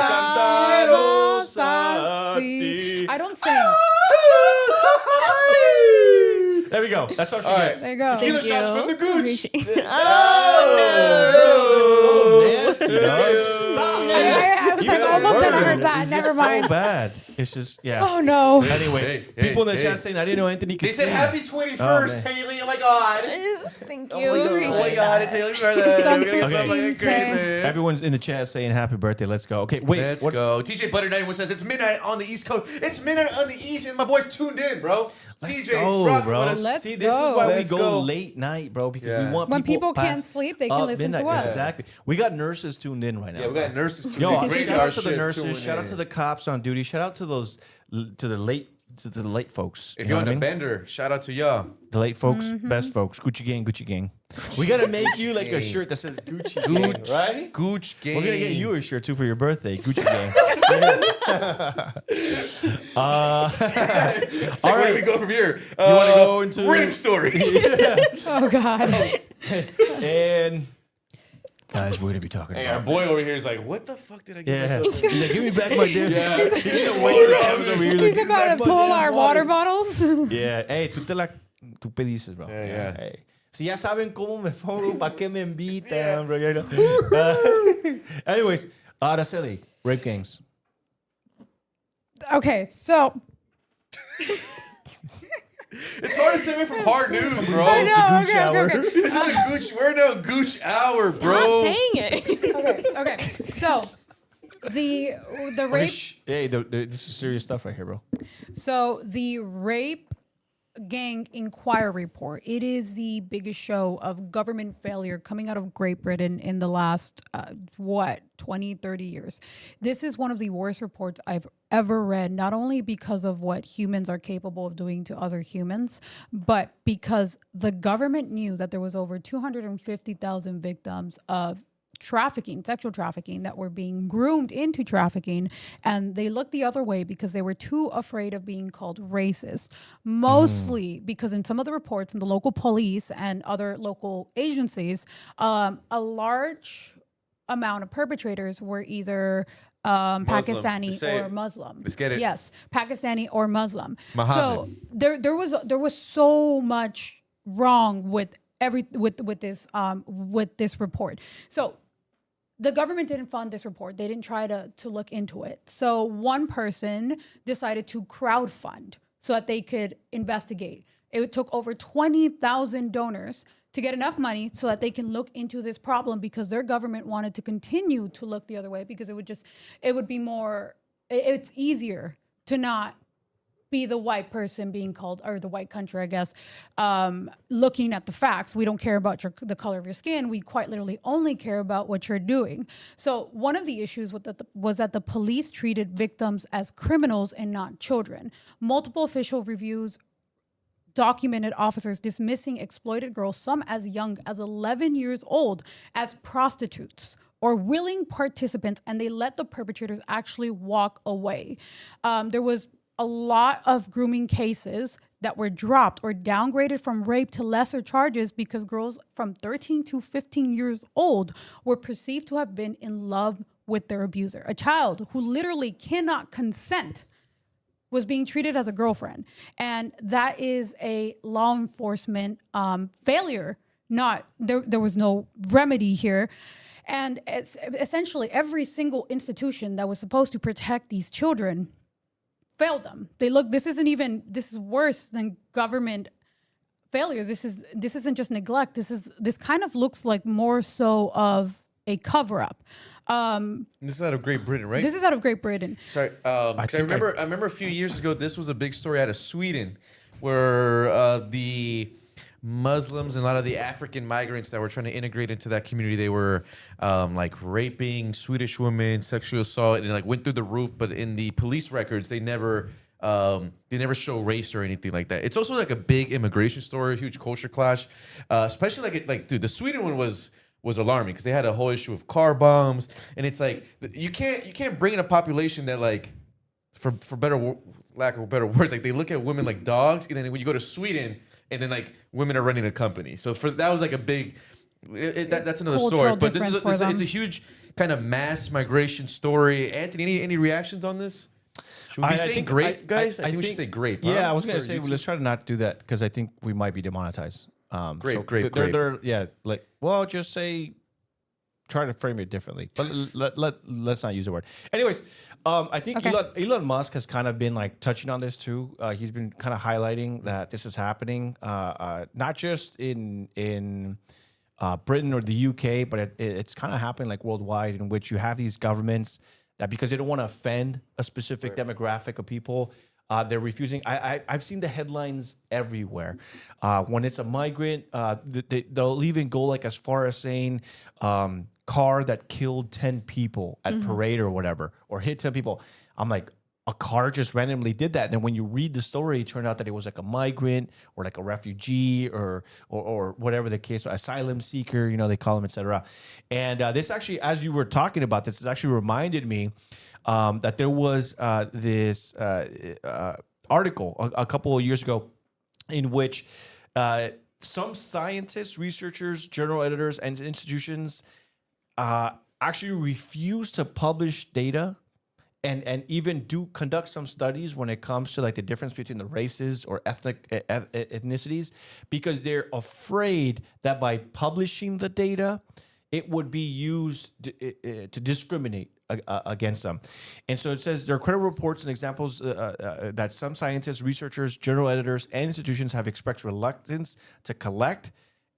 así. I don't sing. There we go. That's all she All right. gets. There you go. Tequila Thank shots you. from the Gooch. Oh, that's so nasty, dog. Stop. I was like, almost never heard that. It's Never just mind. so bad. It's just, yeah. Oh no. Anyways, Hey, people in the hey. chat saying, I didn't know Anthony could They said sing. happy 21st, man. Haley. Oh my God. Thank Oh you. my God. Oh my Appreciate God, that. it's Haley's birthday. Sounds We're gonna get something 15, crazy. Everyone's in the chat saying happy birthday. Let's go. Okay, wait. Let's what- go. TJ Butter 91 says it's midnight on the East Coast. It's midnight on the East, and my boys tuned in, bro. Let's TJ, go, rock bro. with us. Let's See, this go. is why Let's we go go. late night, bro, because Yeah. we want When people past- can't sleep, they can up listen midnight. to us. Exactly. We got nurses tuned in right now. Yeah, we got nurses tuned Yo, in. shout out to the nurses. Shout out to the cops on duty. Shout out to those to the late folks. If You you're know on what the I mean? bender, shout out to y'all. The late folks, Mm-hmm. best folks. Gucci gang, Gucci gang. We gotta make you like a shirt that says Gucci gang, right? Gooch game. We're gonna get you a shirt too for your birthday, Gucci gang. It's All like, where do we right. go from here? You wanna go into- Rip story. Oh God. And guys, we're gonna be talking Hey, our about. boy over here is like, what the fuck did I get Yeah, myself he's like, give me back my damn. Yeah. He's gonna wait till it comes over here. He's like, "Give me about back to my pull damn our water bottles. Yeah, hey, tú pediste, bro. Yeah. Hey. Si ya saben cómo me pongo, ¿para qué me invitan, bro? You know? Anyways, Araceli, rape gangs. Okay, so It's hard to segue from hard news, bro. I know. Gooch hour. Okay. This is the Gooch. We're now Gooch hour, Stop bro. saying it. Okay. So the Okay, rape. hey, this is serious stuff right here, bro. So the rape Gang Inquiry Report. It is the biggest show of government failure coming out of Great Britain in the last, 20, 30 years. This is one of the worst reports I've ever read, not only because of what humans are capable of doing to other humans, but because the government knew that there was over 250,000 victims of trafficking, sexual trafficking, that were being groomed into trafficking, and they looked the other way because they were too afraid of being called racist. Mostly because in some of the reports from the local police and other local agencies, a large amount of perpetrators were either Pakistani Say or it. Muslim. Let's get it. Yes, Pakistani or Muslim. Mohammed. So there was so much wrong with this report. So the government didn't fund this report. They didn't try to look into it. So one person decided to crowdfund so that they could investigate. It took over 20,000 donors to get enough money so that they can look into this problem, because their government wanted to continue to look the other way, because it's easier to not be the white person being called, or the white country, I guess, looking at the facts. We don't care about the color of your skin. We quite literally only care about what you're doing. So one of the issues was that the police treated victims as criminals and not children. Multiple official reviews documented officers dismissing exploited girls, some as young as 11 years old, as prostitutes or willing participants, and they let the perpetrators actually walk away. There was a lot of grooming cases that were dropped or downgraded from rape to lesser charges because girls from 13 to 15 years old were perceived to have been in love with their abuser. A child who literally cannot consent was being treated as a girlfriend. And that is a law enforcement failure. There was no remedy here. And it's essentially every single institution that was supposed to protect these children failed them. This is worse than government failure. This isn't just neglect. This kind of looks like more so of a cover-up. This is out of Great Britain, right? This is out of Great Britain. Sorry, 'cause I remember a few years ago, this was a big story out of Sweden, where the Muslims and a lot of the African migrants that were trying to integrate into that community, they were like raping Swedish women, sexual assault, and like went through the roof. But in the police records, they never show race or anything like that. It's also like a big immigration story, a huge culture clash, especially dude, the Sweden one was alarming because they had a whole issue of car bombs, and it's like you can't bring in a population that, like, for lack of better words, like they look at women like dogs, and then when you go to Sweden, and then like women are running a company. So that was like a big. That's another story, but it's a huge kind of mass migration story. Anthony, any reactions on this? Should we be saying grape, guys? I think we should say grape. Yeah, huh? I was gonna For say YouTube. let's try to not do that because I think we might be demonetized. Grape. Just say, try to frame it differently, but let's not use the word. Anyways, I think Okay. Elon Musk has kind of been like touching on this too. He's been kind of highlighting that this is happening, not just in Britain or the UK, but it's kind of happening like worldwide, in which you have these governments that, because they don't want to offend a specific demographic of people, they're refusing. I've seen the headlines everywhere. When it's a migrant, they'll even go like as far as saying car that killed 10 people at parade or whatever, or hit 10 people. I'm like, a car just randomly did that. And then when you read the story, it turned out that it was like a migrant or like a refugee or whatever the case, asylum seeker, they call them, etc. And this actually, as you were talking about this, actually reminded me that there was this article a couple of years ago in which some scientists, researchers, journal editors, and institutions actually refuse to publish data and even conduct some studies when it comes to like the difference between the races or ethnicities, because they're afraid that by publishing the data, it would be used to discriminate against them. And so it says there are credible reports and examples that some scientists, researchers, journal editors, and institutions have expressed reluctance to collect,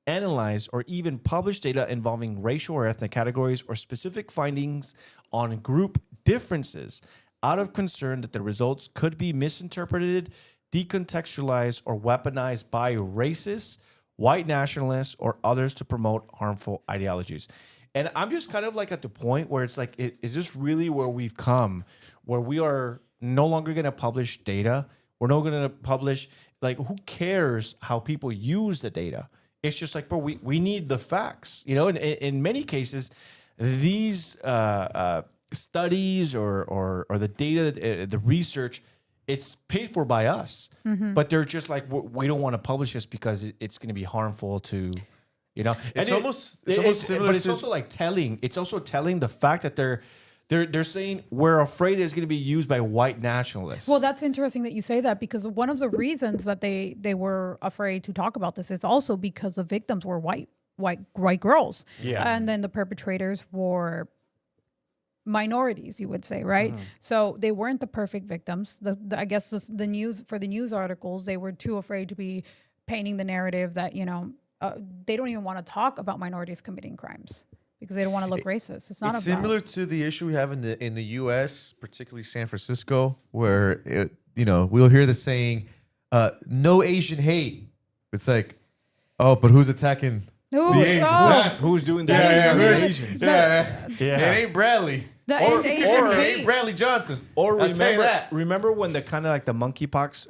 analyze, or even publish data involving racial or ethnic categories or specific findings on group differences out of concern that the results could be misinterpreted, decontextualized or weaponized by racists, white nationalists, or others to promote harmful ideologies. And I'm just kind of like at the point where it's like, is this really where we've come, where we are no longer going to publish data? We're not going to publish, like, who cares how people use the data? It's just like, bro, we need the facts. You know, in many cases, these studies or the data, the research, it's paid for by us. But they're just like, we don't want to publish this because it's going to be harmful to... You know, It's and almost similar but it's to- also like telling. It's also telling the fact that they're saying we're afraid it's going to be used by white nationalists. Well, that's interesting that you say that, because one of the reasons that they were afraid to talk about this is also because the victims were white girls. Yeah. And then the perpetrators were minorities, you would say, right? So they weren't the perfect victims. I guess the news articles, they were too afraid to be painting the narrative that, they don't even want to talk about minorities committing crimes because they don't want to look racist. It's not It's about... similar to the issue we have in the U.S., particularly San Francisco, where we'll hear the saying, "No Asian hate." It's like, oh, but who's attacking? Ooh, the Asians? oh, Who's doing That that? is The really- Asians. Yeah, Yeah. It ain't Bradley. that Or is Asian it ain't hate. Bradley Johnson. Or I'll tell you that. remember when the kind of like the monkeypox,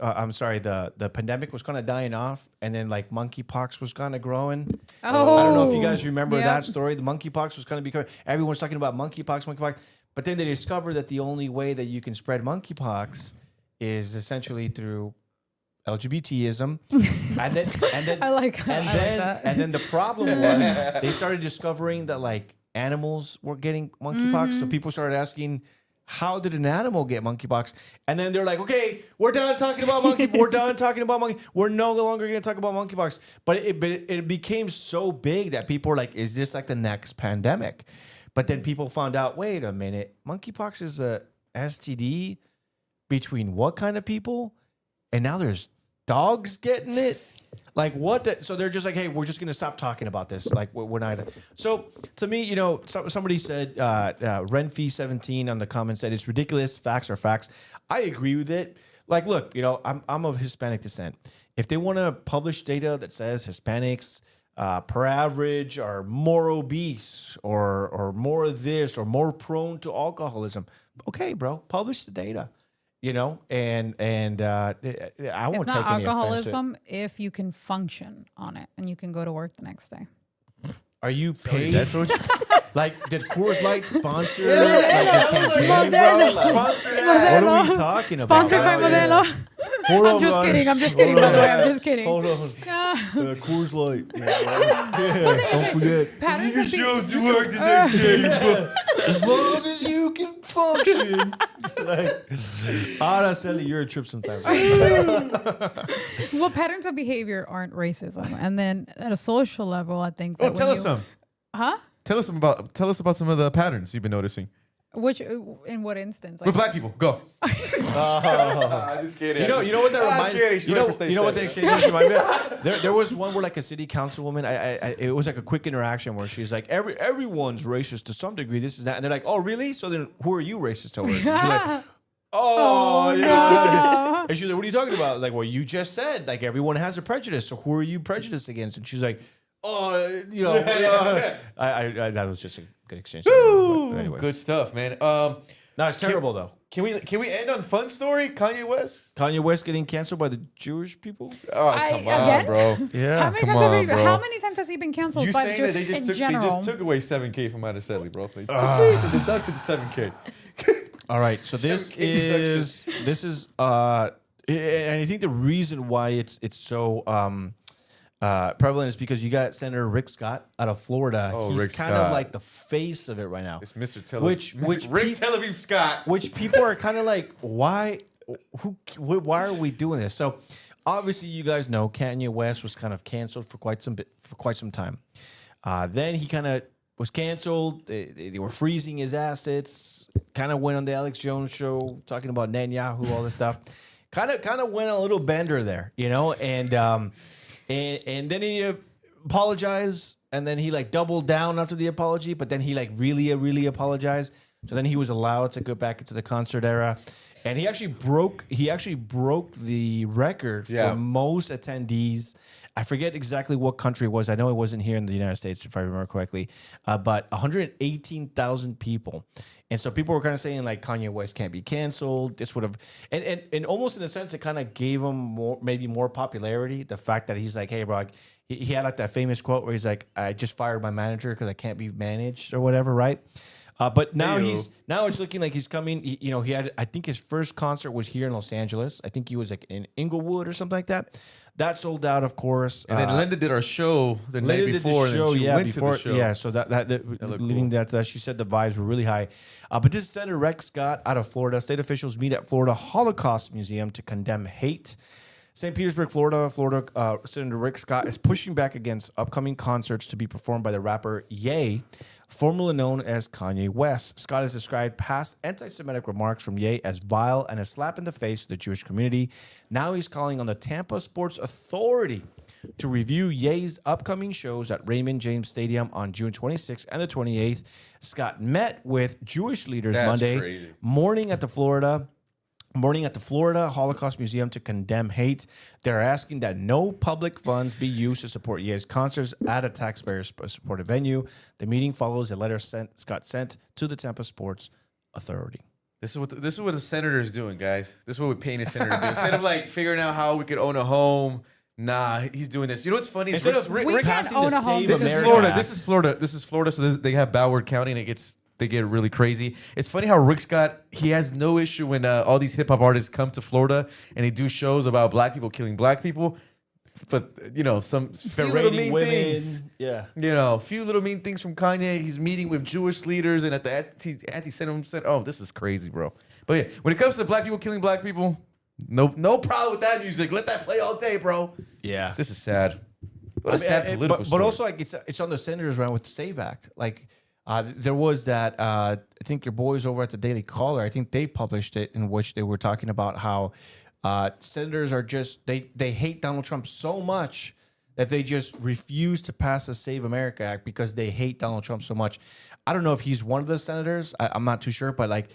the pandemic was kind of dying off, and then like monkeypox was kind of growing. Oh, I don't know if you guys remember yep. that story. The monkeypox was kind of becoming, everyone's talking about monkeypox, but then they discovered that the only way that you can spread monkeypox is essentially through LGBTism, and then I like that. and then the problem was they started discovering that like animals were getting monkeypox. So people started asking, how did an animal get monkeypox? And then they're like, okay, we're done talking about monkey. We're done talking about monkey. We're no longer going to talk about monkeypox. But it became so big that people were like, is this like the next pandemic? But then people found out, wait a minute, monkeypox is a STD between what kind of people? And now there's dogs getting it. Like what? So they're just like, hey, we're just gonna stop talking about this. Like we're not. So to me, somebody said Renfee17 on the comments said it's ridiculous. Facts are facts. I agree with it. Like, look, I'm of Hispanic descent. If they want to publish data that says Hispanics per average are more obese or more of this or more prone to alcoholism, okay, bro, publish the data. And I won't It's take not any offense to it. alcoholism if you can function on it and you can go to work the next day. Are you paid? That's what Like, did Coors Light sponsor like your campaign, Modelo. bro? What are we talking about? Sponsored by Modelo. Hold I'm on, just guys. kidding. I'm just kidding, by the way. I'm just kidding. Hold on. Coors Light. Don't forget. Patterns of to work the next day. As long as you can function. Araceli, you're a trip sometimes. Well, patterns of behavior aren't racism. And then at a social level, I think that Oh, tell us some. Huh? Tell us about some of the patterns you've been noticing Which, in what instance? with black people. Go. I'm just kidding. You know what that reminds kidding. She's ready for stage you know what the seven. exchange reminded me of? There was one where like a city councilwoman, it was like a quick interaction where she's like, everyone's racist to some degree, this is that. And they're like, oh, really? So then who are you racist towards? And she's like, oh, no. And she's like, what are you talking about? Like, well, you just said, like, everyone has a prejudice. So who are you prejudiced against? And she's like, oh, that was just a good exchange. But anyways. Good stuff, man. No, it's terrible, though. Can we end on fun story? Kanye West? Kanye West getting canceled by the Jewish people? Oh, I- come on, again? bro. Yeah. How many times has he been canceled? You by saying the that they Jews just in took away $7K from Araceli, bro? They just deducted $7K. All right, so this 7K is and I think the reason why it's so prevalent is because you got Senator Rick Scott out of Florida. Oh, He's Rick kind Scott. of like the face of it right now. It's Mr. Tel Which Rick Tel Aviv Scott. Which people are kind of like, why are we doing this? So obviously, you guys know Kanye West was kind of canceled for quite some time. Then he kind of was canceled. They were freezing his assets. Kind of went on the Alex Jones show talking about Netanyahu, all this stuff. Kind of went a little bender there, and then he apologized, and then he like doubled down after the apology, but then he like really apologized. So then he was allowed to go back into the concert era, And he actually broke the record Yeah. for most attendees. I forget exactly what country it was. I know it wasn't here in the United States, if I remember correctly, but 118,000 people. And so people were kind of saying like Kanye West can't be canceled. This would have, and almost in a sense, it kind of gave him maybe more popularity. The fact that he's like, hey, bro, like, he had like that famous quote where he's like, I just fired my manager because I can't be managed or whatever, right? But now it's looking like he's coming. He had, I think his first concert was here in Los Angeles. I think he was like in Inglewood or something like that. That sold out, of course. And then Linda did our show the night before. And she went to the show. Yeah, so that leading cool. that, she said the vibes were really high. But this is Senator Rex Scott out of Florida. State officials meet at Florida Holocaust Museum to condemn hate. St. Petersburg, Florida, Senator Rick Scott is pushing back against upcoming concerts to be performed by the rapper Ye, formerly known as Kanye West. Scott has described past anti-Semitic remarks from Ye as vile and a slap in the face to the Jewish community. Now he's calling on the Tampa Sports Authority to review Ye's upcoming shows at Raymond James Stadium on June 26th and the 28th. Scott met with Jewish leaders Monday morning at the Florida Holocaust Museum to condemn hate. They're asking that no public funds be used to support Ye's concerts at a taxpayer-supported venue. The meeting follows a letter Scott sent to the Tampa Sports Authority. This is what the senator is doing, guys. This is what we're paying a senator to do. Instead of like figuring out how we could own a home, nah, he's doing this. You know what's funny? Instead of We can't own a home. This is Florida. This is Florida. So they have Broward County, and they get really crazy. It's funny how Rick Scott, he has no issue when all these hip hop artists come to Florida and they do shows about black people killing black people. But some few little mean things. Yeah. Few little mean things from Kanye. He's meeting with Jewish leaders, and at the anti-Semitism said, "Oh, this is crazy, bro." But yeah, when it comes to black people killing black people, no problem with that music. Let that play all day, bro. Yeah. This is sad. What a sad political story. But also, like, it's on the Senators round with the SAVE Act. Like, there was that, I think your boys over at the Daily Caller, I think they published it, in which they were talking about how senators are just, they hate Donald Trump so much that they just refuse to pass the Save America Act because they hate Donald Trump so much. I don't know if he's one of the senators. I'm not too sure, but like,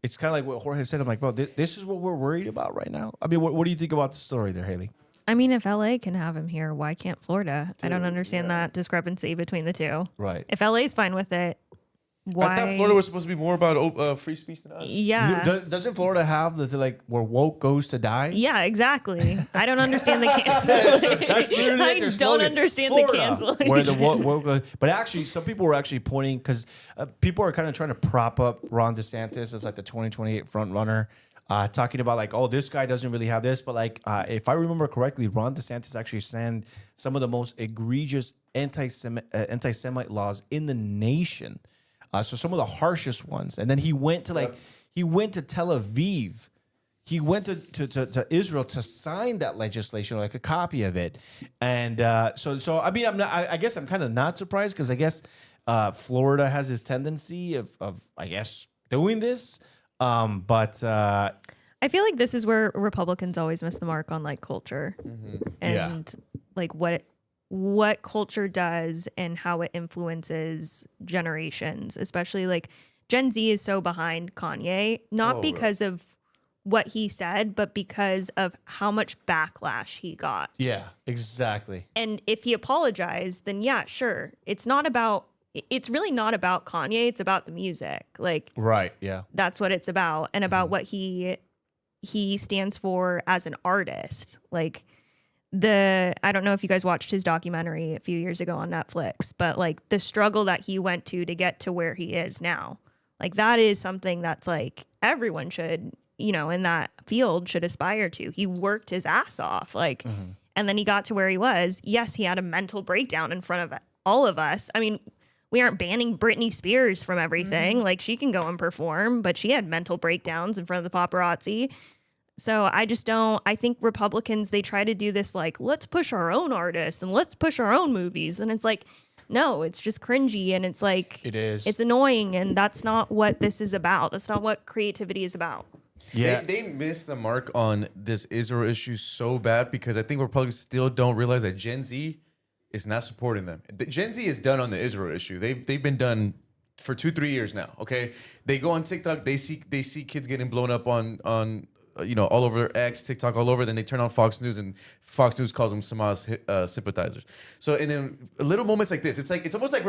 it's kind of like what Jorge said. I'm like, bro, this is what we're worried about right now. I mean, what do you think about the story there, Haley? I mean, if LA can have him here, why can't Florida? I don't understand that discrepancy between the two. Right. If LA's fine with it, why? I thought Florida was supposed to be more about free speech than us. Yeah. Doesn't Florida have the like where woke goes to die? Yeah, exactly. I don't understand the canceling. That's literally I their don't slogan. understand Florida, the canceling. where the woke goes. But actually, some people were actually pointing, because people are kind of trying to prop up Ron DeSantis as like the 2028 front runner. Talking about like, oh, this guy doesn't really have this, but like, if I remember correctly, Ron DeSantis actually signed some of the most egregious anti-Semite laws in the nation. So some of the harshest ones, and then he went to Tel Aviv, he went to Israel to sign that legislation, like a copy of it, and so I mean, I guess I'm kind of not surprised, because I guess Florida has this tendency of I guess doing this. But I feel like this is where Republicans always miss the mark on like culture and like what culture does and how it influences generations, especially like Gen Z is so behind Kanye, not because of what he said, but because of how much backlash he got. Yeah, exactly. And if he apologized, then yeah, sure. It's really not about Kanye. It's about the music. Like, right. Yeah. That's what it's about, and about what he stands for as an artist. Like I don't know if you guys watched his documentary a few years ago on Netflix, but like the struggle that he went to get to where he is now, like that is something that's like everyone should, in that field should aspire to. He worked his ass off, like, and then he got to where he was. Yes, he had a mental breakdown in front of all of us. I mean, we aren't banning Britney Spears from everything. Like, she can go and perform, but she had mental breakdowns in front of the paparazzi. So I think Republicans, they try to do this like, let's push our own artists and let's push our own movies. And it's like, no, it's just cringy, and it's like, it is. It's annoying, and that's not what this is about. That's not what creativity is about. Yeah. They missed the mark on this Israel issue so bad, because I think Republicans still don't realize that Gen Z is not supporting them. Gen Z is done on the Israel issue. They've been done for 2-3 years now. Okay, they go on TikTok, they see kids getting blown up on all over X, TikTok, all over. Then they turn on Fox News, and Fox News calls them Hamas sympathizers. So, and then little moments like this, it's almost like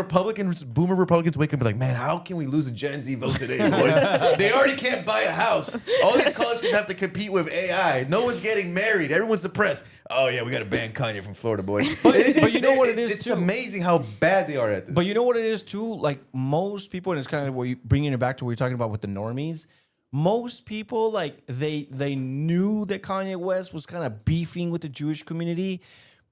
boomer Republicans wake up and be like, man, how can we lose a Gen Z vote today, boys? They already can't buy a house. All these college kids have to compete with AI. No one's getting married. Everyone's depressed. Oh yeah, we got to ban Kanye from Florida, boys. But you know what it is It's too? amazing how bad they are at this. But you know what it is too? Like most people, and it's kind of what you bringing it back to what you're talking about with the normies. Most people, like they knew that Kanye West was kind of beefing with the Jewish community,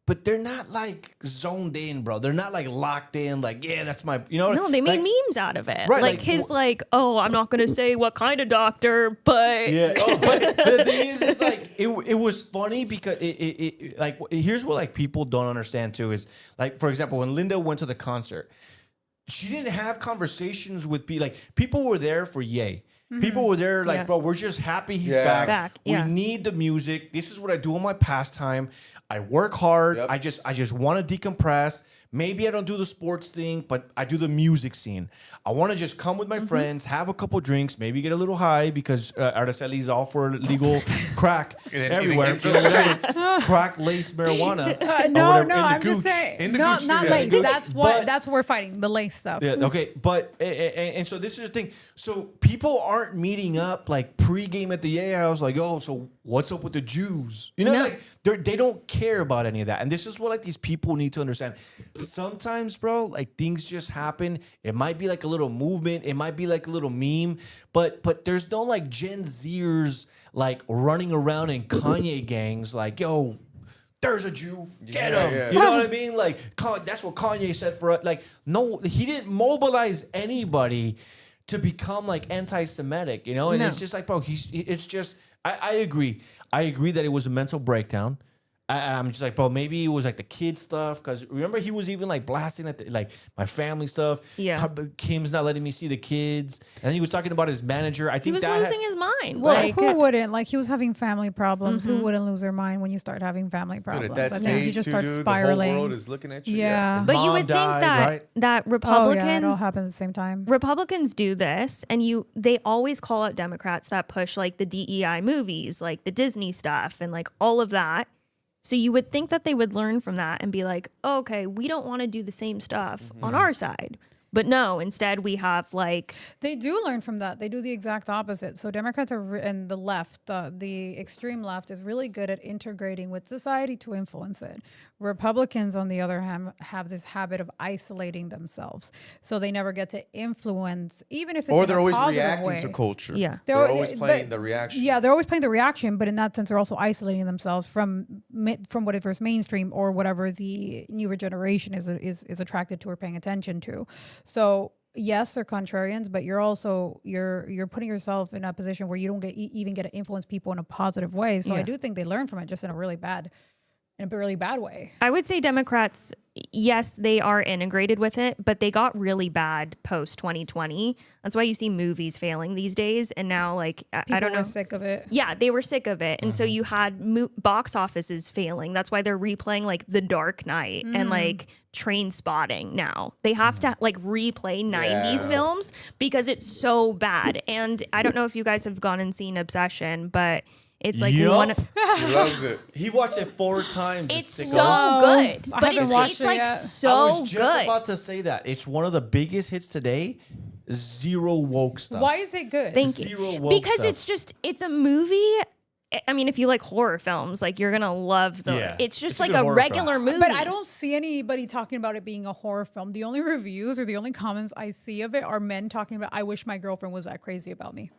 but they're not like zoned in, bro. They're not like locked in. Like, yeah, that's my, No, they made like, memes out of it. Right, Like like, his oh, I'm not gonna say what kind of doctor, but Yeah. But the thing is, it's like it was funny because it like here's what like people don't understand too is like, for example, when Linda went to the concert, she didn't have conversations with people were there for Ye. People were there like, Yeah. bro, we're just happy he's Yeah. back. Yeah. We need the music. This is what I do on my pastime. I work hard. Yep. I just want to decompress. Maybe I don't do the sports thing, but I do the music scene. I want to just come with my friends, have a couple drinks, maybe get a little high because Araceli's all for legal crack then everywhere. eating You know, whatever it's crack, lace, marijuana. or No, whatever, no, in the I'm just gooch. saying. In the not gooch, not yeah, lace. gooch. That's But- that's what we're fighting. The lace stuff. Yeah, okay, but and so this is the thing. So people aren't meeting up like pregame at the Yay House, like, oh, so what's up with the Jews? You know, No. like they don't care about any of that. And this is what like these people need to understand. Sometimes, bro, like things just happen. It might be like a little movement. It might be like a little meme, but there's no like Gen Zers like running around in Kanye gangs, like, yo. There's a Jew, get him. yeah. You know what I mean? Like that's what Kanye said for us. Like, no, he didn't mobilize anybody to become like anti-Semitic. You know, and No. it's just like, bro, it's just. I agree. I agree that it was a mental breakdown. I'm just like, bro, maybe it was like the kid stuff. Because remember, he was even like blasting at like my family stuff. Yeah. Kim's not letting me see the kids. And he was talking about his manager. I he think was that losing his mind. Well, Like who wouldn't? Like he was having family problems. Who wouldn't lose their mind when you start having family Dude, problems? at that I stage, think you just start the whole spiraling. world is looking at you. Yeah. but you Mom would think died, that right? that Oh Republicans yeah, it all happens at the same time. Republicans do this, and they always call out Democrats that push like the DEI movies, like the Disney stuff, and like all of that. So you would think that they would learn from that and be like, oh, okay, we don't want to do the same stuff on our side. But no, instead we have like They do learn from that. They do the exact opposite. So Democrats and the left, the extreme left, is really good at integrating with society to influence it. Republicans, on the other hand, have this habit of isolating themselves, so they never get to influence, even if it's Or in they're a always positive reacting way. to culture. Yeah. They're always but- playing the reaction. Yeah, they're always playing the reaction, but in that sense, they're also isolating themselves from whatever's mainstream or whatever the newer generation is attracted to or paying attention to. So yes, they're contrarians, but you're also you're putting yourself in a position where you don't even get to influence people in a positive way. So I Yeah. do think they learn from it, just in a really bad way. I would say Democrats, yes, they are integrated with it, but they got really bad post 2020. That's why you see movies failing these days. And now, like, I People don't know. were sick of it. Yeah, they were sick of it. And so you had box offices failing. That's why they're replaying like The Dark Knight and like Train Spotting now. They have to like replay 90s films because it's so bad. And I don't know if you guys have gone and seen Obsession, but it's like Yup. one. He loves it. He watched it 4 times. It's this so sicko. good, I but haven't watched it's it like yet. I so was just good. about to say that. It's one of the biggest hits today. Zero woke stuff. Why is it good? Thank you. Zero woke Because stuff. it's a movie. I mean, if you like horror films, like you're gonna love them. Yeah. It's just It's a like good a horror regular film. movie. But I don't see anybody talking about it being a horror film. The only reviews or the only comments I see of it are men talking about, I wish my girlfriend was that crazy about me.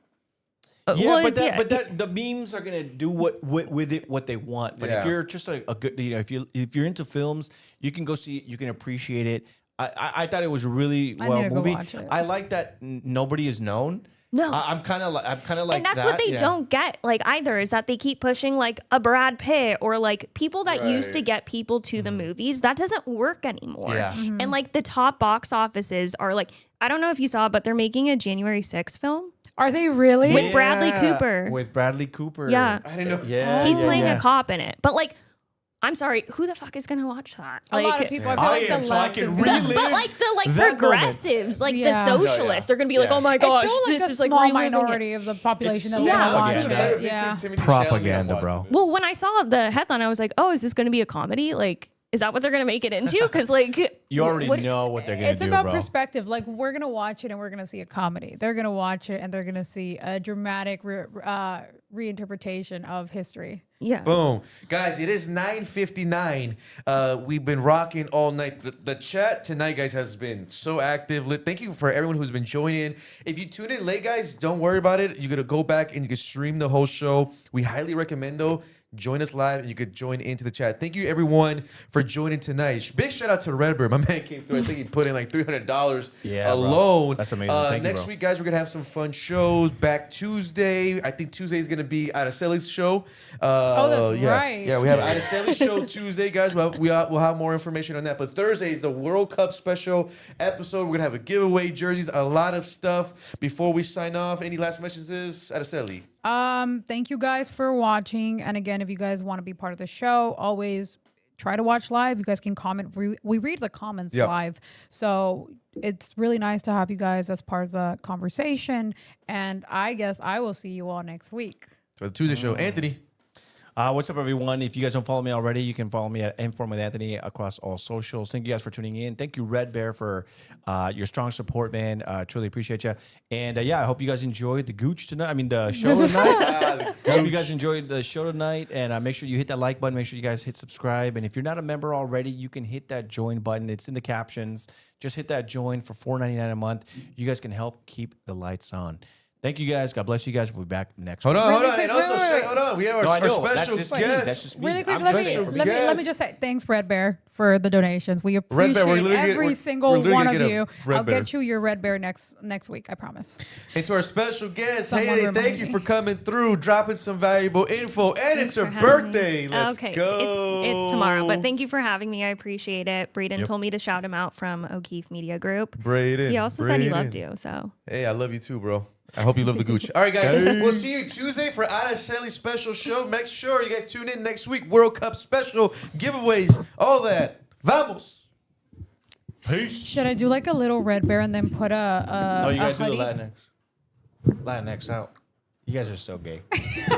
Yeah, Well, but it's- that the memes are gonna do with it what they want. But if Yeah. you're just a good, if you're into films, you can go see it. You can appreciate it. I thought it was a really I well need to go movie. watch it. I like that nobody is known. No. I'm kind of like and that's that. what they yeah. don't get like either is that they keep pushing like a Brad Pitt or like people that used to Right. get people to the movies. That doesn't work anymore. Yeah. And like the top box offices are like, I don't know if you saw, but they're making a January 6th film. Are they really? With Bradley Cooper. With Bradley Cooper. Yeah. I didn't know. Yeah. He's yeah, playing yeah. a cop in it. But like I'm sorry, who the fuck is gonna watch that? A lot of people. I feel I like am, the so I left can is gonna- relive But like the that progressives, like Yeah. the socialists, they're gonna be like, Yeah. "Oh my It's gosh, still like this a is like small reliving minority it." of the population that's so gonna watch propaganda. it. Yeah. Propaganda, bro. Well, when I saw the headline, I was like, "Oh, is this gonna be a comedy? Like, is that what they're gonna make it into?" Because like, You already what- know what they're gonna It's do, about bro. perspective. Like we're gonna watch it and we're gonna see a comedy. They're gonna watch it and they're gonna see a dramatic reinterpretation of history. Yeah. Boom. Guys, it is 9:59. We've been rocking all night. The chat tonight, guys, has been so active. Thank you for everyone who's been joining. If you tune in late, guys, don't worry about it. You're going to go back and you can stream the whole show. We highly recommend, though, join us live and you could join into the chat. Thank you, everyone, for joining tonight. Big shout out to Redbird. My man came through. I think he put in like $300 Yeah, bro. alone. That's amazing. Thank you, next bro. week, guys, we're going to have some fun shows. Back Tuesday. I think Tuesday is going to be Araceli's show. That's yeah. right. Yeah, we have Araceli's show Tuesday, guys. We'll have more information on that. But Thursday is the World Cup special episode. We're going to have a giveaway, jerseys, a lot of stuff. Before we sign off, any last messages, Araceli? Thank you guys for watching. And again, if you guys want to be part of the show, always try to watch live. You guys can comment. We read the comments Yep. live. So it's really nice to have you guys as part of the conversation. And I guess I will see you all next week. So the Tuesday show. Anthony. What's up, everyone? If you guys don't follow me already, you can follow me at Inform with Anthony across all socials. Thank you guys for tuning in. Thank you, Red Bear, for your strong support, man. Truly appreciate you. And yeah, I hope you guys enjoyed the gooch tonight. I mean, the show tonight. I hope you guys enjoyed the show tonight. And make sure you hit that like button. Make sure you guys hit subscribe. And if you're not a member already, you can hit that join button. It's in the captions. Just hit that join for $4.99 a month. You guys can help keep the lights on. Thank you guys. God bless you guys. We'll be back next week. Hold Really on. quick, And also, wait, wait, wait. hold on. We have No, I our know. That's special just me. guest. That's just me. Really quick, I'm let just me, saying. let me just say thanks, Red Bear, for the donations. We Red appreciate Bear, we're literally every we're single literally one gonna of get a you. Red I'll Bear. get you your Red Bear next week. I promise. And to our special guest, Someone hey, remind thank you me. for coming through, dropping some valuable info. And Thanks it's her for having me. birthday. Let's okay, go. It's tomorrow. But thank you for having me. I appreciate it. Braden Yep. told me to shout him out from O'Keefe Media Group. Braden. He also said he loved Braden. you. So Hey, I love you too, bro. I hope you love the Gucci. All right, guys. We'll see you Tuesday for Araceli's special show. Make sure you guys tune in next week. World Cup special, giveaways, all that. Vamos. Peace. Should I do like a little Red Bear and then put No, you a guys do hoodie? the Latinx. Latinx out. You guys are so gay.